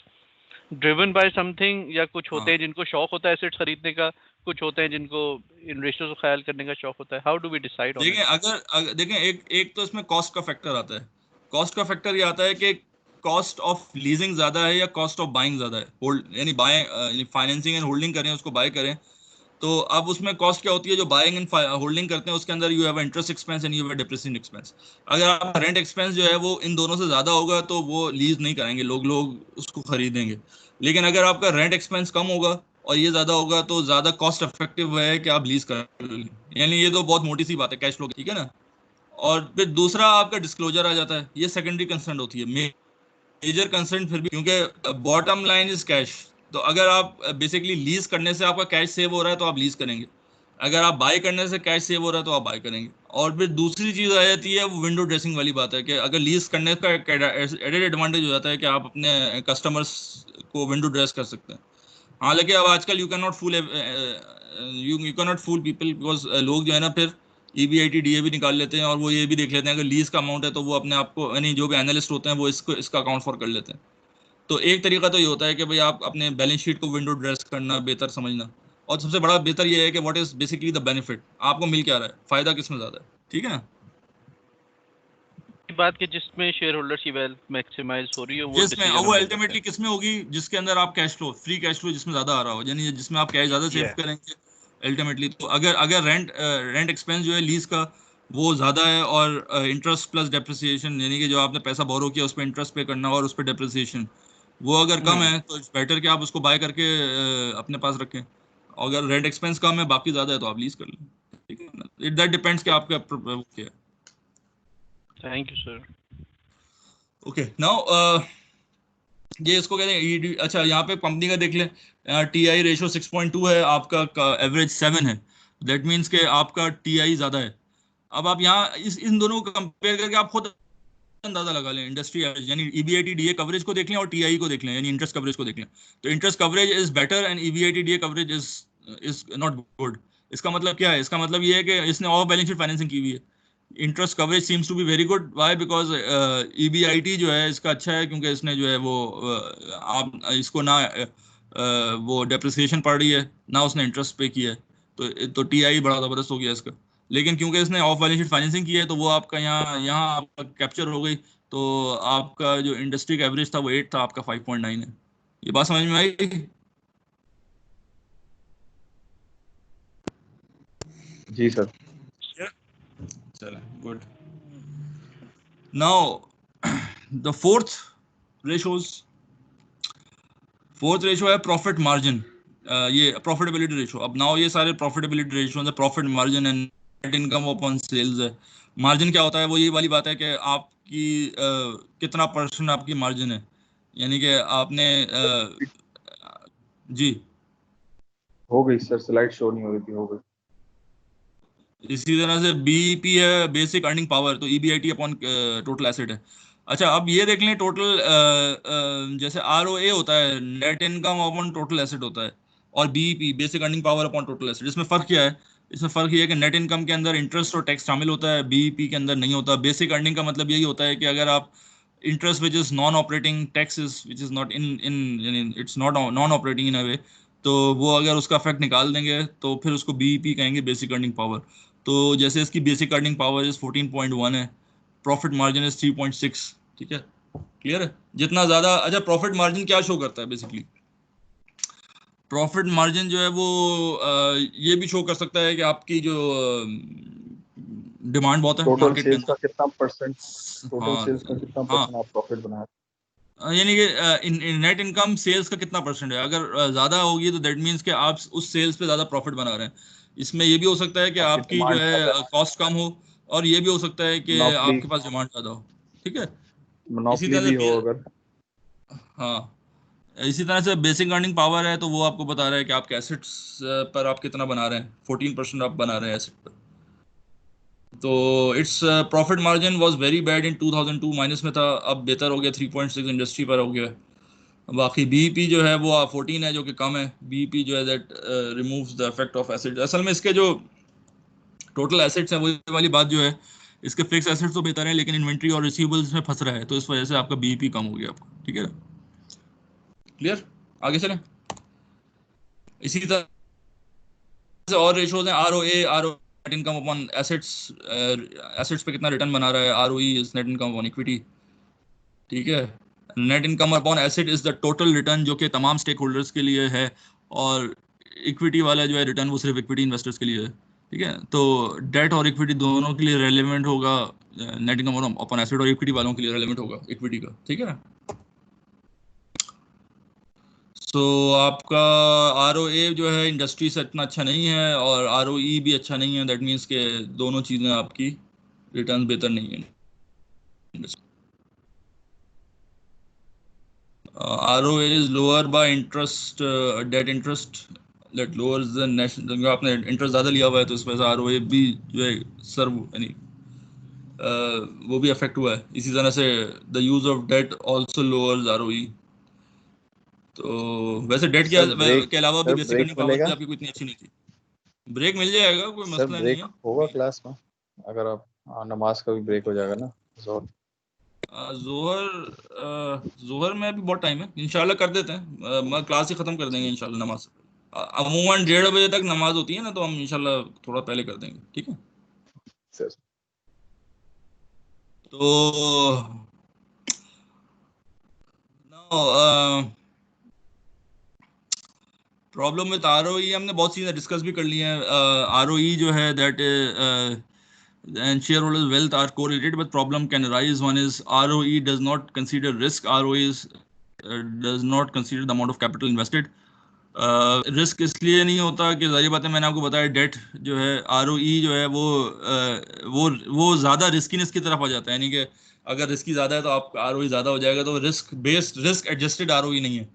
driven by something, या कुछ होते हैं जिनको शौक होता है एसेट्स खरीदने का, कुछ होते हैं जिनको इन रेशियोज को ख्याल करने का शौक होता है? How do we decide on it? देखिए अगर देखें एक तो इसमें कॉस्ट का फैक्टर आता है। कॉस्ट का फैक्टर ये आता है कि कॉस्ट ऑफ लीजिंग ज्यादा है या कॉस्ट ऑफ बाइंग ज्यादा है। होल्ड यानी बाय फाइनेंसिंग एंड होल्डिंग करें, उसको बाय करें, तो अब उसमें कॉस्ट क्या होती है? जो बाइंग एंड होल्डिंग करते हैं उसके अंदर you have interest expense and you have depreciation expense. अगर आपका रेंट एक्सपेंस जो है वो इन दोनों से ज्यादा होगा तो वो लीज नहीं कराएंगे लोग उसको खरीदेंगे। लेकिन अगर आपका रेंट एक्सपेंस कम होगा और ये ज्यादा होगा तो ज्यादा कॉस्ट इफेक्टिव है कि आप लीज कर। यानी ये तो बहुत मोटी सी बात है, कैश फ्लो, ठीक है ना। और फिर दूसरा आपका डिस्क्लोजर आ जाता है, ये सेकेंडरी कंसर्न होती है। मेजर कंसर्न फिर भी, क्योंकि बॉटम लाइन इज कैश। तो अगर आप बेसिकली लीज करने से आपका कैश सेव हो रहा है तो आप लीज करेंगे, अगर आप बाय करने से कैश सेव हो रहा है तो आप बाय करेंगे। और फिर दूसरी चीज आ जाती है वो विंडो ड्रेसिंग वाली बात है कि अगर लीज करने का एडेड एडवांटेज हो जाता है कि आप अपने कस्टमर्स को विंडो ड्रेस कर सकते हैं। हालांकि अब आजकल you can not fool people, because लोग जो है ना फिर EBIT DA भी निकाल लेते हैं, और वो ये भी देख लेते हैं अगर लीज का अमाउंट है तो वो अपने आप को, यानी जो भी एनालिस्ट होते हैं वो इसका अकाउंट फॉर कर लेते हैं। तो एक तरीका तो ये होता है कि भाई आप अपने बैलेंस शीट को विंडो ड्रेस करना, बेहतर समझना, और सबसे बड़ा बेहतर ये है कि what is basically the benefit, आपको मिल क्या रहा है, फायदा किसमें ज्यादा है, ठीक है ना। बात कि जिसमें शेयर होल्डर्स की वेल्थ मैक्सिमाइज हो रही है वो जिसमें डिसीजन वो हम ले अल्टीमेटली सकते किसमें होगी, जिसके अंदर आप cash flow, free cash flow जिसमें ज्यादा आ रहा हो, यानी जिसमें आप कैश ज्यादा सेव करेंगे अल्टीमेटली। तो अगर रेंट एक्सपेंस जो है लीज का वो ज्यादा है, और इंटरेस्ट प्लस डेप्रिसिएशन, यानी कि जो आपने पैसा बोरो किया उस पर इंटरेस्ट पे करना और उस पर डेप्रिसिएशन, वो अगर कम है तो इट्स बेटर कि आप उसको बाय करके अपने पास रखें। अगर रेंट एक्सपेंस कम है बाकी ज्यादा है तो आप लीज कर लें, ठीक है ना। इट दैट डिपेंड्स कि आपका क्या है। Thank you sir. Okay now ये इसको कहते हैं अच्छा यहाँ पे कंपनी का देख लें, TI रेशो 6.2 है, आपका एवरेज 7 है, दैट मीन्स के आपका TI ज्यादा है। अब आप यहाँ इन दोनों को कंपेयर करके आप खुद अंदाजा लगा लें इंडस्ट्री एवरेज, यानी EBIT DA कवरेज को देख लें और TI को देख लें, यानी इंटरेस्ट कवरेज को देख लें। तो interest coverage is better and EBIT DA coverage is not good. इसका मतलब क्या है, इसका मतलब ये है कि इसने ऑफ बैलेंस शीट फाइनेंसिंग की हुई है। Interest coverage seems to be very good, why, because EBIT जो है इसका अच्छा है क्योंकि इसने जो है वो आप इसको ना वो डेप्रिसिएशन पड़ रही है ना उसने इंटरेस्ट पे किया है, तो TI बड़ा ज़बरदस्त हो गया इसका। लेकिन क्योंकि इसने ऑफ बैलेंस शीट फाइनेंसिंग की है तो वो आपका यहाँ आपका कैप्चर हो गई, तो आपका जो इंडस्ट्री का एवरेज था वो 8 था, आपका 5.9 है। ये बात समझ में आई? जी सर। चलें, good. Now the fourth ratio है प्रॉफिट मार्जिन, ये प्रॉफिटेबिलिटी रेशो। अब नाउ ये सारे प्रॉफिटेबिलिटी रेशो है, profit margin and net income upon sales है। मार्जिन क्या होता है, वो ये वाली बात है कि आपकी कितना % आपकी मार्जिन है, यानी कि आपने जी हो गई सर, स्लाइड शो नहीं हो रही थी, हो गई। इसी तरह से BEP है बेसिक अर्निंग पावर, तो EBIT अपॉन टोटल एसेट है। अच्छा अब ये देख लें टोटल जैसे ROA होता है net income upon total asset होता है, और BEP basic earning power upon total asset. इसमें फर्क क्या है, इसमें फर्क ये है कि नेट इनकम के अंदर इंटरेस्ट और टैक्स शामिल होता है, BEP के अंदर नहीं होता। बेसिक अर्निंग का मतलब यही होता है कि अगर आप interest which is non operating, taxes which is not in it's not non operating in a way, तो वो अगर उसका इफेक्ट निकाल देंगे तो फिर उसको BEP कहेंगे, बेसिक अर्निंग पावर। तो जैसे इसकी बेसिक अर्निंग पावर इज 14.1 है, प्रॉफिट मार्जिन इज 3.6, ठीक है, क्लियर है। जितना ज्यादा, अच्छा प्रॉफिट मार्जिन क्या शो करता है, बेसिकली प्रॉफिट मार्जिन जो है वो ये भी शो कर सकता है कि आपकी जो डिमांड बहुत है टोटल मार्केट के सेल्स का अंदर। कितना परसेंट, टोटल हाँ सेल्स का कितना हाँ, परसेंट आप प्रॉफिट बनाए? यानी कि नेट इनकम सेल्स का कितना % है, अगर ज्यादा होगी तो दैट मीन्स कि आप उस सेल्स पे ज्यादा प्रॉफिट बना रहे हैं। इसमें ये भी हो सकता है कि आपकी आपकी जो डिमांड ज्यादा है कॉस्ट कम हो, और ये भी हो सकता है कि है, आपके पास डिमांड ज्यादा हो, ठीक है। इसी मोनोपोली तरह भी हो से अगर। हाँ, इसी तरह से बेसिक अर्निंग पावर है तो वो आपको बता रहा है कि आपके एसेट्स पर आप कितना बना रहे हैं, 14% आप बना रहे हैं एसेट पर। तो its profit margin was very bad in 2002, minus में था, अब बेहतर हो गया, 3.6 इंडस्ट्री पर हो गया। बाकी BEP जो है वो 14 है, जो कि कम है। BEP जो है that removes the effect of acid. असल में इसके जो टोटल एसेट्स हैं वही वाली बात जो है, इसके फिक्स एसेट्स तो बेहतर है लेकिन इन्वेंट्री और रिसीवेबल्स में फंस रहा है, तो इस वजह से आपका BEP कम हो गया आपका, ठीक है, क्लियर। आगे चलें। इसी तरह से और रेशोज हैं, ROA net income upon assets, assets पे कितना रिटर्न बना रहा है, ROE is net income upon equity, ठीक है। Net income upon asset is the total return जो कि तमाम स्टेक होल्डर्स के लिए है, और इक्विटी वाला जो है रिटर्न वो सिर्फ इक्विटी इन्वेस्टर्स के लिए है, ठीक है। तो डेट और इक्विटी दोनों के लिए रेलेवेंट होगा नेट इनकम अपॉन एसेट, और इक्विटी वालों के लिए रेलेवेंट होगा इक्विटी का, ठीक है ना। सो आपका ROA जो है इंडस्ट्री से इतना अच्छा नहीं है, और ROE भी अच्छा नहीं है, दैट मीन्स के दोनों चीज़ें आपकी रिटर्न बेहतर नहीं है। ROA is lower by interest, debt interest that lowers the national, आपने इंटरेस्ट ज़्यादा लिया हुआ है तो इस वजह से ROA भी जो है सर यानी वो भी अफेक्ट हुआ है। इसी तरह से the use of debt also lowers ROE। तो वैसे डेट के अलावा भी sir basic break earning power मिलेगा भी आपकी कोई इतनी अच्छी नहीं थी। ब्रेक मिल जाएगा, कोई सर, मसला नहीं ब्रेक है। होगा क्लास में? अगर आप नमाज का भी ब्रेक हो जाएगा ना जोहर में अभी बहुत टाइम है, इंशाल्लाह कर देते हैं, मैं क्लास ही खत्म कर देंगे इंशाल्लाह नमाज। अमूमन 1:30 बजे तक नमाज होती है ना, तो हम इंशाल्लाह थोड़ा पहले कर देंगे, ठीक है। सर तो प्रॉब्लम विद आरओई हमने बहुत चीज़ें डिस्कस भी कर ली हैं। आरओई जो है that and shareholders wealth are correlated, but problem can arise. One is ROE does not consider risk. ROE does not consider the amount of capital invested. Risk इसलिए नहीं होता कि जारी बात है, मैंने आपको बताया डेट जो है ROE जो है वो ज़्यादा रिस्कीनेस की तरफ आ जाता है, यानी कि अगर रिस्की ज़्यादा है तो आप ROE ज़्यादा हो जाएगा, तो risk based risk adjusted ROE नहीं है।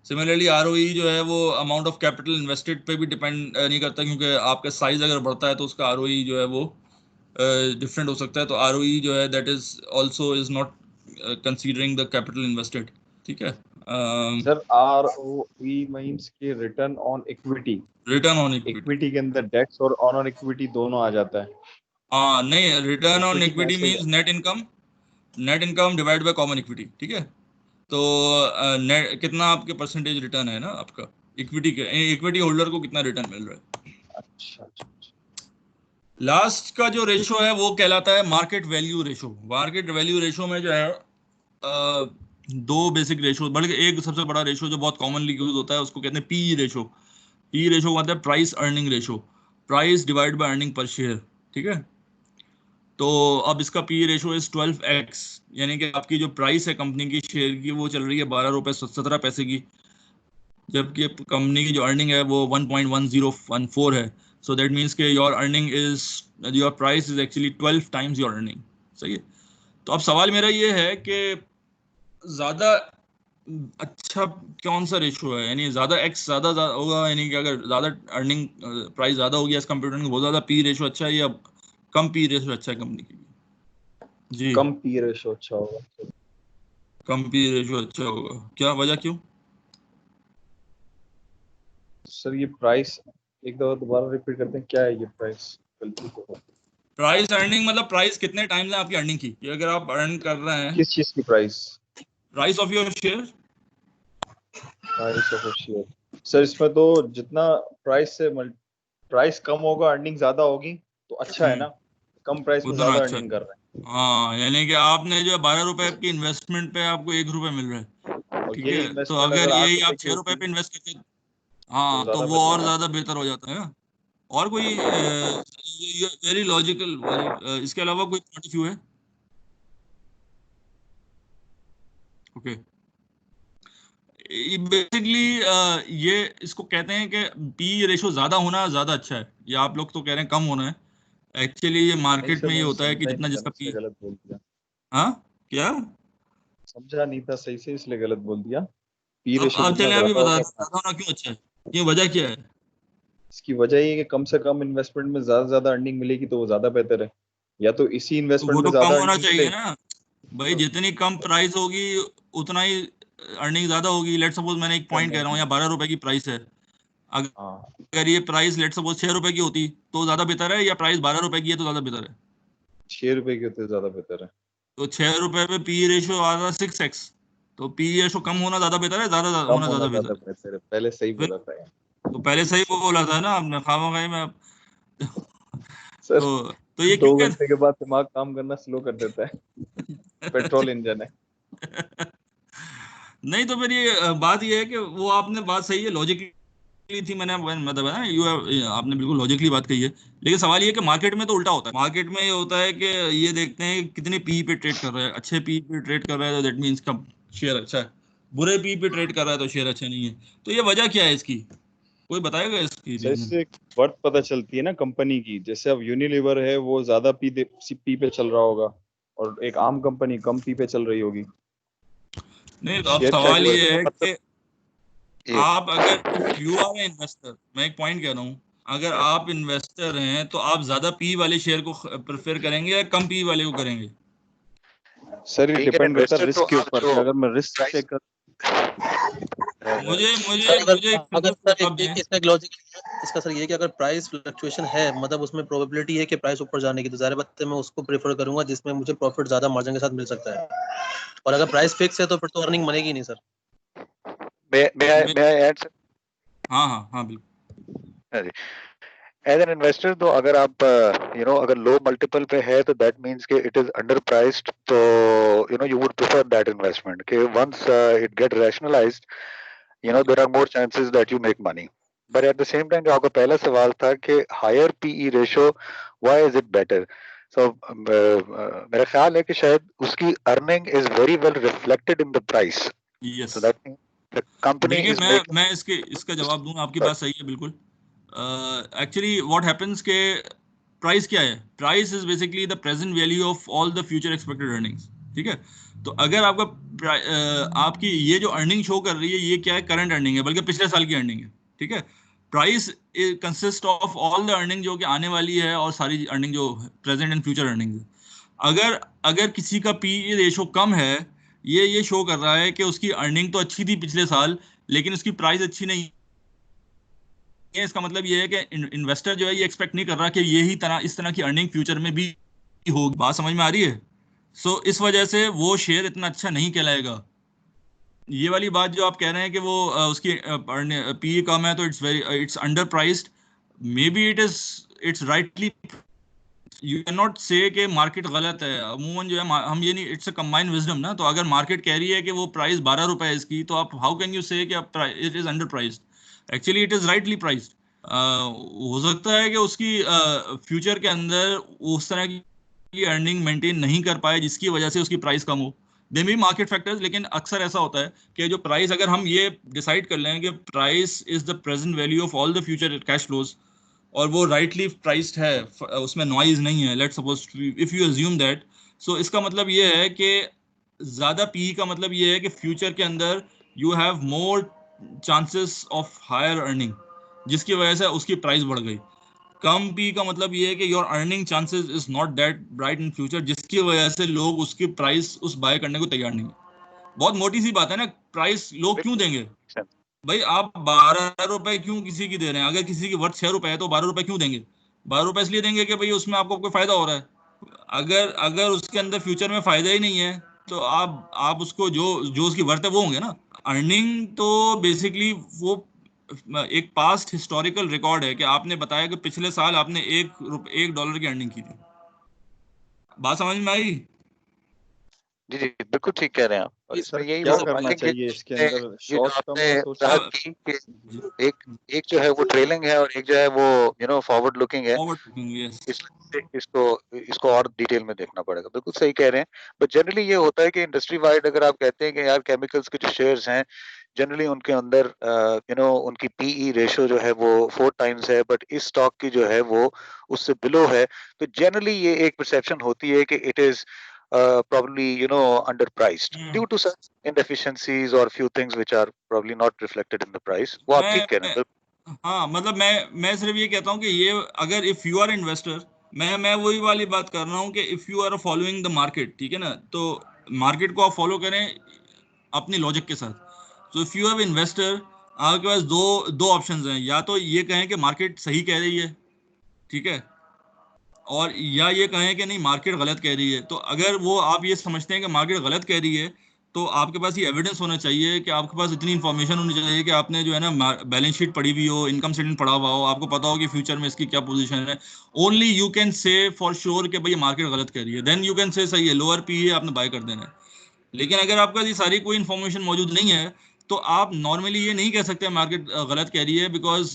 सिमिलरली ROE जो है वो अमाउंट ऑफ कैपिटल इन्वेस्टेड पे भी डिपेंड नहीं करता, क्योंकि आपका साइज अगर बढ़ता है तो उसका ROE जो है वो डिफरेंट हो सकता है। तो ROE जो है that is also is not considering the capital invested, ठीक है। सर ROE मींस कि return on equity, return on equity के अंदर डेट्स और ऑन इक्विटी दोनों आ जाता है। हाँ नहीं, रिटर्न ऑन Equity इक्विटी में ऐसे means net income divide by common equity, ठीक है। तो नेट कितना आपके परसेंटेज रिटर्न है ना आपका इक्विटी के, इक्विटी होल्डर को कितना रिटर्न मिल रहा है। अच्छा लास्ट का जो रेशो है वो कहलाता है market value ratio. Market value ratio में जो है दो बेसिक रेशो, बल्कि एक सबसे बड़ा रेशो जो बहुत कॉमनली यूज होता है उसको कहते हैं पीई रेशो। पीई रेशो का मतलब है price earning ratio, price divide by earning per share, ठीक है। तो अब इसका पीई रेशो इज 12x, यानी कि आपकी जो प्राइस है कंपनी की शेयर की वो चल रही है 12 रुपये 17 पैसे की, जबकि कंपनी की जो अर्निंग है वो 1.1014 है। सो दैट मीन्स के your earning is your price is actually 12 times your earning, सही है। तो अब सवाल मेरा ये है कि ज्यादा अच्छा कौन सा रेशो है, यानी ज्यादा एक्स ज्यादा होगा, यानी कि अगर ज्यादा अर्निंग प्राइस ज्यादा होगी एज कम्पेयर टू बहुत ज्यादा पी रेशो अच्छा है, या कम पी रेशो अच्छा है कंपनी की? जी कम पी रेशो अच्छा होगा। कम पी रेशो अच्छा होगा, क्या वजह क्यों? सर ये प्राइस एक दफा दोबारा रिपीट करते हैं, क्या है ये प्राइस? गलती तो प्राइस अर्निंग मतलब प्राइस कितने टाइम है आपकी अर्निंग की, कि अगर आप अर्न कर रहे हैं किस चीज की price? Price of your share. Price of share sir, इसमें तो जितना प्राइस कम होगा अर्निंग ज्यादा होगी, तो अच्छा है ना, कम प्राइस में उतना ज्यादा अच्छा अर्निंग कर रहे हैं। हाँ, यानी कि आपने जो 12 रुपए की इन्वेस्टमेंट पे आपको 1 रुपया मिल रहा है, और ठीक यही है। तो इन्वेस्टमेंट अगर अगर 8 यही रुपए आप की 6 रुपए होती पे इन्वेस्ट करते हैं, तो हाँ, तो ज्यादा वो और बेहतर है। ज्यादा बेहतर हो जाता है। और कोई वेरी लॉजिकल, इसके अलावा कोई पॉइंट ऑफ व्यू है? ओके, बेसिकली ये इसको कहते हैं कि पी रेशो ज्यादा होना ज्यादा अच्छा है, या आप लोग तो कह रहे हैं कम होना है। एक्चुअली ये नहीं मार्केट सर, में ये मैंने होता है कि समझा ही जितना नहीं था जिसका इसलिए पी, गलत बोल दिया। हाँ क्या? समझा नहीं था सही से इसलिए गलत बोल दिया। पी अब रेशो आप जितना चले अभी ज्यादा बता होगा रहे ज्यादा होना क्यों अच्छा है, क्यों वजह क्या है? इसकी वजह ये है कि कम से कम इन्वेस्टमेंट में ज्यादा अर्निंग मिलेगी तो वो ज्यादा बेहतर है, या तो इसी तो इन्वेस्टमेंट वो में तो कम ज्यादा होना अर्निंग चाहिए मिले। ना भाई, जितनी कम प्राइस होगी उतना ही अर्निंग ज्यादा होगी। लेट सपोज मैंने एक सर पॉइंट कह रहा हूँ, नहीं, या 12 रुपए की प्राइस है, हाँ अगर ये प्राइस लेट सपोज 6 रुपए की होती तो ज्यादा बेहतर है, या प्राइस 12 रुपए की है तो ज्यादा बेहतर है? 6 रुपए के होते ज्यादा बेहतर है। तो 6 रुपए पे पी रेशियो आ रहा 6x, तो पी रेशियो कम होना ज्यादा बेहतर है, ज्यादा कम होना होना ज्यादा ज्यादा बेहतर है? बेहतर है, पहले सही फिर बोला था यार। तो पहले सही बोला था ना आपने, खामोखाई में सर तो ये क्यों 2 घंटे के बाद दिमाग काम करना स्लो कर देता है, पेट्रोल इंजन है। नहीं तो फिर ये बात ये है कि वो आपने बात सही है, लॉजिकली थी, मैंने मतलब है ना, आपने बिल्कुल लॉजिकली बात कही है। लेकिन सवाल ये है कि मार्केट में तो उल्टा होता है। मार्केट में ये होता है कि ये देखते हैं कि कितने पी पे ट्रेड कर रहा है, अच्छे पी पे ट्रेड कर रहा है तो दैट मीन्स का शेयर अच्छा है, बुरे पी पे ट्रेड कर रहा है तो शेयर अच्छा नहीं है। तो ये वजह क्या है इसकी, कोई बताएगा इसकी सर रीजन? इससे एक वर्थ पता चलती है ना कंपनी की, जैसे अब यूनिलीवर है वो ज्यादा पी पे चल रहा होगा, और एक आम कंपनी कम पी पे चल रही होगी। नहीं तो अब शेयर सवाल कैटेगरी ये है कि ये आप अगर इफ यू आर इन्वेस्टर, मैं एक पॉइंट कह रहा हूँ, अगर आप इन्वेस्टर हैं तो आप ज्यादा पी वाले शेयर को प्रेफर करेंगे या कम पी वाले को करेंगे? सर ये ठीक है, डिपेंड करता है इन्वेस्टर तो रिस्क के आप ऊपर, जो कि अगर मैं रिस्क प्राइस चेक कर मुझे मुझे सर मुझे अगर सिंपल सर जवाब दें। इसका एक लॉजिक इसका सर ये है कि अगर प्राइस फ्लक्चुएशन है, मतलब उसमें प्रोबेबिलिटी है कि प्राइस ऊपर जाने की, तो ज़ाहिर बात है मैं उसको प्रेफर करूंगा जिसमें मुझे प्रॉफिट ज्यादा मार्जिन के साथ मिल सकता है। और अगर प्राइस फिक्स है तो फिर तो अर्निंग बनेगी नहीं sir. may I add sir? हाँ हाँ हाँ बिल्कुल। एज एन इन्वेस्टर तो अगर आप अगर लो मल्टीपल पे है तो दैट मींस कि इट इज अंडर प्राइस्ड, तो you would prefer that investment कि once it get rationalized there are more chances that you make money. But at the same time जो आपका पहला सवाल था कि higher PE ratio why is it better, so मेरा ख्याल है कि शायद उसकी earning is very well reflected in the price. Yes, so that the company देखिए इज मैं इसका जवाब दूं, आपकी बात सही है बिल्कुल। एक्चुअली व्हाट हैपेंस के प्राइस क्या है, price is basically the present value of all the future expected earnings, ठीक है। तो अगर आपकी ये जो अर्निंग शो कर रही है ये क्या है, करंट अर्निंग है, बल्कि पिछले साल की अर्निंग है, ठीक है। Price consist of all the earning जो कि आने वाली है और सारी अर्निंग जो प्रेजेंट एंड फ्यूचर अर्निंग है। अगर अगर किसी का पीई रेशो कम है, ये शो कर रहा है कि उसकी अर्निंग तो अच्छी थी पिछले साल लेकिन उसकी प्राइस अच्छी नहीं है। इसका मतलब ये है कि इन्वेस्टर जो है ये एक्सपेक्ट नहीं कर रहा कि इस तरह की अर्निंग फ्यूचर में भी होगी। बात समझ में आ रही है? सो इस वजह से वो शेयर इतना अच्छा नहीं कहलाएगा। ये वाली बात जो आप कह रहे हैं कि वो उसकी पीई कम है तो it's under priced, may be it's rightly, you can not से कि मार्केट गलत है। अमूमन जो है हम ये नहीं, इट्स अ कंबाइंड विजडम ना। तो अगर मार्केट कह रही है कि वो प्राइस 12 रुपए है इसकी, तो आप हाउ कैन यू से कि it is under priced? Actually it is rightly priced. हो सकता है कि उसकी फ्यूचर के अंदर उस तरह की अर्निंग मेंटेन नहीं कर पाए जिसकी वजह से उसकी प्राइस कम हो। दे मे बी मार्केट फैक्टर्स, लेकिन अक्सर ऐसा होता है कि जो प्राइस, अगर हम ये डिसाइड कर लें कि price is the present value of all the future cash flows और वो राइटली प्राइस्ड है, उसमें नॉइज नहीं है, let's suppose if you assume that, so इसका मतलब ये है कि ज्यादा पी का मतलब ये है कि फ्यूचर के अंदर you have more chances of higher earning, जिसकी वजह से उसकी प्राइस बढ़ गई। कम पी का मतलब ये है कि your earning chances is not that bright in future, जिसकी वजह से लोग उसकी प्राइस उस बाय करने को तैयार नहीं है। बहुत मोटी सी बात है ना, प्राइस लोग क्यों देंगे भाई? आप 12 रुपए क्यों किसी की दे रहे हैं? अगर किसी की वर्थ 6 रुपए है तो 12 रुपए क्यों देंगे? 12 रुपए इसलिए देंगे कि भाई उसमें आपको कोई फायदा हो रहा है। अगर अगर उसके अंदर फ्यूचर में फायदा ही नहीं है तो आप उसको जो जो उसकी वर्थ है वो होंगे ना। अर्निंग तो बेसिकली वो एक पास्ट हिस्टोरिकल रिकॉर्ड है कि आपने बताया कि पिछले साल आपने $1 की अर्निंग की थी। बात समझ में आई? जी जी बिल्कुल ठीक कह रहे हैं आप। और इसमें यही क्या वो करना बातें चाहिए इसके अंदर, ये जो शॉर्ट टर्म आपने में सोच वजाहत की कि एक जो है वो ट्रेलिंग है और एक जो है वो फॉरवर्ड लुकिंग है। इसको इसको और डिटेल में देखना पड़ेगा। बिल्कुल सही कह रहे हैं। बट जनरली ये होता है कि इंडस्ट्री वाइड अगर आप कहते हैं कि यार केमिकल्स के जो शेयर्स हैं जनरली उनके अंदर उनकी पीई रेशियो जो है वो 4 टाइम्स है, बट इस स्टॉक की जो है वो उससे बिलो है। तो जनरली ये एक परसेप्शन होती है कि it is probably underpriced due to such inefficiencies or few things which are probably not reflected in the price. वो आप ठीक कह रहे हैं। हाँ, मतलब मैं सिर्फ ये कहता हूँ कि ये अगर इफ यू आर इन्वेस्टर, मैं वही वाली बात कर रहा हूँ कि if you are following the market, ठीक है ना, तो मार्केट को आप फॉलो करें अपनी लॉजिक के साथ। तो इफ यू हैव इन्वेस्टर, आपके पास दो ऑप्शंस हैं, या तो ये कहें कि मार्केट सही कह रही है, ठीक है, और या ये कहें कि नहीं मार्केट गलत कह रही है। तो अगर वो आप ये समझते हैं कि मार्केट गलत कह रही है, तो आपके पास ये एविडेंस होना चाहिए कि आपके पास इतनी इन्फॉर्मेशन होनी चाहिए कि आपने जो है ना बैलेंस शीट पढ़ी हुई हो, इनकम स्टेटमेंट पढ़ा हुआ हो, आपको पता हो कि फ्यूचर में इसकी क्या पोजीशन है। Only you can say for sure कि भाई मार्केट गलत कह रही है, देन यू कैन से सही है, लोअर पी है, आपने बाय कर देना है। लेकिन अगर आपका ये सारी कोई इन्फॉर्मेशन मौजूद नहीं है तो आप नॉर्मली ये नहीं कह सकते मार्केट गलत कह रही है, बिकॉज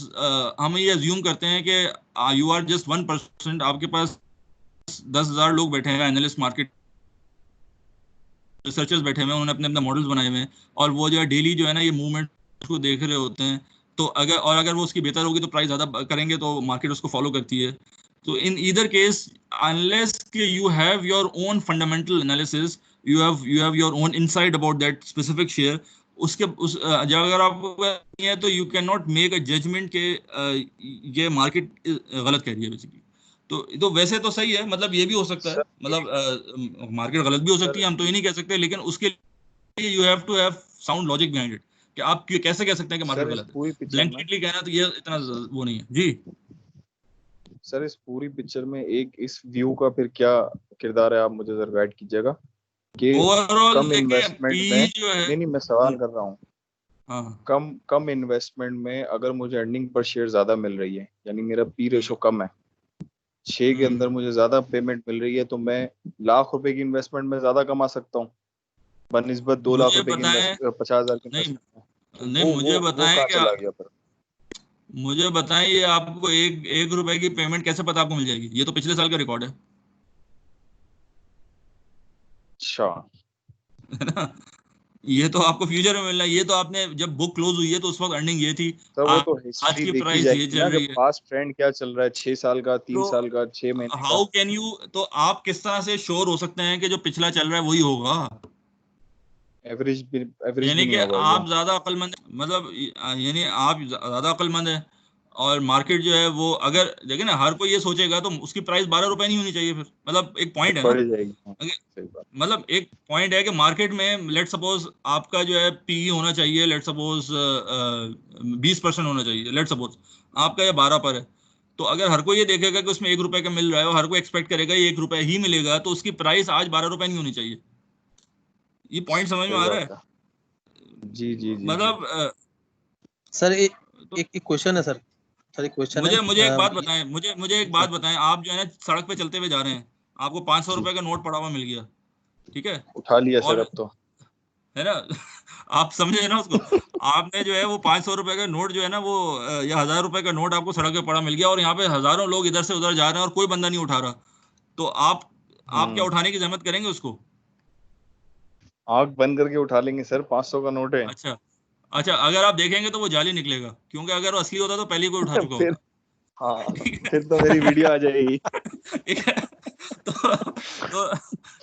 हम ये अज्यूम करते हैं कि यू आर जस्ट 1%, आपके पास 10,000 लोग बैठे हैं, एनालिस्ट, मार्केट रिसर्चर्स बैठे हुए हैं, उन्होंने अपने अपने मॉडल्स बनाए हुए हैं और वो जो है डेली जो है ना ये मूवमेंट को देख रहे होते हैं। तो अगर वो उसकी बेहतर होगी तो प्राइस ज़्यादा करेंगे तो मार्केट उसको फॉलो करती है। तो in either case, unless you have your own fundamental analysis, you have your own insight about that specific share, अगर आपको नहीं है तो you can not make a judgement के ये मार्केट गलत कह रही है बेसिकली। तो वैसे तो सही है, मतलब ये भी हो सकता है, मतलब मार्केट गलत भी हो सकती है, हम तो ये नहीं कह सकते, लेकिन उसके लिए you have to have sound logic behind it. कि आप कैसे कह सकते हैं कि मार्केट गलत है? ब्लैंकेटली कहना तो ये इतना वो नहीं है जी। सर इस पूरी पिक्चर में एक इस व्यू का फिर क्या किरदार है, आप मुझे जरा गाइड कीजिएगा कि ओवरऑल कम इन्वेस्टमेंट में जो है, नहीं मैं सवाल कर रहा हूँ, हाँ, कम इन्वेस्टमेंट में अगर मुझे अर्निंग पर शेयर ज्यादा मिल रही है, यानी मेरा पी रेशो कम है, 6 के अंदर मुझे ज्यादा पेमेंट मिल रही है, तो मैं ₹1,00,000 की इन्वेस्टमेंट में ज्यादा कमा सकता हूँ बनिस्बत ₹2,00,000 की 50,000 की इन्वेस्टमेंट। नहीं मुझे बताएं कहाँ कि चला गया फिर? मुझे बताएं ये आपको एक रुपए की पेमेंट कैसे पता आपको मिल जाएगी? ये तो पिछले साल का रिकॉर्ड है। अच्छा है ना? ये तो आपको फ्यूचर में मिलना है। ये तो आपने जब बुक क्लोज हुई है तो उस वक्त अर्निंग ये थी, तो वो तो आज हिस्ट्री की देखी प्राइस ये जाएगी ना, चल रही कि है। पास्ट ट्रेंड क्या चल रहा है, 6 साल का, 3 तो साल का, 6 महीने का। हाउ कैन यू, तो आप किस तरह से श्योर हो सकते हैं कि जो पिछला चल रहा है वही होगा? एवरेज भी यानी कि नहीं होगा आप क्या? ज्यादा अक्लमंद, मतलब यानी आप ज्यादा अक्लमंद है और मार्केट जो है वो, अगर देखिए ना, हर कोई ये सोचेगा तो उसकी प्राइस ₹12 नहीं होनी चाहिए फिर, मतलब एक पॉइंट है ना। बढ़ जाएगी। हाँ, सही बात। मतलब एक पॉइंट है कि मार्केट में लेट सपोज आपका जो है पीई होना चाहिए, लेट सपोज 20% होना चाहिए, लेट सपोज आपका ये 12 पर है। तो अगर हर कोई ये देखेगा कि उसमें ₹1 का मिल रहा है और हर कोई एक्सपेक्ट करेगा ये ₹1 ही मिलेगा, तो उसकी प्राइस आज ₹12 नहीं होनी चाहिए। ये पॉइंट समझ में सही आ रहा है? बात है। जी जी जी जी। मतलब सर एक तो एक क्वेश्चन है सर। सर एक क्वेश्चन है। मुझे एक बात बताएं, मुझे एक बात बताएं, आप जो है ना सड़क पे चलते हुए जा रहे हैं, आपको ₹500 का नोट पड़ा हुआ मिल गया, ठीक है, उठा लिया सर और अब तो। है ना आप समझे ना उसको, आपने जो है वो ₹500 का नोट जो है ना वो या ₹1000 का नोट आपको सड़क पे पड़ा मिल गया, और यहाँ पे हजारों लोग इधर से उधर जा रहे हैं और कोई बंदा नहीं उठा रहा, तो आप क्या उठाने की जहमत करेंगे उसको? आंख बंद करके उठा लेंगे सर, 500 का नोट है। अच्छा, अच्छा, अगर आप देखेंगे तो वो जाली निकलेगा, क्योंकि अगर वो असली होता तो पहले ही कोई उठा चुका फिर होता। हाँ, ठीक फिर तो मेरी वीडियो आ जाएगी। है ठीक है, तो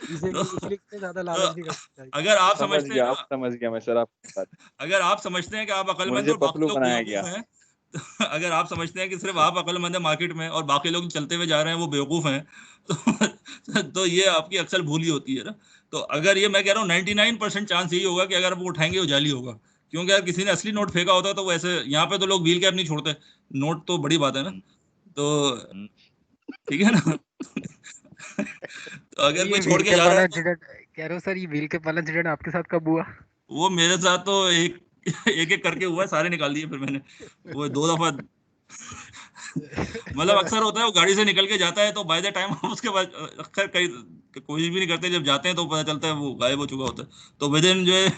इसलिए ज्यादा लालच नहीं करना चाहिए। अगर आप समझ समझते हैं गया, ना, आप समझ गया मैं सर आपकी बात। अगर आप समझते हैं कि आप अक्लमंद हैं मुझे और बाकी पतलू लोग बनाया गया। बेवकूफ हैं, तो अगर आप समझते हैं कि सिर्फ आप अक्लमंद हैं मार्केट में और बाकी लोग चलते हुए जा रहे हैं वो बेवकूफ हैं, तो ये आपकी अक्सर भूल ही होती है ना। तो अगर ये मैं कह रहा हूँ 99% चांस यही होगा कि अगर आप वो उठाएंगे वो जाली होगा, क्योंकि अगर किसी ने असली नोट फेंका होता तो वैसे यहाँ पे तो लोग व्हील कैप नहीं छोड़ते, नोट तो बड़ी बात है ना, तो ठीक है ना। तो तो अगर ये कोई छोड़ व्हील के कैप जा रहा वाला है तो इंसिडेंट कह रहे हो सर, ये व्हील कैप वाला इंसिडेंट आपके साथ कब हुआ? वो मेरे साथ तो एक एक एक करके हुआ है, सारे निकाल दिए फिर मैंने, वो 2 दफा। मतलब सर अक्सर होता है वो गाड़ी से निकल के जाता है तो बाय द टाइम हम उसके बाद अक्सर कई कोशिश भी नहीं करते, जब जाते हैं तो पता चलता है वो गायब हो चुका होता है, तो विद इन जो है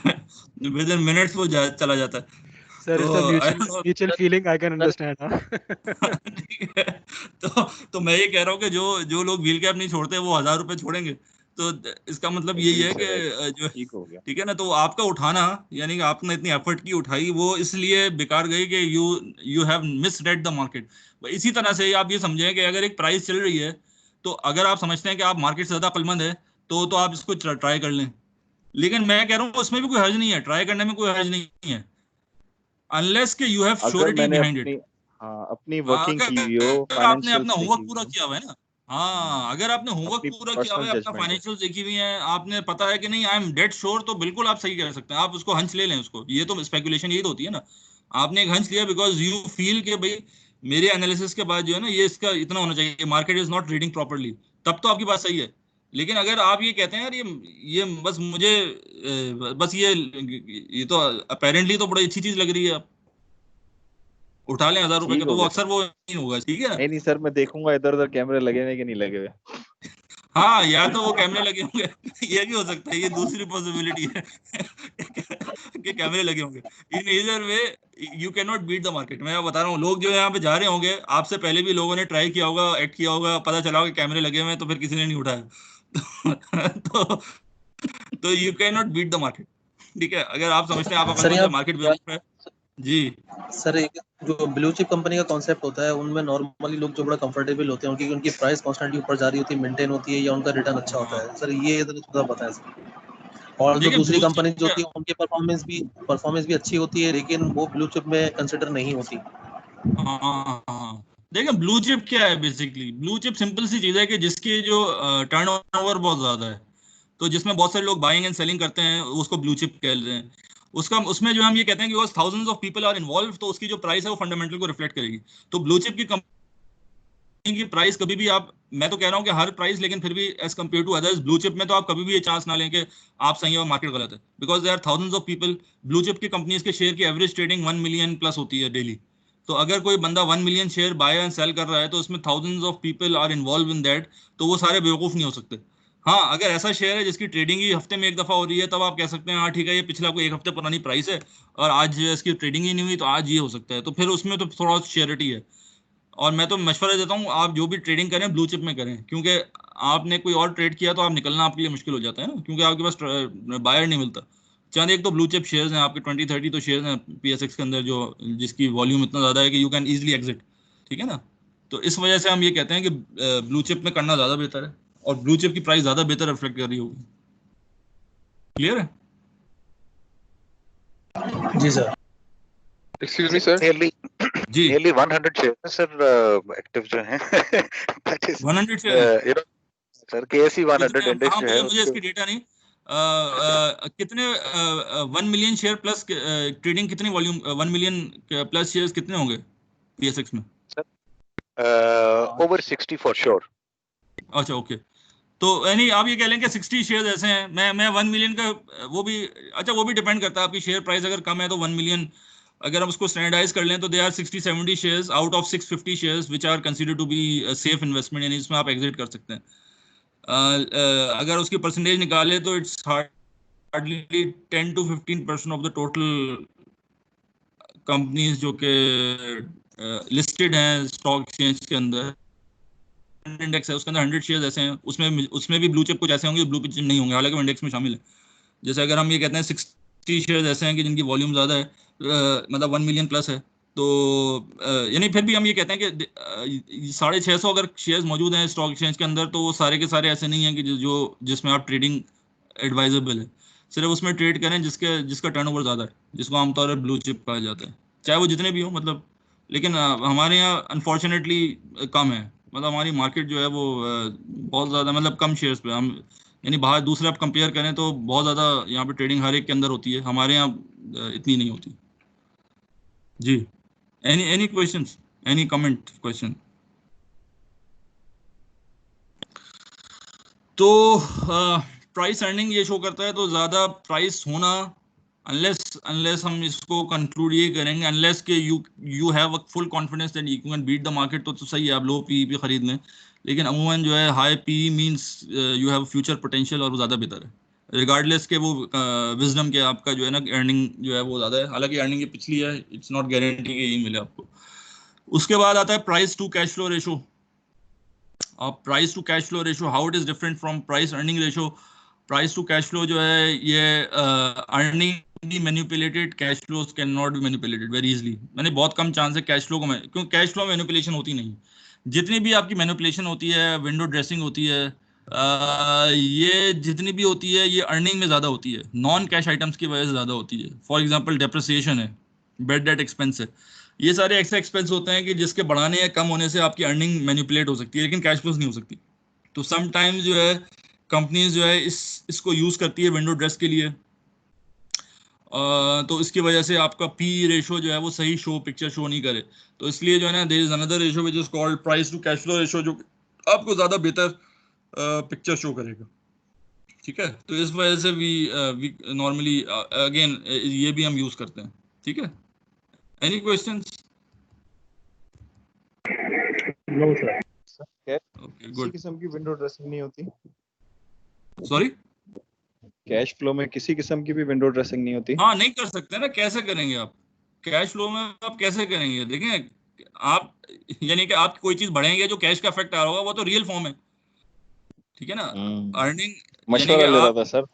विद इन मिनट्स वो चला जाता है। सर तो it's a I don't know. Mutual feeling, I can understand. ठीक है, तो मैं ये कह रहा हूँ कि जो जो लोग व्हील कैप नहीं छोड़ते वो ₹1000 छोड़ेंगे, तो इसका मतलब यही एग्री है कि सर, जो, ठीक हो गया। ठीक है ना, तो आपका उठाना, यानी कि आपने इतनी एफर्ट की उठाई, वो इसलिए बेकार गई कि you you have misread the market. इसी तरह से आप ये समझें कि अगर एक प्राइस चल रही है, तो अगर आप समझते हैं कि आप मार्केट से ज्यादा अक्लमंद है, तो आप इसको ट्राई कर लें। लेकिन मैं कह रहा हूँ उसमें भी कोई हर्ज नहीं है, ट्राई करने में कोई हर्ज नहीं है, अनलेस के यू हैव अगर श्योरिटी मैंने बिहाइंड इट। अपनी, हाँ, अपनी वर्किंग की हुई हो, अगर आपने अपना फाइनेंशियल्स होमवर्क देखी हुई पूरा हो, किया हुआ है ना, हाँ, अगर आपने होमवर्क अपनी पूरा किया हुआ पर्सनल है, अपना जजमेंट है। फाइनेंशियल देखी हुई है, आपने पता है कि नहीं आई एम डेड श्योर, तो बिल्कुल आप सही कह सकते हैं, आप उसको हंच ले लें उसको, ये तो स्पेकुलेशन यही तो होती है ना। आपने एक हंच लिया बिकॉज यू फील कि भाई मेरे एनालिसिस के बाद जो है ना ये इसका इतना होना चाहिए, market is not reading properly, तब तो आपकी बात सही है। लेकिन अगर आप ये कहते हैं यार ये बस मुझे बस ये तो अपेरेंटली तो बड़ी अच्छी चीज लग रही है, उठा लें ₹1000 ठीक का, तो हो वो गया अक्सर सर। वो नहीं होगा, ठीक है ना। नहीं सर, मैं देखूंगा इधर उधर कैमरे लगे हुए कि नहीं लगे हुए। हाँ, या तो वो कैमरे लगे होंगे ये भी हो सकता है, ये दूसरी पॉसिबिलिटी है कि कैमरे लगे होंगे। In either way you can beat the the मार्केट। मैं बता रहा हूँ, लोग जो यहाँ पे जा रहे होंगे, आपसे पहले भी लोगों ने ट्राई किया होगा, एक्ट किया होगा, पता चला होगा कैमरे लगे हुए हैं, तो फिर किसी ने नहीं उठाया तो you can beat the the market, ठीक है। अगर आप समझते हैं आप सर अकलमंद है, मार्केट बेवकूफ है जी। सर एक जो ब्लू चिप कंपनी का कॉन्सेप्ट होता है, उनमें नॉर्मली लोग जो बड़ा कंफर्टेबल होते हैं, उनकी उनकी प्राइस कॉन्स्टेंटली ऊपर जा रही होती है, मेंटेन होती है, या उनका रिटर्न अच्छा होता हाँ, है सर, ये थोड़ा बताएं सर। और जो देखिए दूसरी ब्लू कंपनी जो चिप, होती है उनकी परफॉर्मेंस भी अच्छी होती है, लेकिन वो ब्लू चिप में कंसिडर नहीं होती। हाँ, देखिए ब्लू चिप क्या है, बेसिकली ब्लू चिप सिंपल सी चीज है कि जिसकी जो टर्नओवर बहुत ज्यादा है, तो जिसमें बहुत सारे लोग बाइंग एंड सेलिंग करते हैं, उसको ब्लू चिप कह रहे हैं। उसका उसमें जो हम ये कहते हैं कि because thousands of people are involve, तो उसकी जो प्राइस है वो फंडामेंटल को रिफ्लेक्ट करेगी। तो ब्लू चिप की कंपनी की प्राइस कभी भी आप, मैं तो कह रहा हूँ कि हर प्राइस, लेकिन फिर भी as compare to others blue chip में तो आप कभी भी ये चांस ना लें कि आप सही है और मार्केट गलत है, because there are thousands of people. Blue chip की कंपनीज के शेयर की एवरेज ट्रेडिंग 1 मिलियन प्लस होती है डेली। तो अगर कोई बंदा 1 million share buy and sell कर रहा है तो उसमें thousands of people are involve in that, तो वो सारे बेवकूफ नहीं हो सकते। हाँ, अगर ऐसा शेयर है जिसकी ट्रेडिंग ही हफ्ते में एक दफा हो रही है, तब आप कह सकते हैं हाँ ठीक है, ये पिछला कोई एक हफ्ते पुरानी प्राइस है और आज इसकी ट्रेडिंग ही नहीं हुई, तो आज ये हो सकता है, तो फिर उसमें तो थोड़ा श्योरिटी है। और मैं तो मशवरा देता हूँ आप जो भी ट्रेडिंग करें ब्लू चिप में करें, क्योंकि आपने कोई और ट्रेड किया तो आप निकलना आपके लिए मुश्किल हो जाता है ना, क्योंकि आपके पास बायर नहीं मिलता। चंद एक तो ब्लू चिप शेयर्स हैं आपके 20-30 तो शेयर्स हैं PSX के अंदर जो जिसकी वॉल्यूम इतना ज़्यादा है कि यू कैन ईजिली एग्जिट, ठीक है ना। तो इस वजह से हम ये कहते हैं कि ब्लू चिप में करना ज़्यादा बेहतर है और ब्लू चिप की प्राइस ज़्यादा बेहतर रिफ्लेक्ट कर रही होगी। क्लियर है? जी सर। एक्सक्यूज मी सर, जी nearly 100 shares सर एक्टिव जो हैं that is 100 share you know sir KSE 100 index हाँ, जो है मुझे इसकी डेटा नहीं कितने 1 मिलियन शेयर प्लस ट्रेडिंग कितनी वॉल्यूम 1 मिलियन प्लस शेयर्स कितने होंगे PSX में? Over 60 for sure. अच्छा ओके, तो यानी आप ये कह लें कि 60 शेयर्स ऐसे हैं। मैं 1 मिलियन का वो भी, अच्छा वो भी डिपेंड करता है, आपकी शेयर प्राइस अगर कम है तो 1 मिलियन अगर हम उसको स्टैंडर्डाइज कर लें तो they are 60-70 shares out of 650 shares which are considered to be safe investment, यानी इसमें आप एग्जिट कर सकते हैं। अगर उसकी परसेंटेज निकाले तो it's hardly 10-15% of the total companies जो कि लिस्टेड हैं स्टॉक एक्सचेंज के अंदर। इंडेक्स है उसके अंदर 100 शेयर्स ऐसे हैं, उसमें भी ब्लू चिप कुछ ऐसे होंगे ब्लू चिप नहीं होंगे, हालांकि वो इंडेक्स में शामिल है। जैसे अगर हम ये कहते हैं 60 शेयर्स ऐसे हैं कि जिनकी वॉल्यूम ज़्यादा है, मतलब 1 मिलियन प्लस है, तो यानी फिर भी हम ये कहते हैं कि 650 अगर शेयर्स मौजूद हैं स्टॉक एक्सचेंज के अंदर, तो वो सारे के सारे ऐसे नहीं हैं कि जो जिसमें आप ट्रेडिंग एडवाइजेबल है। सिर्फ उसमें ट्रेड करें जिसका टर्नओवर ज़्यादा है, जिसको आमतौर पर ब्लू चिप कहा जाता है, चाहे वो जितने भी हो मतलब। लेकिन हमारे यहाँ अनफॉर्चुनेटली कम है, मतलब हमारी मार्केट जो है वो बहुत ज़्यादा मतलब कम शेयर्स पे हम, यानी बाहर दूसरे आप कंपेयर करें तो बहुत ज़्यादा यहाँ पे ट्रेडिंग हर एक के अंदर होती है, हमारे यहाँ इतनी नहीं होती। जी, any questions, any comment question? तो प्राइस अर्निंग ये शो करता है, तो ज़्यादा प्राइस होना अनलेस हम इसको कंक्लूड ये करेंगे, अनलेस के you have a full confidence that you can beat the market, तो सही है आप लो PE खरीद लें। लेकिन अमूमन जो है high PE means you have future potential और वो ज़्यादा बेहतर है, रिगार्डलेस के वो विजडम के आपका जो है ना अर्निंग जो है वो ज़्यादा है, हालांकि अर्निंग ये पिछली है, इट्स नॉट गारंटी कि यही मिले आपको। उसके बाद आता है price to cash flow ratio. Price to cash flow ratio, how it is different from price earning ratio. Price to cash flow जो है ये अर्निंग भी manipulated, cash flows can not be manipulated very easily, मैंने बहुत कम chance है cash flow को, क्योंकि कैश फ्लो में मैनिपुलेशन होती नहीं। जितनी भी आपकी मैनिपुलेशन होती है, विंडो ड्रेसिंग होती है, ये जितनी भी होती है ये अर्निंग में ज़्यादा होती है, नॉन कैश आइटम्स की वजह से ज़्यादा होती है। फॉर एग्जांपल डेप्रिसिएशन है, बेड डेट एक्सपेंस है, ये सारे एक्स्ट्रा एक्सपेंस होते हैं कि जिसके बढ़ाने या कम होने से आपकी अर्निंग मैनिपुलेट हो सकती है, लेकिन कैश फ्लोज नहीं हो सकती। तो समटाइम्स जो है कंपनीज जो है इसको यूज़ करती है विंडो ड्रेस के लिए, तो इसकी वजह से आपका PE रेशो जो है वो सही पिक्चर शो नहीं करे। तो इसलिए जो है ना there is another ratio which is called price to cash flow ratio, जो आपको ज़्यादा बेहतर पिक्चर शो करेगा, ठीक है। तो इस वजह से वी नॉर्मली अगेन ये भी हम यूज़ करते हैं, ठीक है। Any questions? No sir. Okay good. किसी किस्म की विंडो ड्रेसिंग नहीं होती? सॉरी, कैश फ्लो में किसी किस्म की भी विंडो ड्रेसिंग नहीं होती? हाँ नहीं कर सकते ना, कैसे करेंगे आप कैश फ्लो में, आप कैसे करेंगे? देखिए आप, यानी कि आप कोई चीज बढ़ेंगे जो कैश का इफेक्ट आ रहा होगा वो तो रियल फॉर्म है, ठीक है ना। अर्निंग मशवरा ले रहा था सर।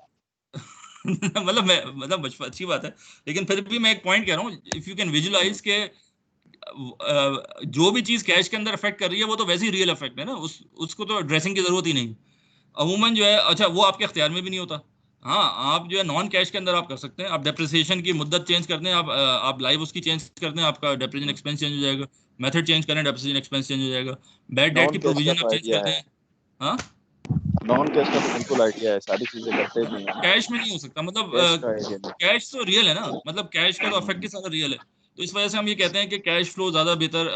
मतलब अच्छी बात है, लेकिन फिर भी मैं एक पॉइंट कह रहा हूँ, इफ यू कैन विजुलाइज के जो भी चीज कैश के अंदर इफेक्ट कर रही है वो तो वैसे ही रियल इफेक्ट है ना, उसको तो ड्रेसिंग की जरूरत ही नहीं अमूमन जो है। अच्छा वो आपके अख्तियार में भी नहीं होता। हाँ, आप जो है नॉन कैश के अंदर आप कर सकते हैं, आप डेप्रिसिएशन की मुद्दत चेंज कर दें, आप लाइव उसकी चेंज कर दें, आपका डेप्रिसिएशन एक्सपेंस चेंज हो जाएगा, मेथड चेंज करें डेप्रिसिएशन एक्सपेंस चेंज हो जाएगा, बैड डेट की प्रोविजन आप चेंज कर दें। हाँ नॉन कैश का तो बिल्कुल आइडिया है, सारी चीजें करते भी हैं। कैश में नहीं हो सकता, मतलब कैश का आइडिया नहीं। कैश तो रियल है ना, मतलब कैश का तो इफेक्ट ही सारा रियल है। तो इस वजह से हम ये कहते हैं कि कैश फ्लो ज्यादा बेहतर,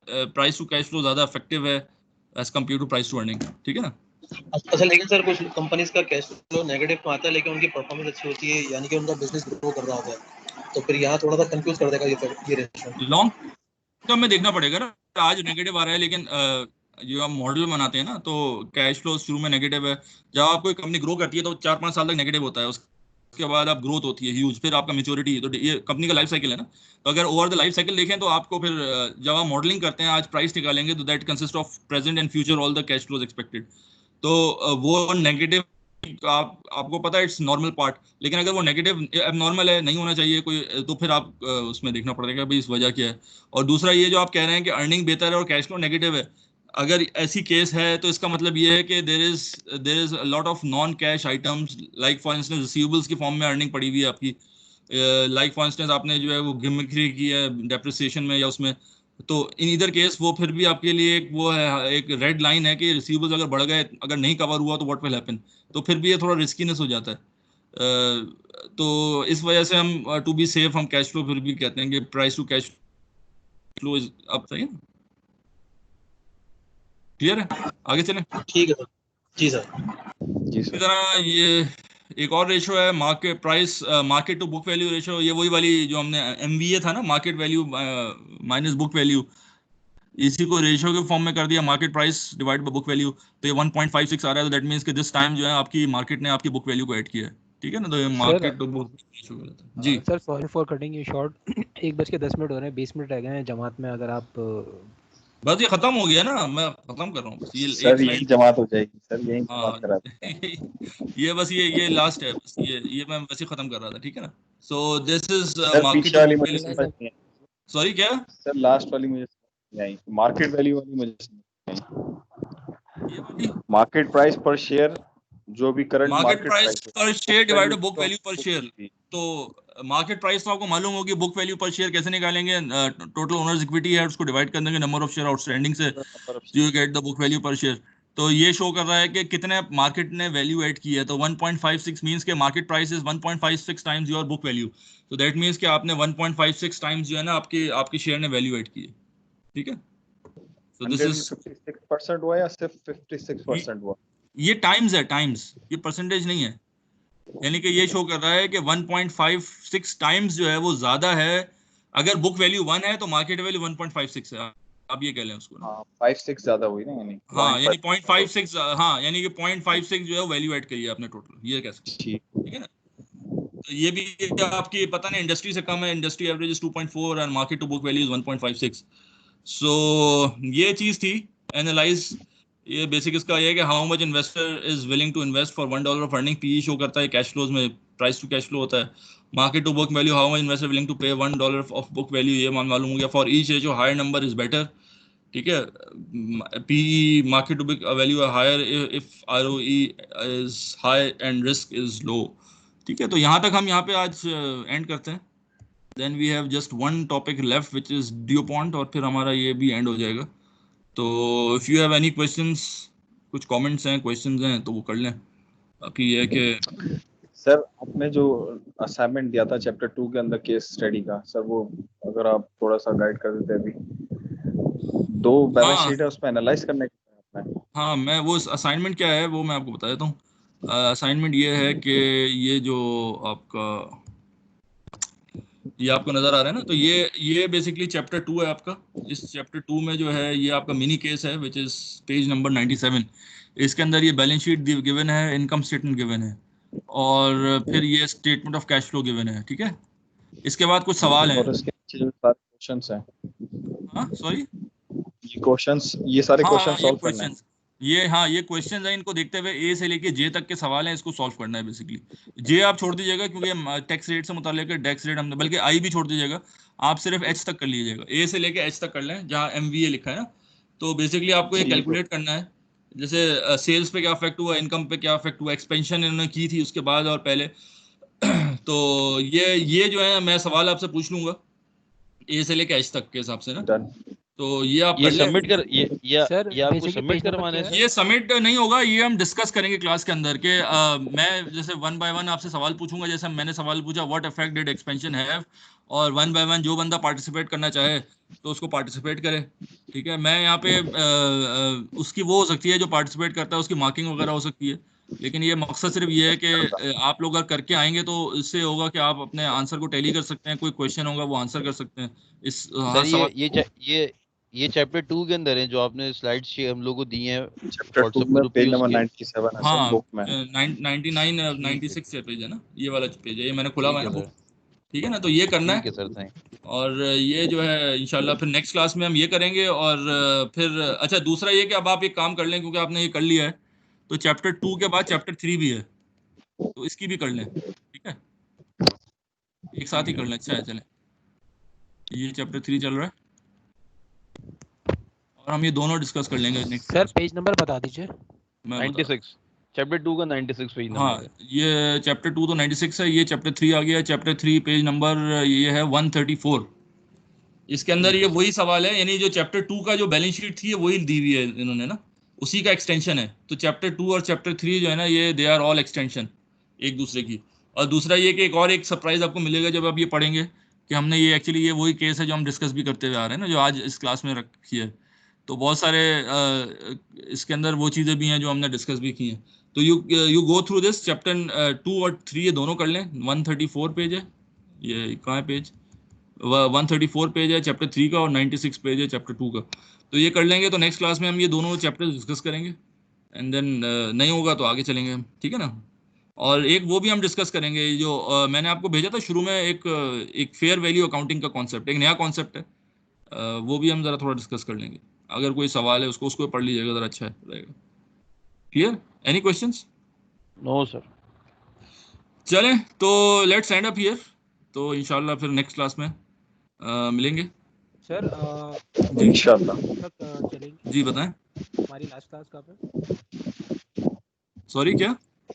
प्राइस टू कैश फ्लो ज्यादा इफेक्टिव है as compare to price to earning, ठीक है ना। अच्छा, लेकिन सर कुछ कंपनीज का कैश फ्लो नेगेटिव में आता है लेकिन उनकी परफॉर्मेंस अच्छी होती है, यानी कि उनका बिजनेस ग्रो कर रहा होता है, तो फिर यहाँ थोड़ा सा कंफ्यूज कर देगा ये रेशो। लॉन्ग टर्म में देखना पड़ेगा ना, आज नेगेटिव आ रहा है लेकिन जो हम मॉडल बनाते हैं ना, तो कैश फ्लो शुरू में नेगेटिव है। जब आप कोई कंपनी ग्रो करती है तो 4-5 साल तक नेगेटिव होता है, उसके बाद आप ग्रोथ होती है ह्यूज, फिर आपका मेच्योरिटी, तो ये कंपनी का लाइफ साइकिल है ना। तो अगर ओवर द लाइफ साइकिल देखें तो आपको फिर जब आप मॉडलिंग करते हैं, आज प्राइस निकालेंगे तो that consist of present and future all the cash flows expected. तो वो नेगेटिव आपको पता है इट्स नॉर्मल पार्ट, लेकिन अगर वो नेगेटिव अब नॉर्मल है, नहीं होना चाहिए कोई, तो फिर आप उसमें देखना पड़ेगा भाई इस वजह क्या है। और दूसरा ये जो आप कह रहे हैं कि अर्निंग बेहतर है और कैश फ्लो नेगेटिव है, अगर ऐसी केस है तो इसका मतलब ये है कि there is a lot of non cash items, like for instance receivables की फॉर्म में अर्निंग पड़ी हुई है आपकी, लाइक फॉर इंस्टेंस आपने जो है वो गिमिक्री की है डेप्रिसिएशन में या उसमें, तो इन इधर केस वो फिर भी आपके लिए एक वो है, एक रेड लाइन है कि रिसीवेबल्स अगर बढ़ गए, अगर नहीं कवर हुआ तो व्हाट विल हैपन, तो फिर भी ये थोड़ा रिस्कीनेस हो जाता है। तो इस वजह से हम टू बी सेफ हम कैश फ्लो फिर भी कहते हैं कि price to cash flow is up, सही है, क्लियर है, आगे चलें। ठीक है सर। जी सर। जी इसी सर। तरह ये एक और रेशो है market price, market to book value ratio, ये वही वाली जो हमने एमवीए था ना, market value minus book value, इसी को रेशियो के फॉर्म में कर दिया, market price divide by book value, तो ये 1.56 आ रहा है, तो दैट मींस कि दिस टाइम जो है आपकी मार्केट ने आपकी बुक वैल्यू को ऐड किया है, ठीक है ना, तो ये मार्केट टू बुक रेशियो कहलाता है जी। Sir sorry for cutting you short, 1:10 हो रहे हैं, 20 मिनट रह गए हैं जमात में, अगर आप बस ये खत्म हो गया ना, मैं खत्म कर रहा हूँ बस, ये एक सर यही स्लाइड, जमात हो जाएगी सर, यही हाँ जमात करा देते हैं। ये बस ये लास्ट है, बस ये मैं वैसे खत्म कर रहा था, ठीक है ना। So this is sir market पीछे टू वाली बुक मुझे वैल्यू, समझ नहीं आई सॉरी क्या, सर, लास्ट वाली मुझे समझ नहीं आई, मार्केट वैल्यू वाली मुझे समझ नहीं आई। ये वाली मार्केट प्राइस पर शेयर, जो भी current market market price price पर शेयर डिवाइडेड बुक तो वैल्यू पर शेयर, तो मार्केट प्राइस तो आपको मालूम होगी, बुक वैल्यू पर शेयर कैसे निकालेंगे, टोटल ओनर्स इक्विटी है उसको डिवाइड कर देंगे नंबर ऑफ शेयर आउटस्टैंडिंग से, you get the book value पर शेयर। तो ये शो कर रहा है कि कितने मार्केट ने वैल्यू ऐड की है, तो 1.56 मींस के market price is 1.56 times your book value, तो दैट मींस कि आपने 1.56 टाइम्स जो है ना आपके शेयर ने वैल्यू ऐड की है, ठीक है। तो दिस इज 56% हुआ या सिर्फ 56% हुआ? ये टाइम्स है, टाइम्स, ये परसेंटेज नहीं है, यानी कि ये शो कर रहा है कि 1.56 टाइम्स जो है वो ज्यादा है, अगर बुक वैल्यू 1 है तो मार्केट वैल्यू 1.56 है, आप ये कह लें उसको ना। हाँ 5-6 ज्यादा हुई ना, यानी हाँ यानी 0.56, हाँ यानी कि 0.56 जो है वैल्यू ऐड करी है आपने टोटल, ये कह सकते हैं, ठीक है ना। तो ये भी आपकी पता नहीं इंडस्ट्री से कम है, industry average is 2.4 and market to book value is 1.56। So ये चीज थी एनालाइज, ये बेसिक इसका ये है कि how much investor is willing to invest for $1 of earning, PE show करता है कैश फ्लोज में, प्राइस टू कैश फ्लो होता है, market to book value, how much investor willing to pay $1 of book value, ये मालूम हो गया, for each ratio higher number is better, ठीक है, PE market to book value higher if ROE is high and risk is low, ठीक है। तो यहाँ तक हम यहाँ पे आज एंड करते हैं, then we have just one topic left which is DuPont, और फिर हमारा ये भी एंड हो जाएगा। तो if you have any questions, कुछ कमेंट्स हैं, क्वेश्चंस हैं तो वो कर लें, बाकी ये है कि सर आपने जो असाइनमेंट दिया था चैप्टर 2 के अंदर केस स्टडी का, सर वो अगर आप थोड़ा सा गाइड कर देते अभी, 2 बैलेंस शीट है उसमें एनालाइज करने का है। हाँ मैं वो असाइनमेंट क्या है वो मैं आपको बता देता हूँ। असाइनमेंट ये है कि ये जो आपका ये आपको नजर आ रहा है ना, तो ये बेसिकली चैप्टर 2 है आपका, इस चैप्टर 2 में जो है ये आपका मिनी केस है विच इज पेज नंबर 97, इसके अंदर ये बैलेंस शीट गिवन है, इनकम स्टेटमेंट गिवन है, और फिर ये statement of cash flow given है, ठीक है। इसके बाद कुछ सवाल हैं, और इसके नीचे जो सारे क्वेश्चंस हैं, हाँ सॉरी ये सारे क्वेश्चन हाँ ये सॉल्व करने हैं। क्वेश्चंस, ये हाँ ये क्वेश्चंस हैं, इनको देखते हुए ए से लेके जे तक के सवाल हैं, इसको सॉल्व करना है बेसिकली। जे आप छोड़ दीजिएगा क्योंकि टैक्स रेट से मुताल्लिक टैक्स रेट हमने, बल्कि आई भी छोड़ दीजिएगा, आप सिर्फ एच तक कर लीजिएगा, ए से लेके एच तक कर लें जहाँ एमवीए लिखा है ना। तो बेसिकली आपको ये कैलकुलेट करना है, जैसे सेल्स पे क्या इफेक्ट हुआ, इनकम पे क्या इफेक्ट हुआ, एक्सपेंशन इन्होंने की थी उसके बाद और पहले तो ये जो है मैं सवाल आपसे पूछ लूंगा ए से लेके एच तक के हिसाब से ना। तो ये आप ये कर लें। सबमिट कर सर ये आपको basically सबमिट page number करवाना है क्या सर? ये सबमिट नहीं होगा, ये हम डिस्कस करेंगे क्लास के अंदर के मैं जैसे वन बाय वन आपसे सवाल पूछूंगा, जैसे मैंने सवाल पूछा what effect did expansion have, और वन बाय वन जो बंदा पार्टिसिपेट करना चाहे तो उसको पार्टिसिपेट करे। ठीक है, मैं यहाँ पे उसकी वो हो सकती है, जो पार्टिसिपेट करता है उसकी मार्किंग वगैरह हो सकती है, लेकिन ये मकसद सिर्फ ये है कि आप लोग अगर करके आएंगे तो इससे होगा कि आप अपने आंसर को टैली कर सकते हैं, कोई क्वेश्चन होगा वो आंसर कर सकते हैं इस सर सवाल। ये चैप्टर 2 के अंदर है जो आपने स्लाइड्स हम लोगों को दी हैं चैप्टर 2 व्हाट्सएप में ग्रुप पेज पे नंबर उसके। 97 है सर हाँ बुक में। 99 96 पेज है ना, ये वाला पेज है, ये मैंने खुला हुआ है ठीक ना है बुक। सर, ठीक है ना, तो ये करना ठीक है। है सर, थैंक। और ये जो है इंशाल्लाह फिर नेक्स्ट क्लास में हम ये करेंगे। और फिर अच्छा दूसरा ये कि अब आप एक काम कर लें, क्योंकि आपने ये कर लिया है तो चैप्टर 2 के बाद चैप्टर 3 भी है, तो इसकी भी कर लें। ठीक है, एक साथ ही कर लें। अच्छा है, चलें, ये चैप्टर 3 चल रहा है और हम ये दोनों डिस्कस कर लेंगे next sir class page number बता दीजिए। में। मैं बता 96 चैप्टर 2 का 96 पेज हाँ, नंबर है। ये चैप्टर 2 तो 96 है, ये चैप्टर 3 आ गया। चैप्टर 3 पेज नंबर ये है 134। इसके अंदर ठीक ये है वही सवाल है, यानी जो चैप्टर 2 का जो बैलेंस शीट थी वही दी हुई है इन्होंने ना, उसी का एक्सटेंशन है। तो चैप्टर 2 और चैप्टर 3 जो है ना, ये दे आर ऑल एक्सटेंशन एक दूसरे की। और दूसरा ये कि एक और एक सरप्राइज आपको मिलेगा जब आप ये पढ़ेंगे कि हमने ये एक्चुअली ये वही केस है जो हम डिस्कस भी करते हुए आ रहे हैं ना, जो आज इस क्लास में रखी है। तो बहुत सारे इसके अंदर वो चीज़ें भी हैं जो हमने डिस्कस भी की हैं। तो you go through this chapter 2 और 3, ये दोनों कर लें। 134 पेज है, ये कहाँ है पेज, 134 पेज है चैप्टर 3 का, और 96 पेज है चैप्टर 2 का। तो ये कर लेंगे तो नेक्स्ट क्लास में हम ये दोनों चैप्टर डिस्कस करेंगे। एंड देन नहीं होगा तो आगे चलेंगे हम, ठीक है ना। और एक वो भी हम डिस्कस करेंगे जो मैंने आपको भेजा था शुरू में, एक फेयर वैल्यू अकाउंटिंग का कॉन्सेप्ट, एक नया कॉन्सेप्ट है। वो भी हम ज़रा थोड़ा डिस्कस कर लेंगे। अगर कोई सवाल है उसको उसको पढ़ लीजिएगा, ज़रा अच्छा रहेगा। Clear, any questions? No sir. चलें तो लेट्स एंड अप हियर। तो इंशाल्लाह फिर नेक्स्ट क्लास में मिलेंगे सर इंशाल्लाह। तक चलेंगे। जी। बताएं, हमारी लास्ट क्लास कब है? सॉरी क्या?